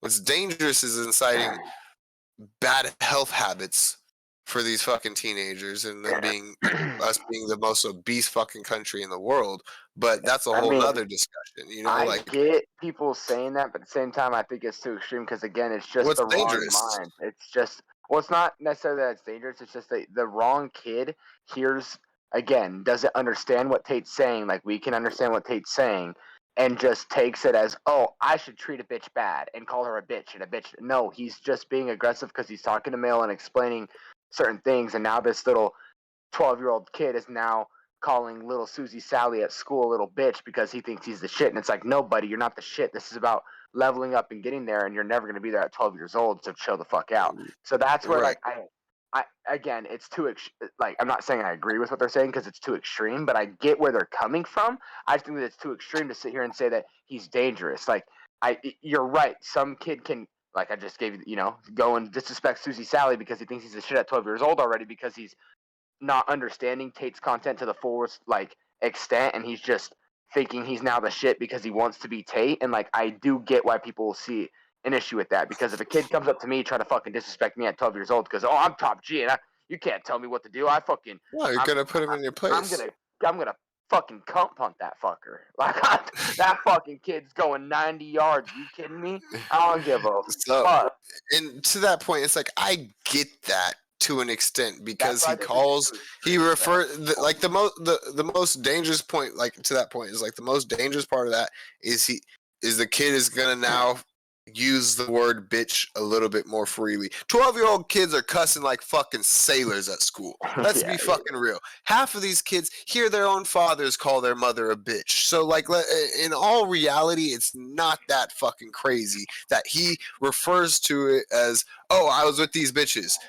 What's dangerous is inciting bad health habits for these fucking teenagers, and then being the most obese fucking country in the world. But that's a whole other discussion, I get people saying that, but at the same time, I think it's too extreme because again, it's just the dangerous? Wrong mind. It's just it's not necessarily that it's dangerous. It's just that the wrong kid doesn't understand what Tate's saying. Like we can understand what Tate's saying, and just takes it as, oh, I should treat a bitch bad and call her a bitch and a bitch. No, he's just being aggressive because he's talking to Mel and explaining certain things, and now this little 12-year-old kid is now calling little Susie Sally at school a little bitch because he thinks he's the shit. And it's like, no, buddy, you're not the shit. This is about leveling up and getting there, and you're never going to be there at 12 years old, so chill the fuck out. So that's where, Right. like, I again, it's too like, I'm not saying I agree with what they're saying because it's too extreme, but I get where they're coming from. I just think that it's too extreme to sit here and say that he's dangerous. Like, you're right. Some kid can, like I just gave you, go and disrespect Susie Sally because he thinks he's a shit at 12 years old already because he's not understanding Tate's content to the fullest like extent, and he's just thinking he's now the shit because he wants to be Tate. And like, I do get why people will see an issue with that, because if a kid comes up to me trying to fucking disrespect me at 12 years old because, oh, I'm top G and you can't tell me what to do, Well, you're gonna put him in your place. I'm gonna fucking cunt punt that fucker. Like, that fucking kid's going 90 yards. You kidding me? I don't give a fuck. And to that point, it's like, I get that to an extent, because the most dangerous point, like, to that point, is like, the most dangerous part of that is the kid is gonna now use the word bitch a little bit more freely. 12-year-old kids are cussing like fucking sailors at school. Let's be fucking real. Half of these kids hear their own fathers call their mother a bitch. So, like, in all reality, it's not that fucking crazy that he refers to it as, oh, I was with these bitches.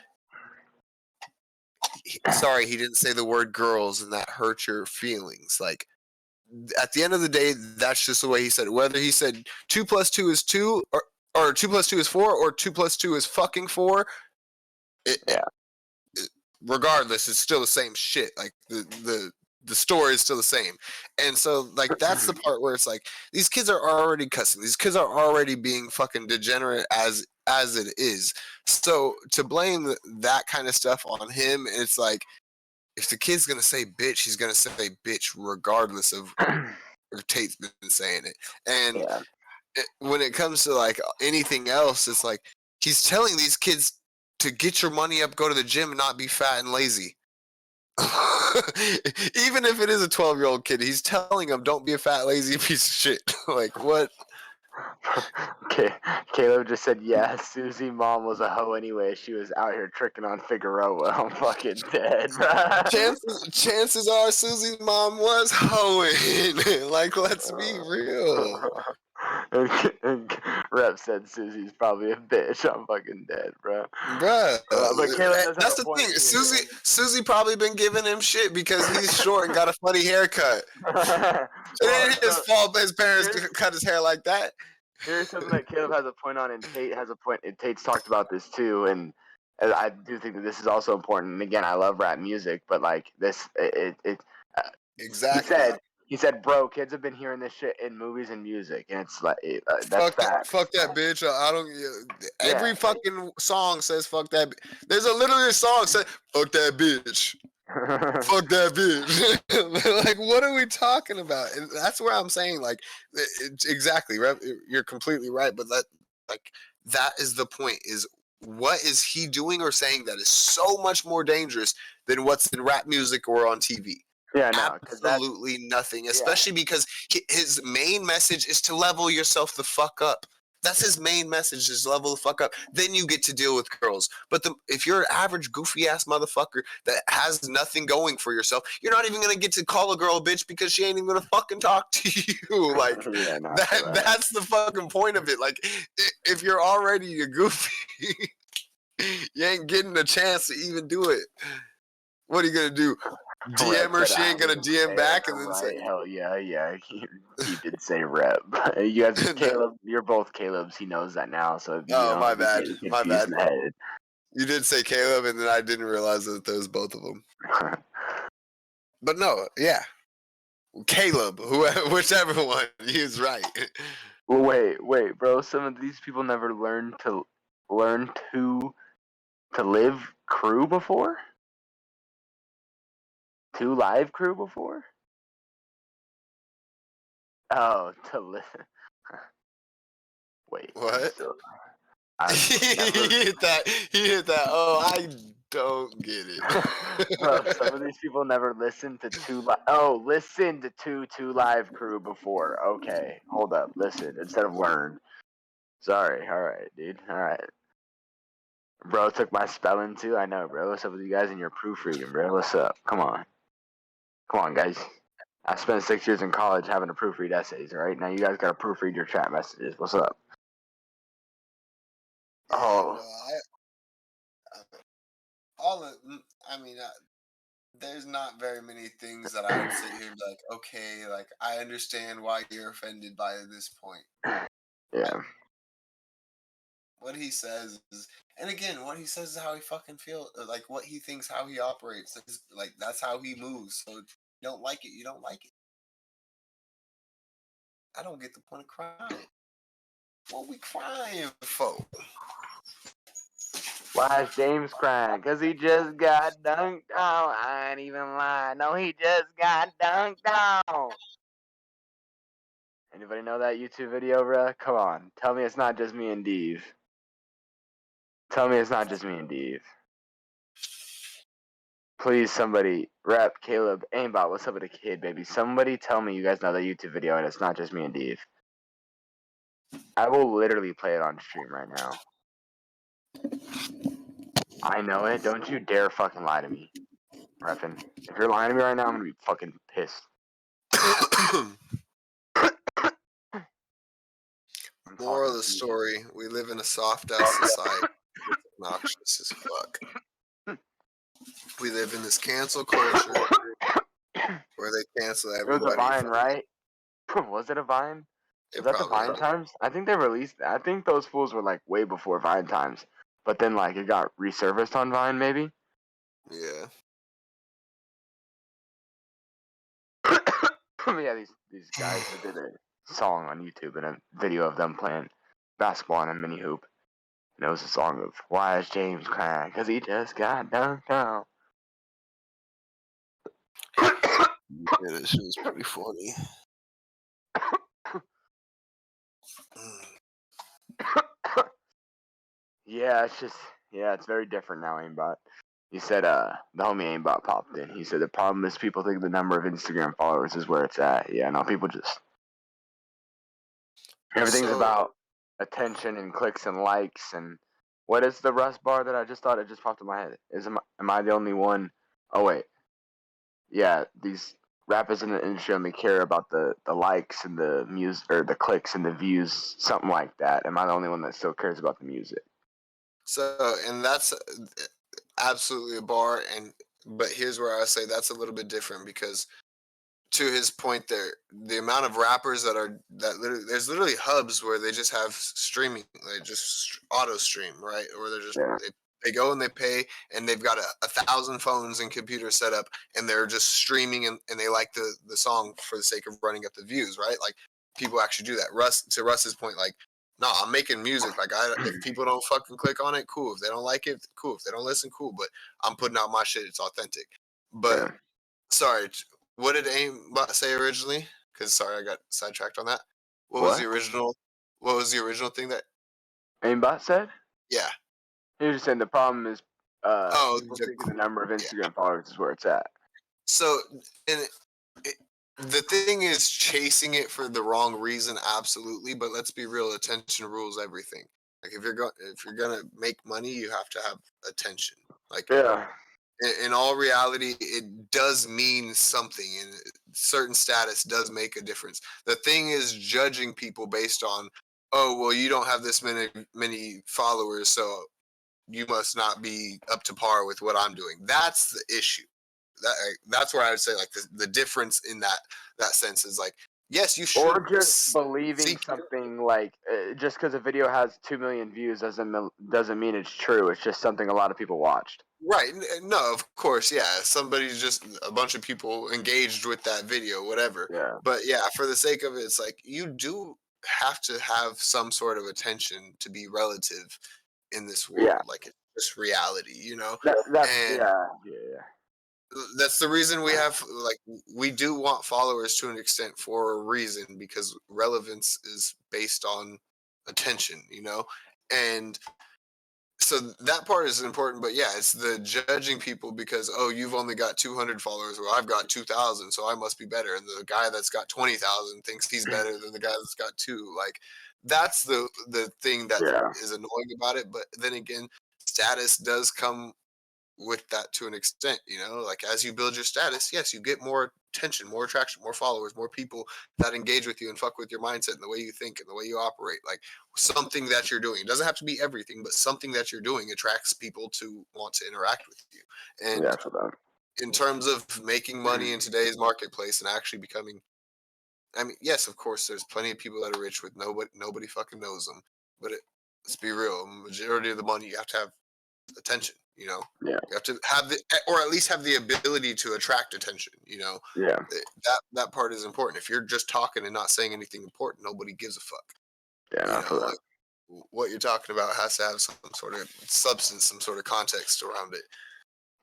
Sorry, he didn't say the word girls, and that hurt your feelings. Like, at the end of the day, that's just the way he said it. Whether he said 2 + 2 is 2, or 2 + 2 is 4, or 2 + 2 is fucking 4, regardless, it's still the same shit. Like, the story is still the same. And so, like, that's the part where it's like, these kids are already cussing. These kids are already being fucking degenerate as it is. So to blame that kind of stuff on him, it's like, if the kid's gonna say bitch, he's gonna say bitch regardless of if Tate's been saying it. And when it comes to like anything else, it's like, he's telling these kids to get your money up, go to the gym, and not be fat and lazy. Even if it is a 12-year-old kid, he's telling them, don't be a fat, lazy piece of shit. Like, what? Okay, Caleb just said, yeah, Susie mom was a hoe anyway. She was out here tricking on Figueroa. I'm fucking dead, bro. Chances are Susie's mom was hoeing. Like, let's be real. And Rep said Susie's probably a bitch. I'm fucking dead, bro. Bruh, But Caleb does that's have a the point thing. too. Susie probably been giving him shit because he's short and got a funny haircut. It ain't his fault his parents cut his hair like that. Here's something that Caleb has a point on, and Tate has a point. And Tate's talked about this too, and I do think that this is also important. And again, I love rap music, but like this, Exactly. He said, bro, kids have been hearing this shit in movies and music, and it's like, that's fuck that bitch. I don't. Every fucking song says fuck that. There's literally a song said fuck that bitch. Fuck that bitch. Like, what are we talking about? And that's where I'm saying, like, exactly, right? You're completely right. But that is the point, is what is he doing or saying that is so much more dangerous than what's in rap music or on TV? Yeah, no, absolutely nothing, especially because his main message is to level yourself the fuck up. That's his main message, is level the fuck up. Then you get to deal with girls. But if you're an average goofy ass motherfucker that has nothing going for yourself, you're not even gonna get to call a girl a bitch because she ain't even gonna fucking talk to you. Like, that's the fucking point of it. Like, if you're already a goofy, you ain't getting a chance to even do it. What are you gonna do? DM her, she ain't gonna DM back, and then say, hell yeah, he did say rep. You guys, Caleb, you're both Caleb's. He knows that now. So my bad. Head. You did say Caleb, and then I didn't realize that there was both of them. But no, yeah, Caleb, whichever one, he was right. Well, wait, bro. Some of these people never learned to live crew before. To live crew before? Oh, to listen. Wait. What? He hit that. Oh, I don't get it. Bro, some of these people never listened to listen to two live crew before. Okay, hold up. Listen instead of learn. Sorry. All right, dude. All right. Bro took my spelling too. I know, bro. What's up with you guys and your proofreading, bro? What's up? Come on, guys. I spent 6 years in college having to proofread essays. All right, now you guys gotta proofread your chat messages. What's up? Yeah, Oh, no, all of, I mean, there's not very many things that I would sit here and be like, okay, like I understand why you're offended by this point. yeah. What he says is, and again, what he says is how he fucking feels, like what he thinks, how he operates. Like that's how he moves. So if you don't like it, you don't like it. I don't get the point of crying. What we crying for? Why is James crying? Cause he just got dunked on. I ain't even lying. No, he just got dunked on. Anybody know that YouTube video, bruh? Come on. Tell me it's not just me and Dave. Tell me it's not just me and Dave. Please, somebody, Rep, Caleb, Aimbot, what's up with the kid, baby? Somebody tell me you guys know that YouTube video and it's not just me and Dave. I will literally play it on stream right now. I know it. Don't you dare fucking lie to me, Reppin. If you're lying to me right now, I'm gonna be fucking pissed. Moral of the story: we live in a soft ass society. It's obnoxious as fuck. We live in this cancel culture where they cancel It was everybody. a Vine, right? Was it a Vine? Was that the Vine times? I think they released. I think those fools were like way before Vine times, but then like it got resurfaced on Vine, maybe. Yeah. Yeah, these guys that did a song on YouTube and a video of them playing basketball in a mini hoop, and it was a song of "Why is James crying? Cause he just got dunked down." Yeah, that shit was pretty funny. Yeah, it's very different now, Aimbot. He said, the homie Aimbot popped in. He said the problem is people think the number of Instagram followers is where it's at. Yeah, no, people just everything's So, about attention and clicks and likes and what is the Rust bar that I just thought it just popped in my head? Am I the only one? Oh wait, yeah, these rappers in the industry only care about the likes and the music or the clicks and the views, something like that. Am I the only one that still cares about the music? and that's absolutely a bar, but here's where I say that's a little bit different because to his point there, the amount of rappers there's literally hubs where they just have streaming, they just auto stream, right? Or they're just Yeah. they go and they pay and they've got 1,000 phones and computers set up and they're just streaming and they like the song for the sake of running up the views, right? Like people actually do that. To Russ's point, like, no, I'm making music. Like if people don't fucking click on it, cool. If they don't like it, cool. If they don't listen, cool. But I'm putting out my shit. It's authentic. But Yeah. sorry, what did Aimbot say originally? Because sorry, I got sidetracked on that. What was What? the original? What was the original thing that? Aimbot said? Yeah. He was just saying the problem is Oh, people thinking the number of Instagram followers is where it's at. So, and the thing is chasing it for the wrong reason, absolutely. But let's be real: attention rules everything. Like if you're gonna make money, you have to have attention. Like Yeah. in all reality, it does mean something, and certain status does make a difference. The thing is judging people based on, oh well, you don't have this many followers, so you must not be up to par with what I'm doing. That's the issue. That's where I would say like the difference in that sense is like, yes, you should Or just believing seek something like just because a video has 2 million views doesn't mean it's true. It's just something a lot of people watched. right. No, of course, yeah. Somebody's just a bunch of people engaged with that video, whatever. Yeah. But yeah, for the sake of it, it's like you do have to have some sort of attention to be relative in this world. Yeah. Like it's just reality, you know. That's And yeah. that's the reason we have like we do want followers to an extent for a reason because relevance is based on attention, you know. And so that part is important, but yeah, it's the judging people because oh, you've only got 200 followers, well I've got 2,000, so I must be better, and the guy that's got 20,000 thinks he's better than the guy that's got 2. Like that's the thing that Yeah. is annoying about it. But then again, status does come with that to an extent, you know, like as you build your status, yes, you get more attention, more attraction, more followers, more people that engage with you and fuck with your mindset and the way you think and the way you operate. Like something that you're doing, it doesn't have to be everything, but something that you're doing attracts people to want to interact with you. And Yeah, for that. in terms of making money in today's marketplace and actually becoming, I mean, yes, of course, there's plenty of people that are rich with nobody fucking knows them, but let's be real, majority of the money you have to have attention, you know. Yeah. You have to have the, or at least have the ability to attract attention, you know. Yeah. That part is important. If you're just talking and not saying anything important, nobody gives a fuck. Yeah, You not for know, that. like what you're talking about has to have some sort of substance, some sort of context around it.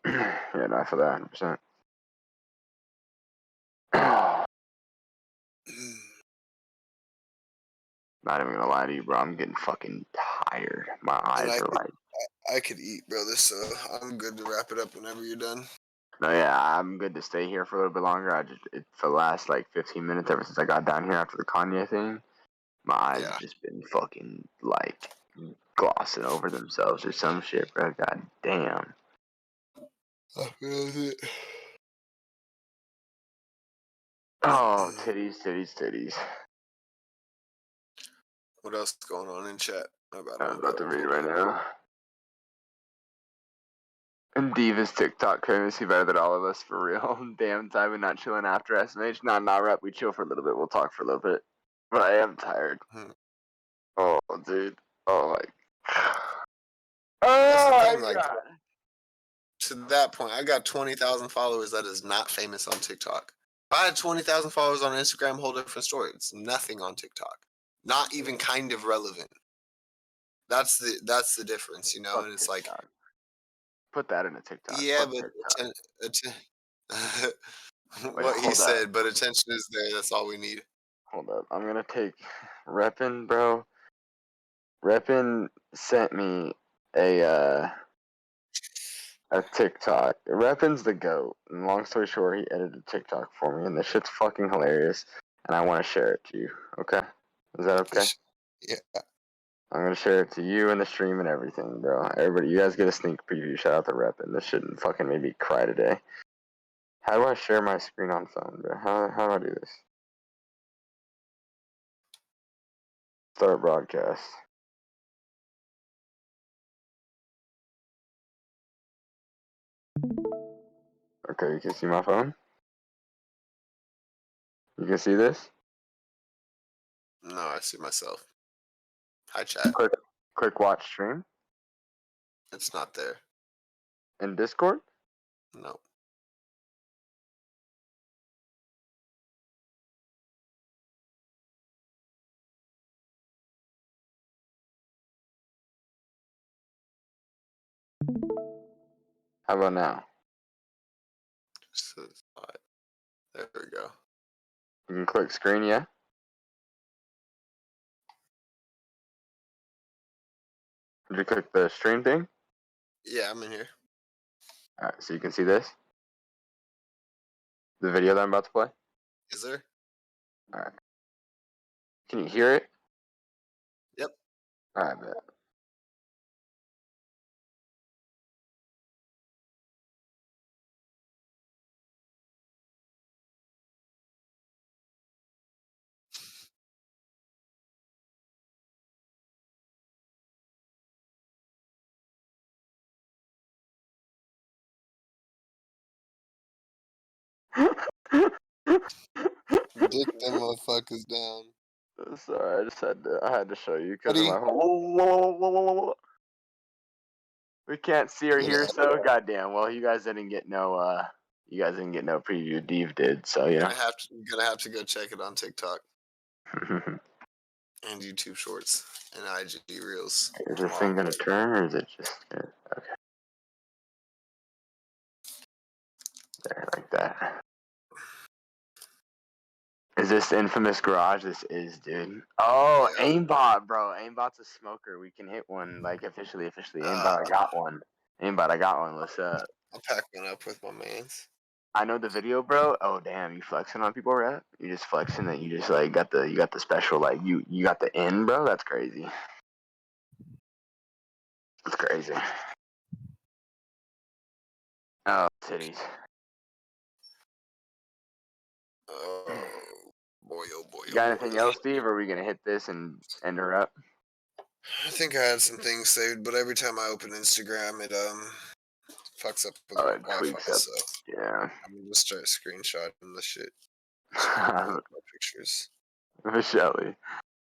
Yeah, not for that, 100%. Not even gonna lie to you, bro. I'm getting fucking tired. My eyes are like. I could eat, brother, so I'm good to wrap it up whenever you're done. No, yeah, I'm good to stay here for a little bit longer. For the last like 15 minutes, ever since I got down here after the Kanye thing, my eyes Yeah. have just been fucking like glossing over themselves or some shit, bro. God damn. Oh, titties. What else is going on in chat? I'm about to read right now. And Diva's TikTok currency better than all of us for real. Damn time and not chilling after SMH. Nah, rep. We chill for a little bit. We'll talk for a little bit. But I am tired. Oh, dude. Oh my. Oh my thing, like, god. to that point, I got 20,000 followers. That is not famous on TikTok. If I had 20,000 followers on Instagram, whole different story. It's nothing on TikTok. Not even kind of relevant. That's the difference, you know. Fuck and it's TikTok. like, Put that in a TikTok. yeah, Fuck but Wait, what he hold up. said, but attention is there. That's all we need. Hold up. I'm gonna take Reppin, bro. Reppin sent me a TikTok. Reppin's the GOAT. And long story short, he edited TikTok for me, and this shit's fucking hilarious. And I want to share it to you. Okay? Is that okay? Yeah. I'm gonna share it to you and the stream and everything, bro. Everybody, you guys get a sneak preview. Shout out to Reppin. This shit fucking made me cry today. How do I share my screen on phone, bro? How do I do this? Start broadcast. Okay, you can see my phone? You can see this? No, I see myself. Hi, chat. Click watch stream It's not there. in Discord? No. How about now? There we go. You can click screen, yeah? Did you click the stream thing? Yeah, I'm in here. Alright, so you can see this? The video that I'm about to play? Is there? Alright. Can you hear it? Yep. Alright, bet. Dick them motherfuckers down. Sorry, I had to show you because Buddy. of my we can't see or hear, so goddamn. Well, you guys didn't get no preview. Dave did, so yeah. Gonna have to go check it on TikTok and YouTube Shorts and IG Reels. Is this thing gonna turn or is it just okay? There, like that. Is this the infamous garage? This is, dude. Oh, yeah. Aimbot, bro. Aimbot's a smoker. We can hit one, like, officially. Aimbot, I got one. What's up? I'll pack one up with my mans. I know the video, bro. Oh, damn. You flexing on people, rap? You just flexing that you just, like, got the special, like, you got the N, bro? That's crazy. That's crazy. Oh, titties. Oh boy, oh boy, You oh got boy. anything else, Steve? Or are we gonna hit this and end her up? I think I had some things saved, but every time I open Instagram, it fucks up with Oh, my it Wi-Fi. tweaks up. So Yeah. I'm gonna just start screenshotting the shit so I can put my pictures. Shelly.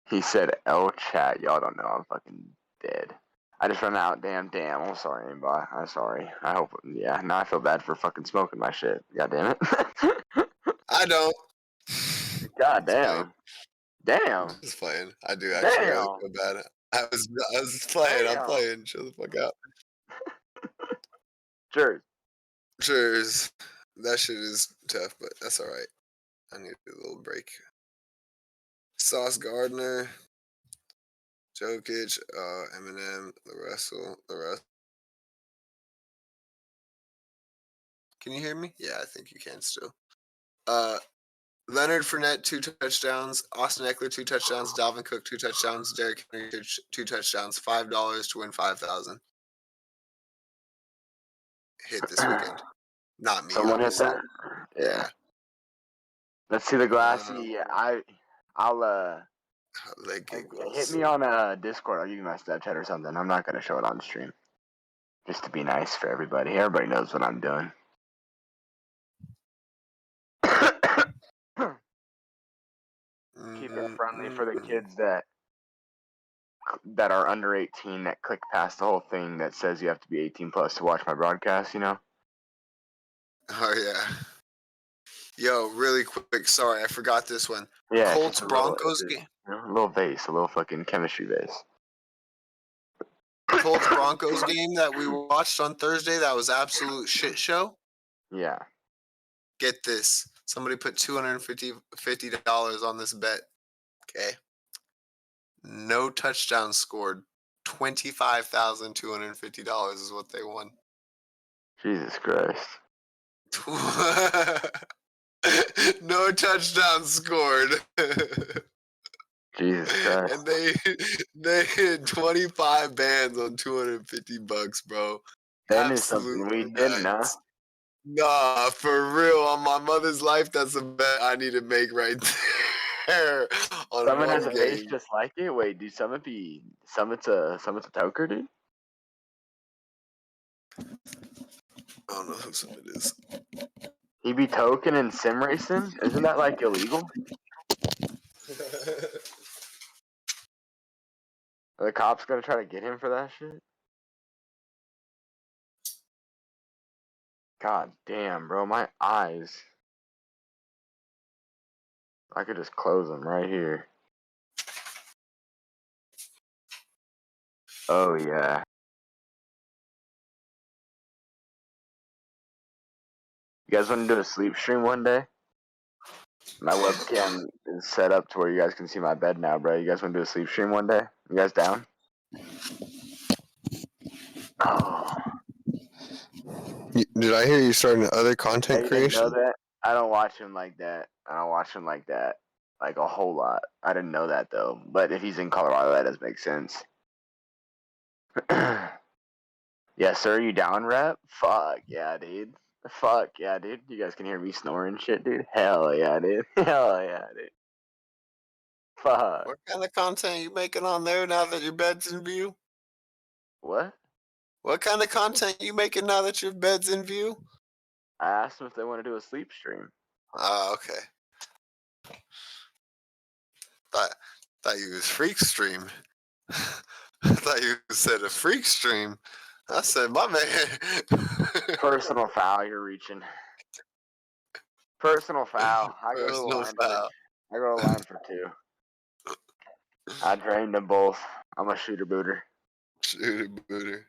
He said L chat. Y'all don't know I'm fucking dead. I just run out. Damn. I'm sorry, anybody. I'm sorry. I hope. Yeah. Now I feel bad for fucking smoking my shit. God damn it. I don't. God It's fine. damn. Damn. Just playing. I do actually really Damn. feel bad. I was playing. I'm Damn. playing. Chill the fuck out. Sure. Cheers. That shit is tough, but that's all right. I need a little break. Sauce Gardner, Jokic, Eminem, the rest. Can you hear me? Yeah, I think you can still. Leonard Fournette, 2 touchdowns. Austin Eckler, 2 touchdowns. Dalvin Cook, 2 touchdowns. Derrick Henry, 2 touchdowns. $5 to win 5,000. Hit this weekend. Not me, Someone hit obviously. that? Yeah. Yeah. Let's see the glassy. I'll Leg hit giggles. me on Discord. I'll give you my Snapchat or something. I'm not gonna show it on stream. Just to be nice for everybody. Everybody knows what I'm doing. Keep it friendly for the kids that are under 18 that click past the whole thing that says you have to be 18 plus to watch my broadcast, you know? Oh, yeah. Yo, really quick. Sorry, I forgot this one. Yeah, it's Colts just a little, Broncos game. a little vase, a little fucking chemistry vase. Colts Broncos game that we watched on Thursday. That was absolute shit show. Yeah. Get this. Somebody put $250 on this bet. Okay. No touchdowns scored. $25,250 is what they won. Jesus Christ. No touchdowns scored. Jesus Christ. And they hit 25 bands on $250, bro. That is Absolute something we didn't know. nuts. Nah, for real. On my mother's life, that's a bet I need to make right there. On Summit has one a vase game. just like it? Wait, dude, Summit's a toker, dude? I don't know who Summit is. He be token and sim racing? Isn't that like illegal? Are the cops gonna try to get him for that shit? God damn, bro, my eyes. I could just close them right here. Oh, yeah. You guys want to do a sleep stream one day? My webcam is set up to where you guys can see my bed now, bro. You guys want to do a sleep stream one day? You guys down? Oh. Did I hear you starting other Yeah, content you didn't know creation? that? I don't watch him like that. I don't watch him like that. Like a whole lot. I didn't know that though. But if he's in Colorado, that does make sense. Yeah, sir, you down, rep? Fuck yeah, dude. Fuck yeah, dude. You guys can hear me snoring shit, dude. Hell yeah, dude. Hell yeah, dude. Fuck. What kind of content you making on there now that your bed's in view? What? What kind of content you making now that your bed's in view? I asked them if they want to do a sleep stream. Ah, okay. Thought you was freak stream. I thought you said a freak stream. I said, my man. Personal foul, you're reaching. Personal foul. I go to the Personal line foul. I go to the line for 2. I drained them both. I'm a shooter booter. Shooter booter.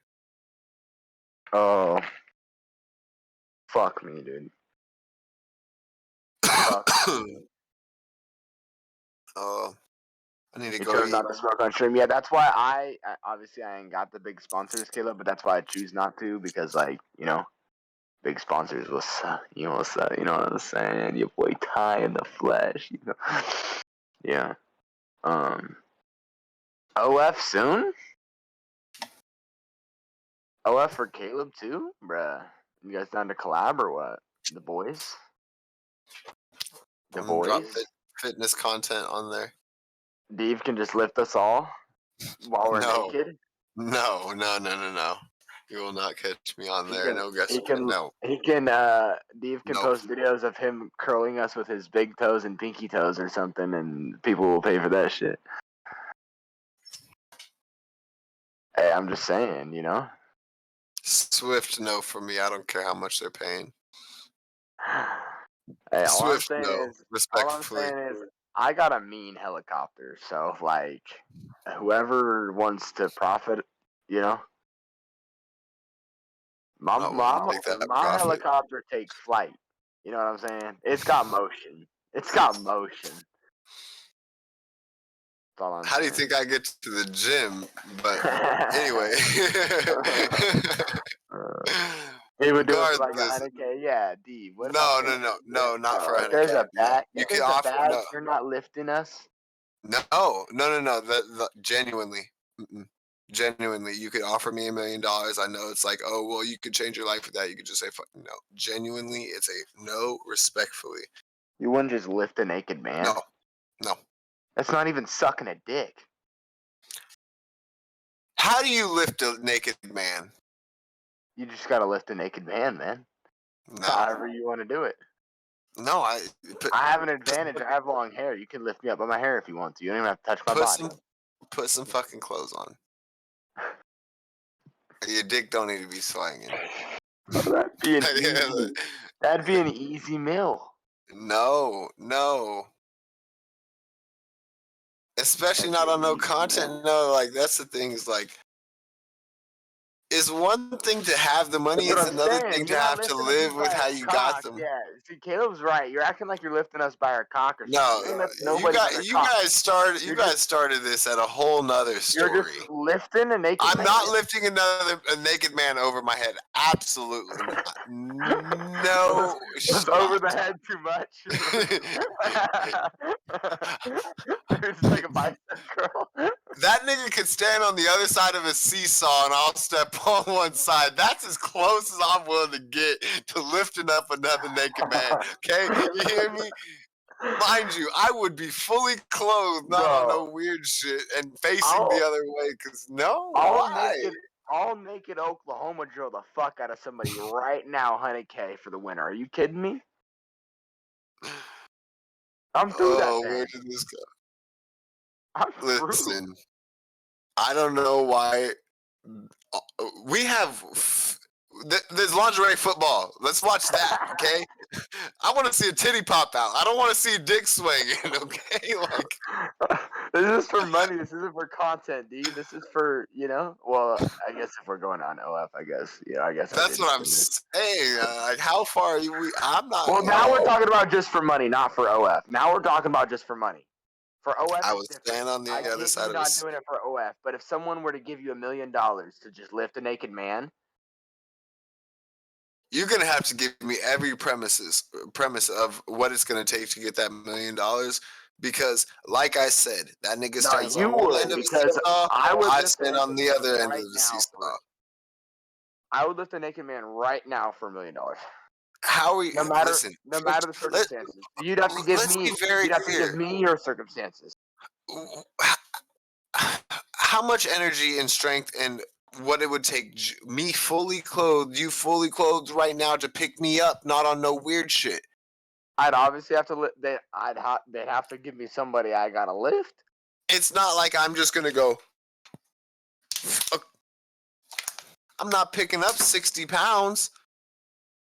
Oh. Fuck me, dude. Fuck me. Oh, I need to You go chose eat. not to smoke on stream. Yeah, that's why I obviously I ain't got the big sponsors, Caleb, but that's why I choose not to because, like, you know, big sponsors will suck. You know what's up? You know what I'm saying? Your boy Ty in the flesh. You know? Yeah. OF soon? OF for Caleb too, bruh. You guys down to collab or what? The boys? The I'm gonna drop boys? fitness content on there. Dave can just lift us all while we're No. naked. No. You will not catch me on there. No, guess no. Dave can Nope. post videos of him curling us with his big toes and pinky toes or something, and people will pay for that shit. Hey, I'm just saying, you know? Swift no for me. I don't care how much they're paying. Hey, Swift no, all I'm respectfully. saying is, I got a mean helicopter, so like, whoever wants to profit, you know, my I wouldn't take that profit. helicopter takes flight. You know what I'm saying? It's got motion. It's got motion. That's all I'm How do you saying. think I get to the gym? But anyway. He would do it for like Regardless. 100K. Yeah, D. What No, about not for if there's 100K. a bad, You if can there's a offer bad, you're not lifting us. No. Genuinely. Mm-mm. Genuinely, you could offer me $1 million. I know it's like, oh, well, you could change your life with that. You could just say, fuck no. Genuinely, it's a no, respectfully. You wouldn't just lift a naked man. No. That's not even sucking a dick. How do you lift a naked man? You just gotta lift a naked man, man. No. However you want to do it. No, I have an advantage. I have long hair. You can lift me up by my hair if you want to. You don't even have to touch my body. Put some fucking clothes on. Your dick don't need to be swinging. That'd be an easy meal. No. Especially not on no content. No, like that's the thing is like, it's one thing to have the money. It's another thing to have to live with how you got them. Yeah, see, Caleb's right. You're acting like you're lifting us by our cock or something. No, you guys started this at a whole nother story. You're just lifting a naked man. I'm not lifting a naked man over my head. Absolutely not. No. It's over the head too much. It's like a bicep curl. That nigga could stand on the other side of a seesaw and I'll step on one side. That's as close as I'm willing to get to lifting up another naked man. Okay? You hear me? Mind you, I would be fully clothed, not on no weird shit, and facing the other way, because I'll naked Oklahoma drill the fuck out of somebody right now, 100K for the winner. Are you kidding me? I'm through that thing. Where did this go? Listen, I don't know why. We have... There's lingerie football. Let's watch that, okay? I want to see a titty pop out. I don't want to see a dick swinging, okay? Like, this is for money. This isn't for content, D. This is for, you know. Well, I guess if we're going on OF, I guess. Yeah, I guess that's what I'm saying. Like, how far are you? I'm not. Well, now we're talking about just for money, not for OF. Now we're talking about just for money. For OF, I was staying on the other side of this. Not doing it for OF, but if someone were to give you $1 million to just lift a naked man. You're gonna have to give me every premise of what it's gonna take to get that $1 million, because, like I said, that nigga stands on one end of the seesaw. I stand on the other end of the seesaw. I would lift a naked man right now for $1 million. How are you? No matter the circumstances. You'd have to give me. You'd have to give me your circumstances. How much energy and strength and what it would take me fully clothed, you fully clothed right now to pick me up, not on no weird shit. I'd obviously have to they'd have to give me somebody I gotta lift. It's not like I'm just gonna go. I'm not picking up 60 pounds.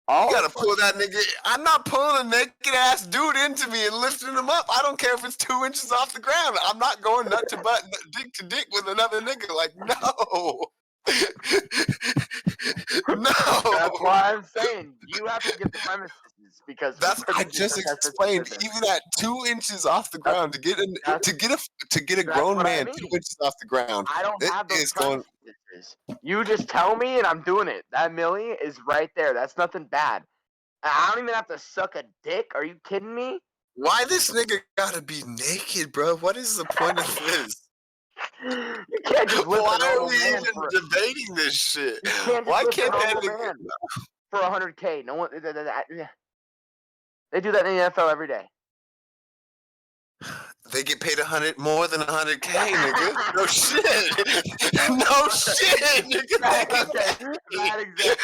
You gotta pull that nigga. I'm not pulling a naked ass dude into me and lifting him up. I don't care if it's 2 inches off the ground. I'm not going nut to butt, dick to dick with another nigga. Like, no. No. That's why I'm saying you have to get the premises, because I just explained. Even at 2 inches off the ground, to get a grown man 2 inches off the ground, I don't have those premises. You just tell me and I'm doing it. That million is right there. That's nothing bad. I don't even have to suck a dick. Are you kidding me? Why this nigga gotta be naked, bro? What is the point of this? You can't just lift Why a are we man even debating this shit? Why can't that nigga? for 100K. No one. They do that in the NFL every day. They get paid more than 100K, nigga. No shit. No shit, nigga. They get paid. Bad example.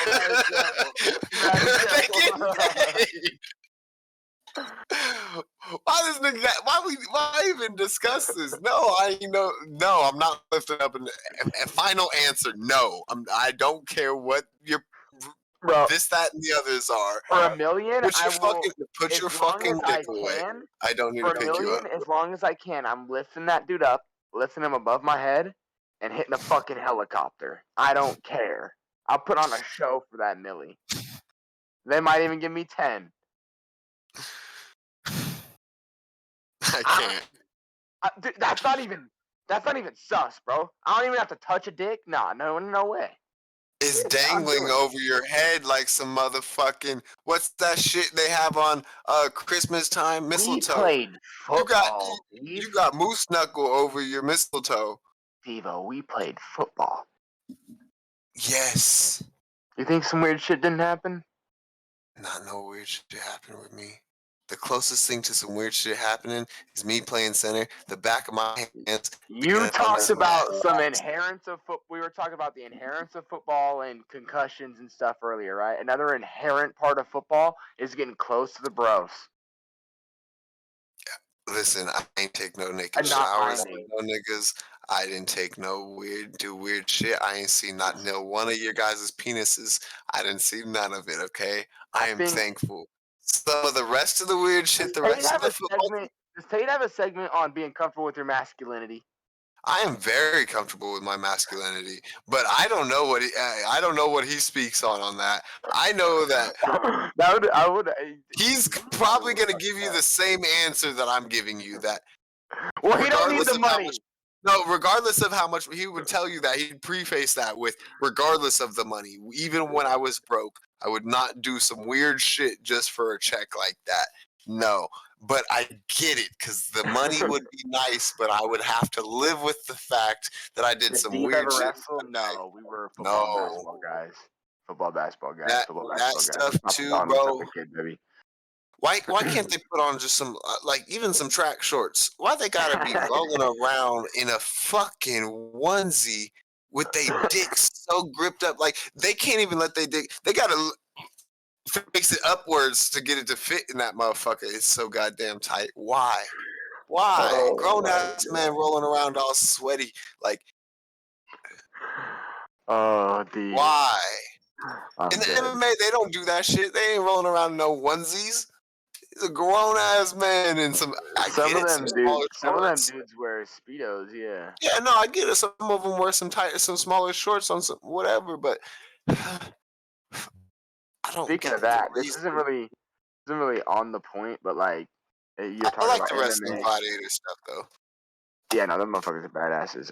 They get paid. Why even discuss this? No, I'm not lifting up and final answer. No, I don't care what your Bro, this, that, and the others are. for $1 million, Put your I will. fucking dick away. I don't need For to $1 pick you million, up. as long as I can, I'm lifting that dude up, lifting him above my head, and hitting a fucking helicopter. I don't care. I'll put on a show for that milli. They might even give me 10. I can't. Dude, that's not even sus, bro. I don't even have to touch a dick. Nah, no way. It's I'm dangling doing it. over your head like some motherfucking what's that shit they have on Christmas time? We Mistletoe. played football. You got moose knuckle over your mistletoe. Devo, we played football. Yes. You think some weird shit didn't happen? Not no weird shit happened with me. The closest thing to some weird shit happening is me playing center, the back of my hands. You talked about some inherence of foot. We were talking about the inherence of football and concussions and stuff earlier, right? Another inherent part of football is getting close to the bros. Listen, I ain't take no naked And not showers, finding. no niggas. I didn't take no weird shit. I ain't seen not one of your guys' penises. I didn't see none of it, okay? I am thankful. Some of the rest of the weird shit, the rest of the football. Does Tate have a segment on being comfortable with your masculinity? I am very comfortable with my masculinity, but I don't know what he speaks on that. I know that I would. he's probably gonna give you the same answer that I'm giving you. That well, he don't need the money. Regardless of how much he would tell you that, he'd preface that with regardless of the money. Even when I was broke, I would not do some weird shit just for a check like that. No, but I get it because the money would be nice, but I would have to live with the fact that I did some weird shit. Wrestle? No, we were football basketball guys. Football basketball guys. That stuff too, bro. Why can't they put on just some even some track shorts? Why they gotta be rolling around in a fucking onesie with their dicks so gripped up? Like they can't even let their dick. They gotta fix it upwards to get it to fit in that motherfucker. It's so goddamn tight. Why? Grown ass man rolling around all sweaty. Like why? In the MMA they don't do that shit. They ain't rolling around in no onesies. He's a grown ass man and some of them dudes wear Speedos, yeah. Yeah, no, I get it. Some of them wear some smaller shorts on some whatever, but I don't. Speaking of that, this isn't really on the point, but like you're talking I like about the wrestling gladiator stuff though. Yeah, no, them motherfuckers are badasses.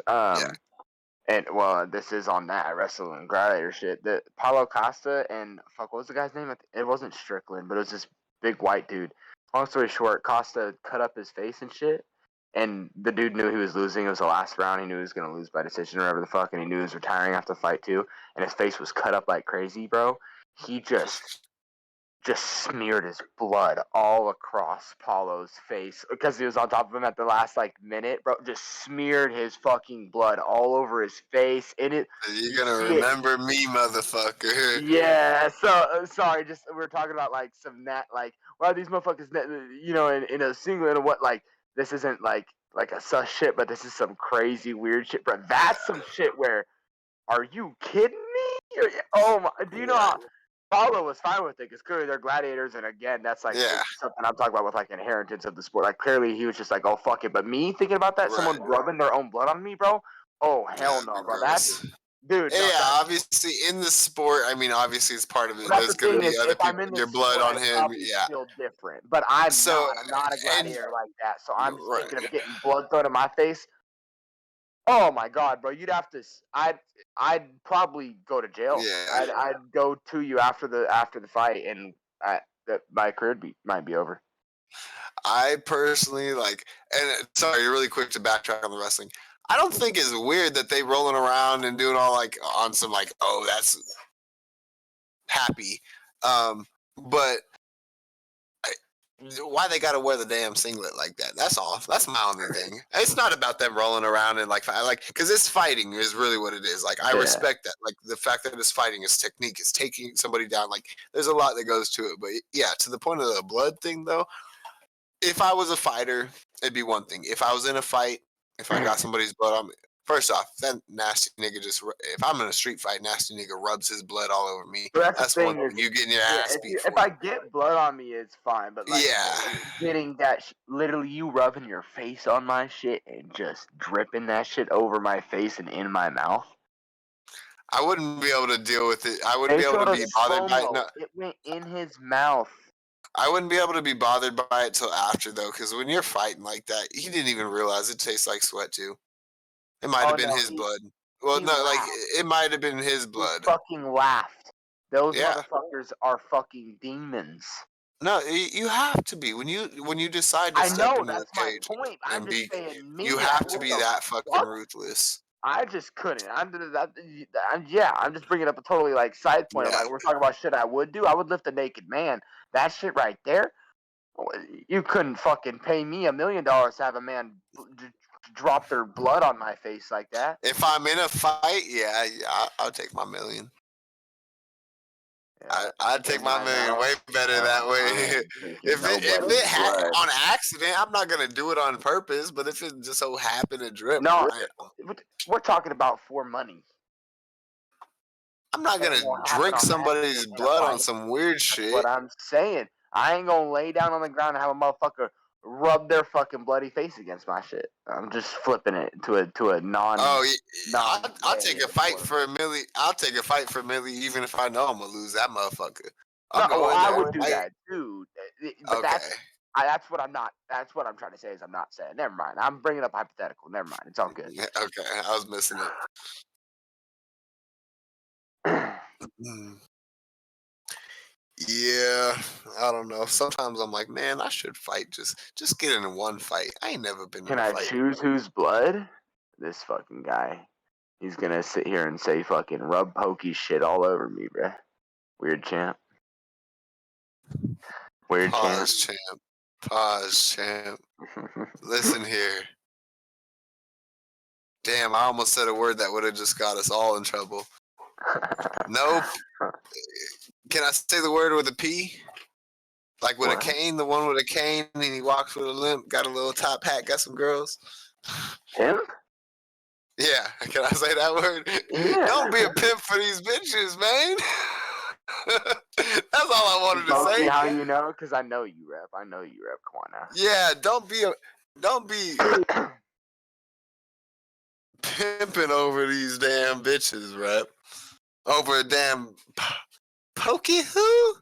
And well, this is on that wrestling gladiator shit. The Paulo Costa and what was the guy's name? It wasn't Strickland, but it was this big white dude. Long story short, Costa cut up his face and shit, and the dude knew he was losing. It was the last round. He knew he was gonna lose by decision or whatever the fuck, and he knew he was retiring after the fight too. And his face was cut up like crazy, bro. He just smeared his blood all across Paulo's face because he was on top of him at the last minute, bro. Just smeared his fucking blood all over his face. And you're gonna remember me, motherfucker. Yeah. So sorry, just we're talking about some wow, these motherfuckers, in a singlet and what this isn't like a sus shit, but this is some crazy weird shit, bro. That's some shit where, are you kidding me? Oh my, do you know how Paulo was fine with it because clearly they're gladiators, and again, that's something I'm talking about with inheritance of the sport. Like clearly he was just like, oh fuck it. But me thinking about that, someone rubbing their own blood on me, bro. Oh hell no, bro. That's dude. Yeah, obviously in the sport, I mean, obviously it's part of it. There's gonna be other people, your blood on him. Yeah, feel different. But I'm not a gladiator like that. So I'm thinking of getting blood thrown in my face. Oh my god, bro! You'd have to. I'd probably go to jail. Yeah. I'd go to you after the fight, and my career might be over. I personally and sorry, really quick to backtrack on the wrestling. I don't think it's weird that they rolling around and doing all on some oh that's happy. But why they gotta wear the damn singlet like that? That's all. That's my only thing. It's not about them rolling around and like because it's fighting is really what it is. Like I respect that. Like the fact that it's fighting is technique, is taking somebody down. Like there's a lot that goes to it. But yeah, to the point of the blood thing though, if I was a fighter, it'd be one thing. If I was in a fight, if I got somebody's blood on me, first off, that nasty nigga if I'm in a street fight, nasty nigga rubs his blood all over me. So that's That's the one thing thing. is, You getting your ass beat if for I it. get blood on me, it's fine. But like, Yeah. getting that literally you rubbing your face on my shit and just dripping that shit over my face and in my mouth. I wouldn't be able to deal with it. I wouldn't They be able showed to a be bothered by it. slow-mo. No, It went in his mouth. I wouldn't be able to be bothered by it till after though, because when you're fighting like that, he didn't even realize it tastes like sweat too. It might have been his blood. Well, he no, like laughed. it might have been his He blood. fucking laughed. Those Yeah. motherfuckers are fucking demons. No, you have to be when you decide to I step know, into the that's my cage point. I'm and just be. saying me. You have to be what the that fucking fuck? ruthless. I just couldn't. I'm just bringing up a totally like side point. Yeah. Like we're talking about shit I would do. I would lift a naked man. That shit right there. You couldn't fucking pay me $1 million to have a man drop their blood on my face like that. If I'm in a fight, yeah, I'll take my $1 million. Yeah, I'd take my $1 million way better that way. If it had on accident, I'm not gonna do it on purpose. But if it just so happened to drip, no, we're talking about for money. I'm not gonna drink somebody's blood on some weird shit. What I'm saying, I ain't gonna lay down on the ground and have a motherfucker rub their fucking bloody face against my shit. I'm just flipping it to a non. Oh, I'll take a fight for $1 million. I'll take a fight for $1 million, even if I know I'm gonna lose that motherfucker. I would do that too. But okay. That's what I'm not. That's what I'm trying to say is I'm not saying. Never mind. I'm bringing up hypothetical. Never mind. It's all good. Okay, I was missing it. Yeah, I don't know. Sometimes I'm like, man, I should fight. Just get in one fight. I ain't never been Can in a I fight. choose whose blood? This fucking guy. He's gonna sit here and say fucking rub pokey shit all over me, bruh. Weird champ. Weird Pause, champ. Pause, champ. Listen here. Damn, I almost said a word that would have just got us all in trouble. Nope. Can I say the word with a P? Like with a cane, the one with a cane, and he walks with a limp, got a little top hat, got some girls. Pimp? Yeah, can I say that word? Yeah. Don't be a pimp for these bitches, man. That's all I wanted to say. How you know? Because I know you, Rep. I know you, Rep. Come on now. Yeah, don't be pimping over these damn bitches, Rep. Over a damn Pokey who?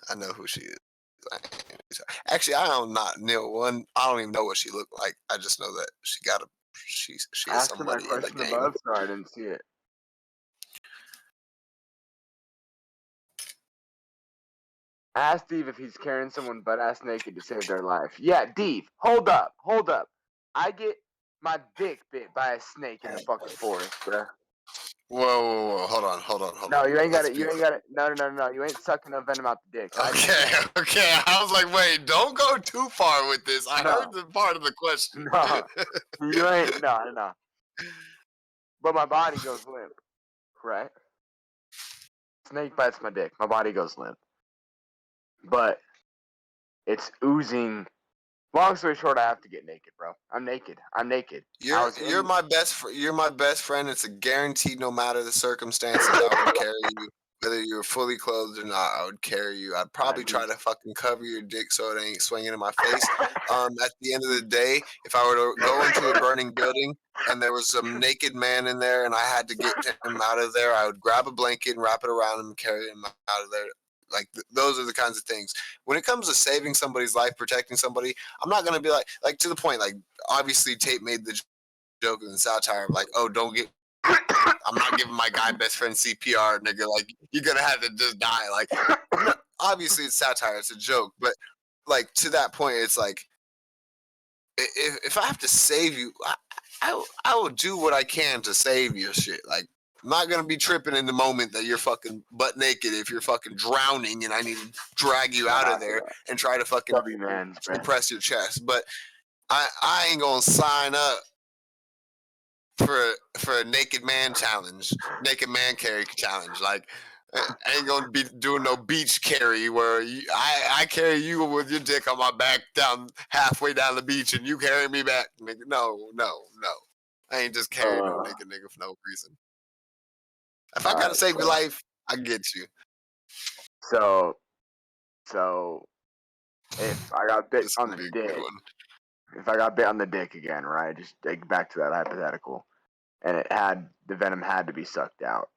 I know who she is. Actually, I don't not know one. I don't even know what she looked like. I just know that she is somebody in the game. Above, so I didn't see it. Ask Steve if he's carrying someone butt ass naked to save their life. Yeah, Steve, hold up. I get my dick bit by a snake in the fucking forest, bruh. Whoa. Hold on. No, you ain't got it. No. You ain't sucking no venom out the dick. Okay. I was like, wait, don't go too far with this. I heard the part of the question. No, you ain't. No. But my body goes limp, right? Snake bites my dick. My body goes limp. But it's oozing. Long story short, I have to get naked, bro. I'm naked. You're my best friend. It's a guarantee. No matter the circumstances, I would carry you. Whether you're fully clothed or not, I would carry you. I'd probably try to fucking cover your dick so it ain't swinging in my face. At the end of the day, if I were to go into a burning building and there was some naked man in there and I had to get him out of there, I would grab a blanket and wrap it around him and carry him out of there. Like those are the kinds of things. When it comes to saving somebody's life, protecting somebody, I'm not gonna be like to the point. Like obviously, Tate made the joke in the satire of like, oh, don't get. I'm not giving my guy best friend CPR, nigga. Like you're gonna have to just die. Like obviously it's satire, it's a joke, but like to that point, it's like if I have to save you, I will do what I can to save your shit. Like I'm not gonna be tripping in the moment that you're fucking butt naked if you're fucking drowning and I need to drag you out of there and try to fucking Chubby man, bro. compress your chest. But I ain't gonna sign up for a naked man challenge, naked man carry challenge. Like I ain't gonna be doing no beach carry where I carry you with your dick on my back down halfway down the beach and you carry me back. Nigga, no. I ain't just carrying no naked nigga for no reason. If I gotta save your life, I get you. So if I got bit This is on gonna the be a good dick, one. if I got bit on the dick again, right? Just take back to that hypothetical, and the venom had to be sucked out.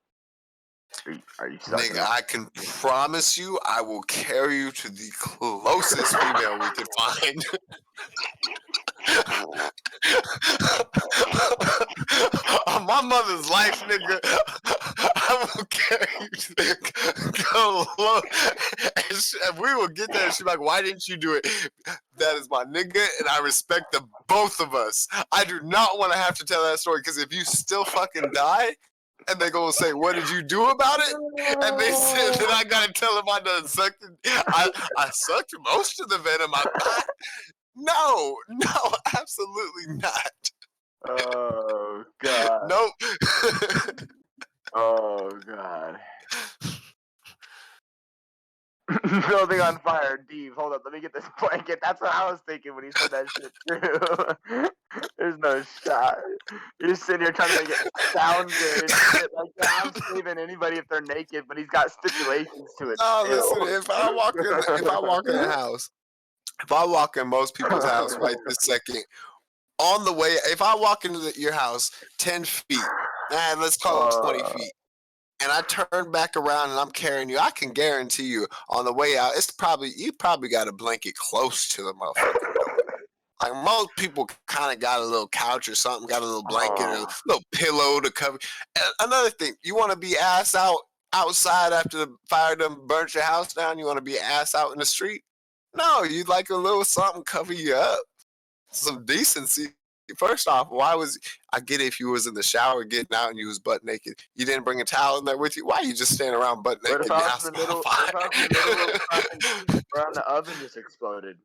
Are you sucking Nigga, it? I can promise you I will carry you to the closest female we can find. On my mother's life, nigga, I will carry you to the go. And we will get there and she'll be like, why didn't you do it? That is my nigga, and I respect the both of us. I do not want to have to tell that story, because if you still fucking die, and they gonna say, what did you do about it? And they said that I gotta tell them I done sucked it. I sucked most of the venom. No, absolutely not. Oh god. Nope. Oh god. Building on fire, Dave. Hold up, let me get this blanket. That's what I was thinking when he said that shit too. There's no shot. You're sitting here trying to make it sound good and shit. Like, yeah, I'm saving anybody if they're naked, but he's got stipulations to it. No, still. listen. If I walk in the house, if I walk in most people's house right this second, on the way, if I walk into your house 10 feet, and let's call it 20 feet, and I turn back around and I'm carrying you, I can guarantee you on the way out, you probably got a blanket close to the motherfucking door. Like most people kind of got a little couch or something, got a little blanket or a little pillow to cover. And another thing, you want to be ass outside after the fire done burnt your house down? You want to be ass out in the street? No, you'd like a little something cover you up. Some decency. First off, I get it if you was in the shower getting out and you was butt naked. You didn't bring a towel in there with you. Why you just standing around butt naked? What if I was in the middle of around the oven just exploded?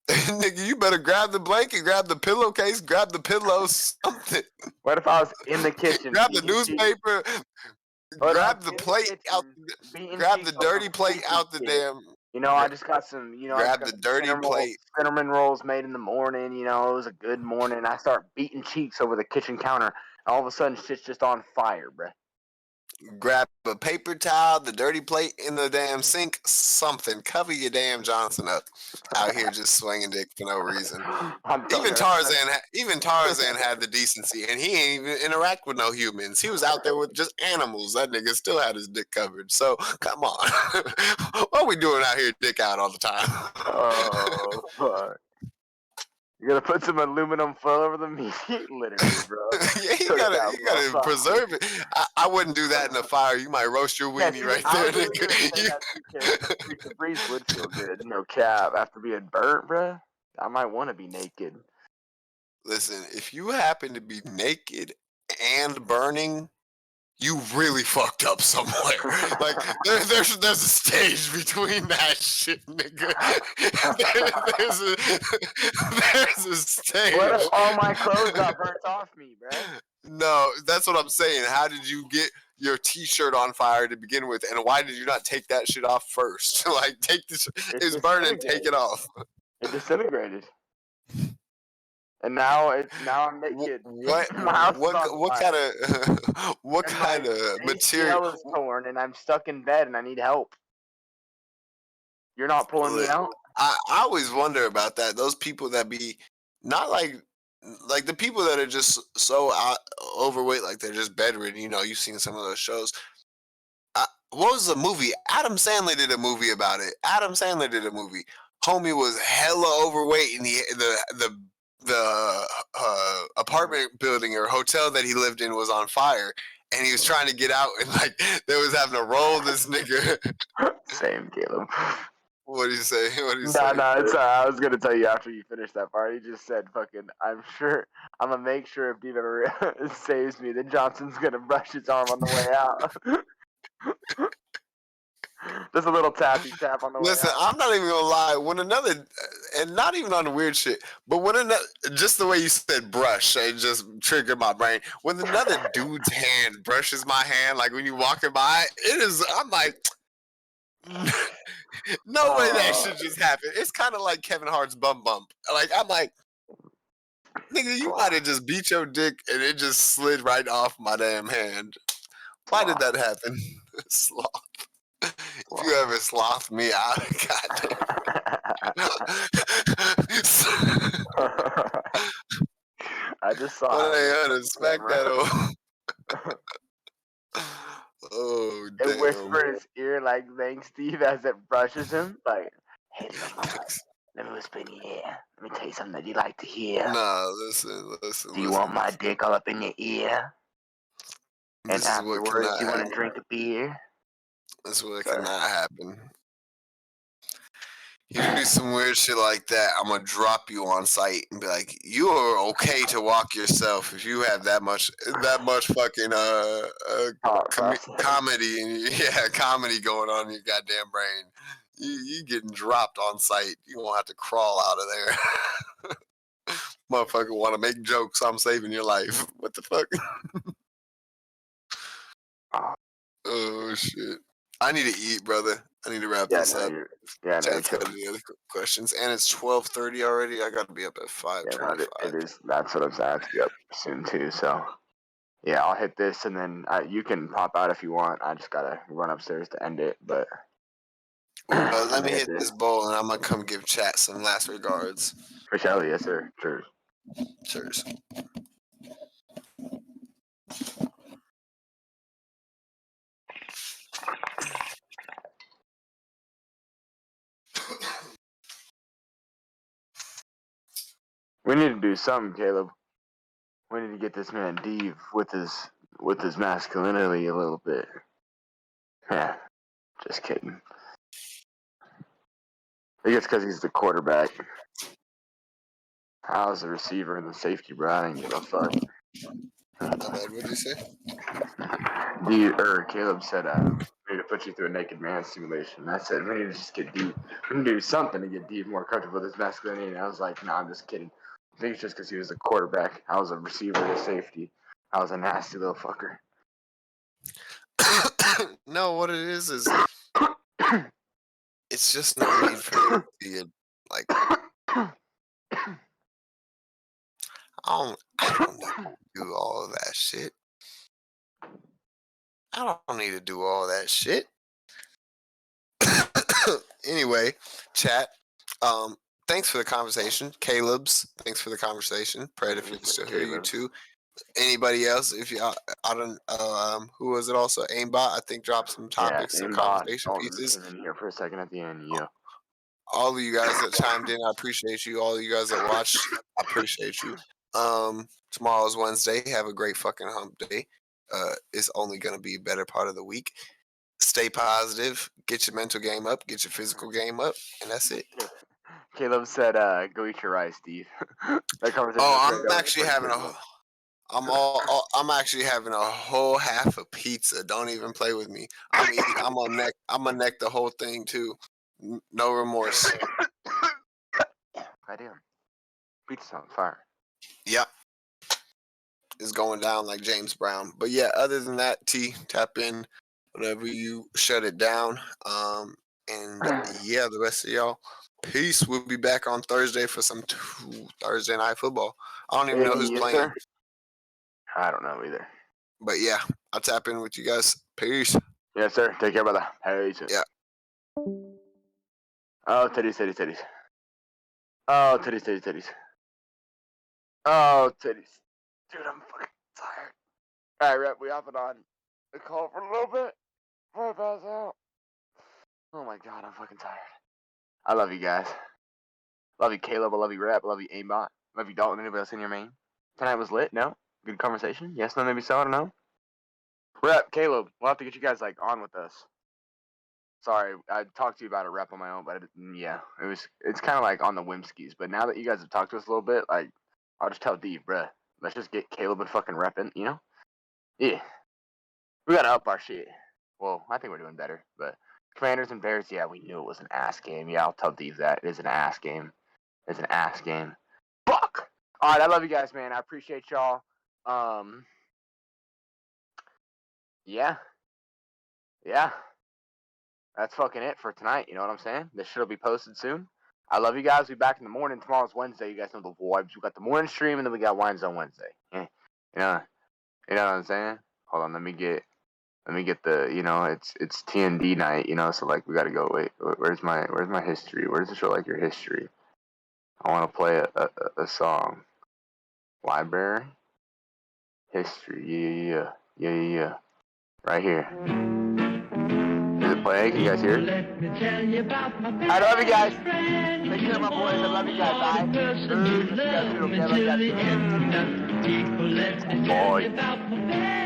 Nigga, you better grab the blanket, grab the pillowcase, grab the pillows, something. What if I was in the kitchen? Grab the newspaper, grab the plate out, grab the dirty plate out the damn. You know, I just got some, grab the dirty plate. cinnamon rolls made in the morning. You know, it was a good morning. I start beating cheeks over the kitchen counter. And all of a sudden, shit's just on fire, bruh. Grab a paper towel, the dirty plate in the damn sink, something. Cover your damn Johnson up. Out here just swinging dick for no reason. Even Tarzan had the decency, and he ain't even interact with no humans. He was out there with just animals. That nigga still had his dick covered. So come on, what are we doing out here, dick out all the time? Oh fuck! You gotta put some aluminum foil over the meat, literally, bro. Yeah, you gotta preserve it. I wouldn't do that in the fire. You might roast your weenie right there, nigga. The breeze would feel good, no cap. After being burnt, bro, I might want to be naked. Listen, if you happen to be naked and burning, you really fucked up somewhere. Like there's a stage between that shit, nigga. There's a stage. What if all my clothes got burnt off me, bro? No, that's what I'm saying. How did you get your t-shirt on fire to begin with, and why did you not take that shit off first? Like, take this. It's burning. Take it off. It disintegrated. And now I'm naked. What kind of material is torn, and I'm stuck in bed, and I need help. You're not pulling me out. I always wonder about that. Those people that be not like the people that are just so overweight, like they're just bedridden. You know, you've seen some of those shows. What was the movie? Adam Sandler did a movie about it. Homie was hella overweight, and the apartment building or hotel that he lived in was on fire, and he was trying to get out, and like they was having to roll this nigga. Same, Caleb. What do you say? What do you No, say? no, it's I was gonna tell you after you finish that part. He just said, "Fucking, I'm gonna make sure if Steve ever saves me, then Johnson's gonna brush his arm on the way out." Just a little tappy tap on the way Listen, out. I'm not even gonna lie. When another, and not even on the weird shit, but when another, just the way you said brush, it just triggered my brain. When another dude's hand brushes my hand, like when you walking by, it is. I'm like, no way that should just happen. It's kind of like Kevin Hart's bum bump. Like I'm like, nigga, you might have just beat your dick and it just slid right off my damn hand. Why did that happen? Sloth. If you ever sloth me out, goddamn. I just saw. But I it. had to smack that over. Oh It damn! whisper in his ear like thanks Steve as it brushes him. Like, hey little mama, let me whisper in your ear. Let me tell you something that you like to hear. Nah, listen. Do you want my dick all up in your ear? And This is what afterwards, cannot you want happen. to drink a beer? This is what Sorry. cannot happen. You do some weird shit like that, I'm gonna drop you on site and be like, "You are okay to walk yourself if you have that much fucking comedy and comedy going on in your goddamn brain. You getting dropped on site. You won't have to crawl out of there. Motherfucker want to make jokes. I'm saving your life. What the fuck? Oh shit! I need to eat, brother. I need to wrap Yeah, this no, up. no, Chat's got any other questions, and it's 12:30 already. I gotta be up at yeah, no, 5:25. it is. That's what I'm saying. I have to be up soon too. So, yeah, I'll hit this and then you can pop out if you want. I just gotta run upstairs to end it, but. Let me hit this bowl, and I'm gonna come give chat some last regards. For sure, yes, sir. Cheers. Cheers. We need to do something, Caleb. We need to get this man Dave with his masculinity a little bit. Yeah, just kidding. I guess because he's the quarterback. I was the receiver and the safety, bro. I didn't give a fuck. What did you say? Caleb said, we need to put you through a naked man simulation. I said, we need to just get Dave. We need to do something to get Dave more comfortable with his masculinity. And I was like, I'm just kidding. I think it's just because he was a quarterback. I was a receiver and a safety. I was a nasty little fucker. No, what it is it's just no need for you to be like. I don't need to do all of that shit. I don't need to do all that shit. Anyway, chat. Thanks for the conversation, Caleb's. Thanks for the conversation, Pred. If you're still here, you too. Anybody else? If you, I don't. Who was it? Also, Aimbot. I think dropped some topics and conversation pieces. In here for a second at the end. Yeah. All of you guys that chimed in, I appreciate you. All of you guys that watched, I appreciate you. Tomorrow's Wednesday. Have a great fucking hump day. It's only gonna be a better part of the week. Stay positive. Get your mental game up. Get your physical game up, and that's it. Caleb said, "Go eat your rice, Steve." That conversation. Oh, I'm actually having a. I'm actually having a whole half a pizza. Don't even play with me. I'm gonna neck the whole thing too. No remorse. Goddamn. Pizza's on fire. Yep. It's going down like James Brown. But yeah, other than that, tap in whenever you shut it down. And yeah, the rest of y'all, peace. We'll be back on Thursday for some Thursday night football. I don't even know who's playing. Sir? I don't know either. But yeah, I'll tap in with you guys. Peace. Yes, sir. Take care, brother. Hey, Yeah. Oh, titties. Oh, titties. Oh, titties. Dude, I'm fucking tired. All right, Rep, we hopping on the call for a little bit before I pass out. Oh my god, I'm fucking tired. I love you guys. Love you, Caleb. I love you, Rep. I love you, Aimbot. Love you, Dalton. Anybody else in your main? Tonight was lit. No? Good conversation. Yes, no, maybe so. I don't know. Rep, Caleb. We'll have to get you guys like on with us. Sorry, I talked to you about a rep on my own, but yeah, it's kind of like on the whimskys. But now that you guys have talked to us a little bit, like I'll just tell D, bruh, let's just get Caleb and fucking repping, you know? Yeah, we gotta up our shit. Well, I think we're doing better, but Commanders and Bears, yeah, we knew it was an ass game. Yeah, I'll tell D that it is an ass game. It's an ass game. Fuck. All right, I love you guys, man. I appreciate y'all. Yeah. That's fucking it for tonight. You know what I'm saying? This shit will be posted soon. I love you guys. We'll be back in the morning. Tomorrow's Wednesday. You guys know the vibes. We got the morning stream and then we got Wines on Wednesday. Yeah. You know what I'm saying? Hold on, let me get the, you know, it's TND night, you know, so like we gotta go. Wait, where's my history? Where does it show like your history? I want to play a song. Library. History. Yeah. Right here. Is it playing? Can you guys hear it? I love you guys. Take care, my boys. I love you guys. Bye. Boy.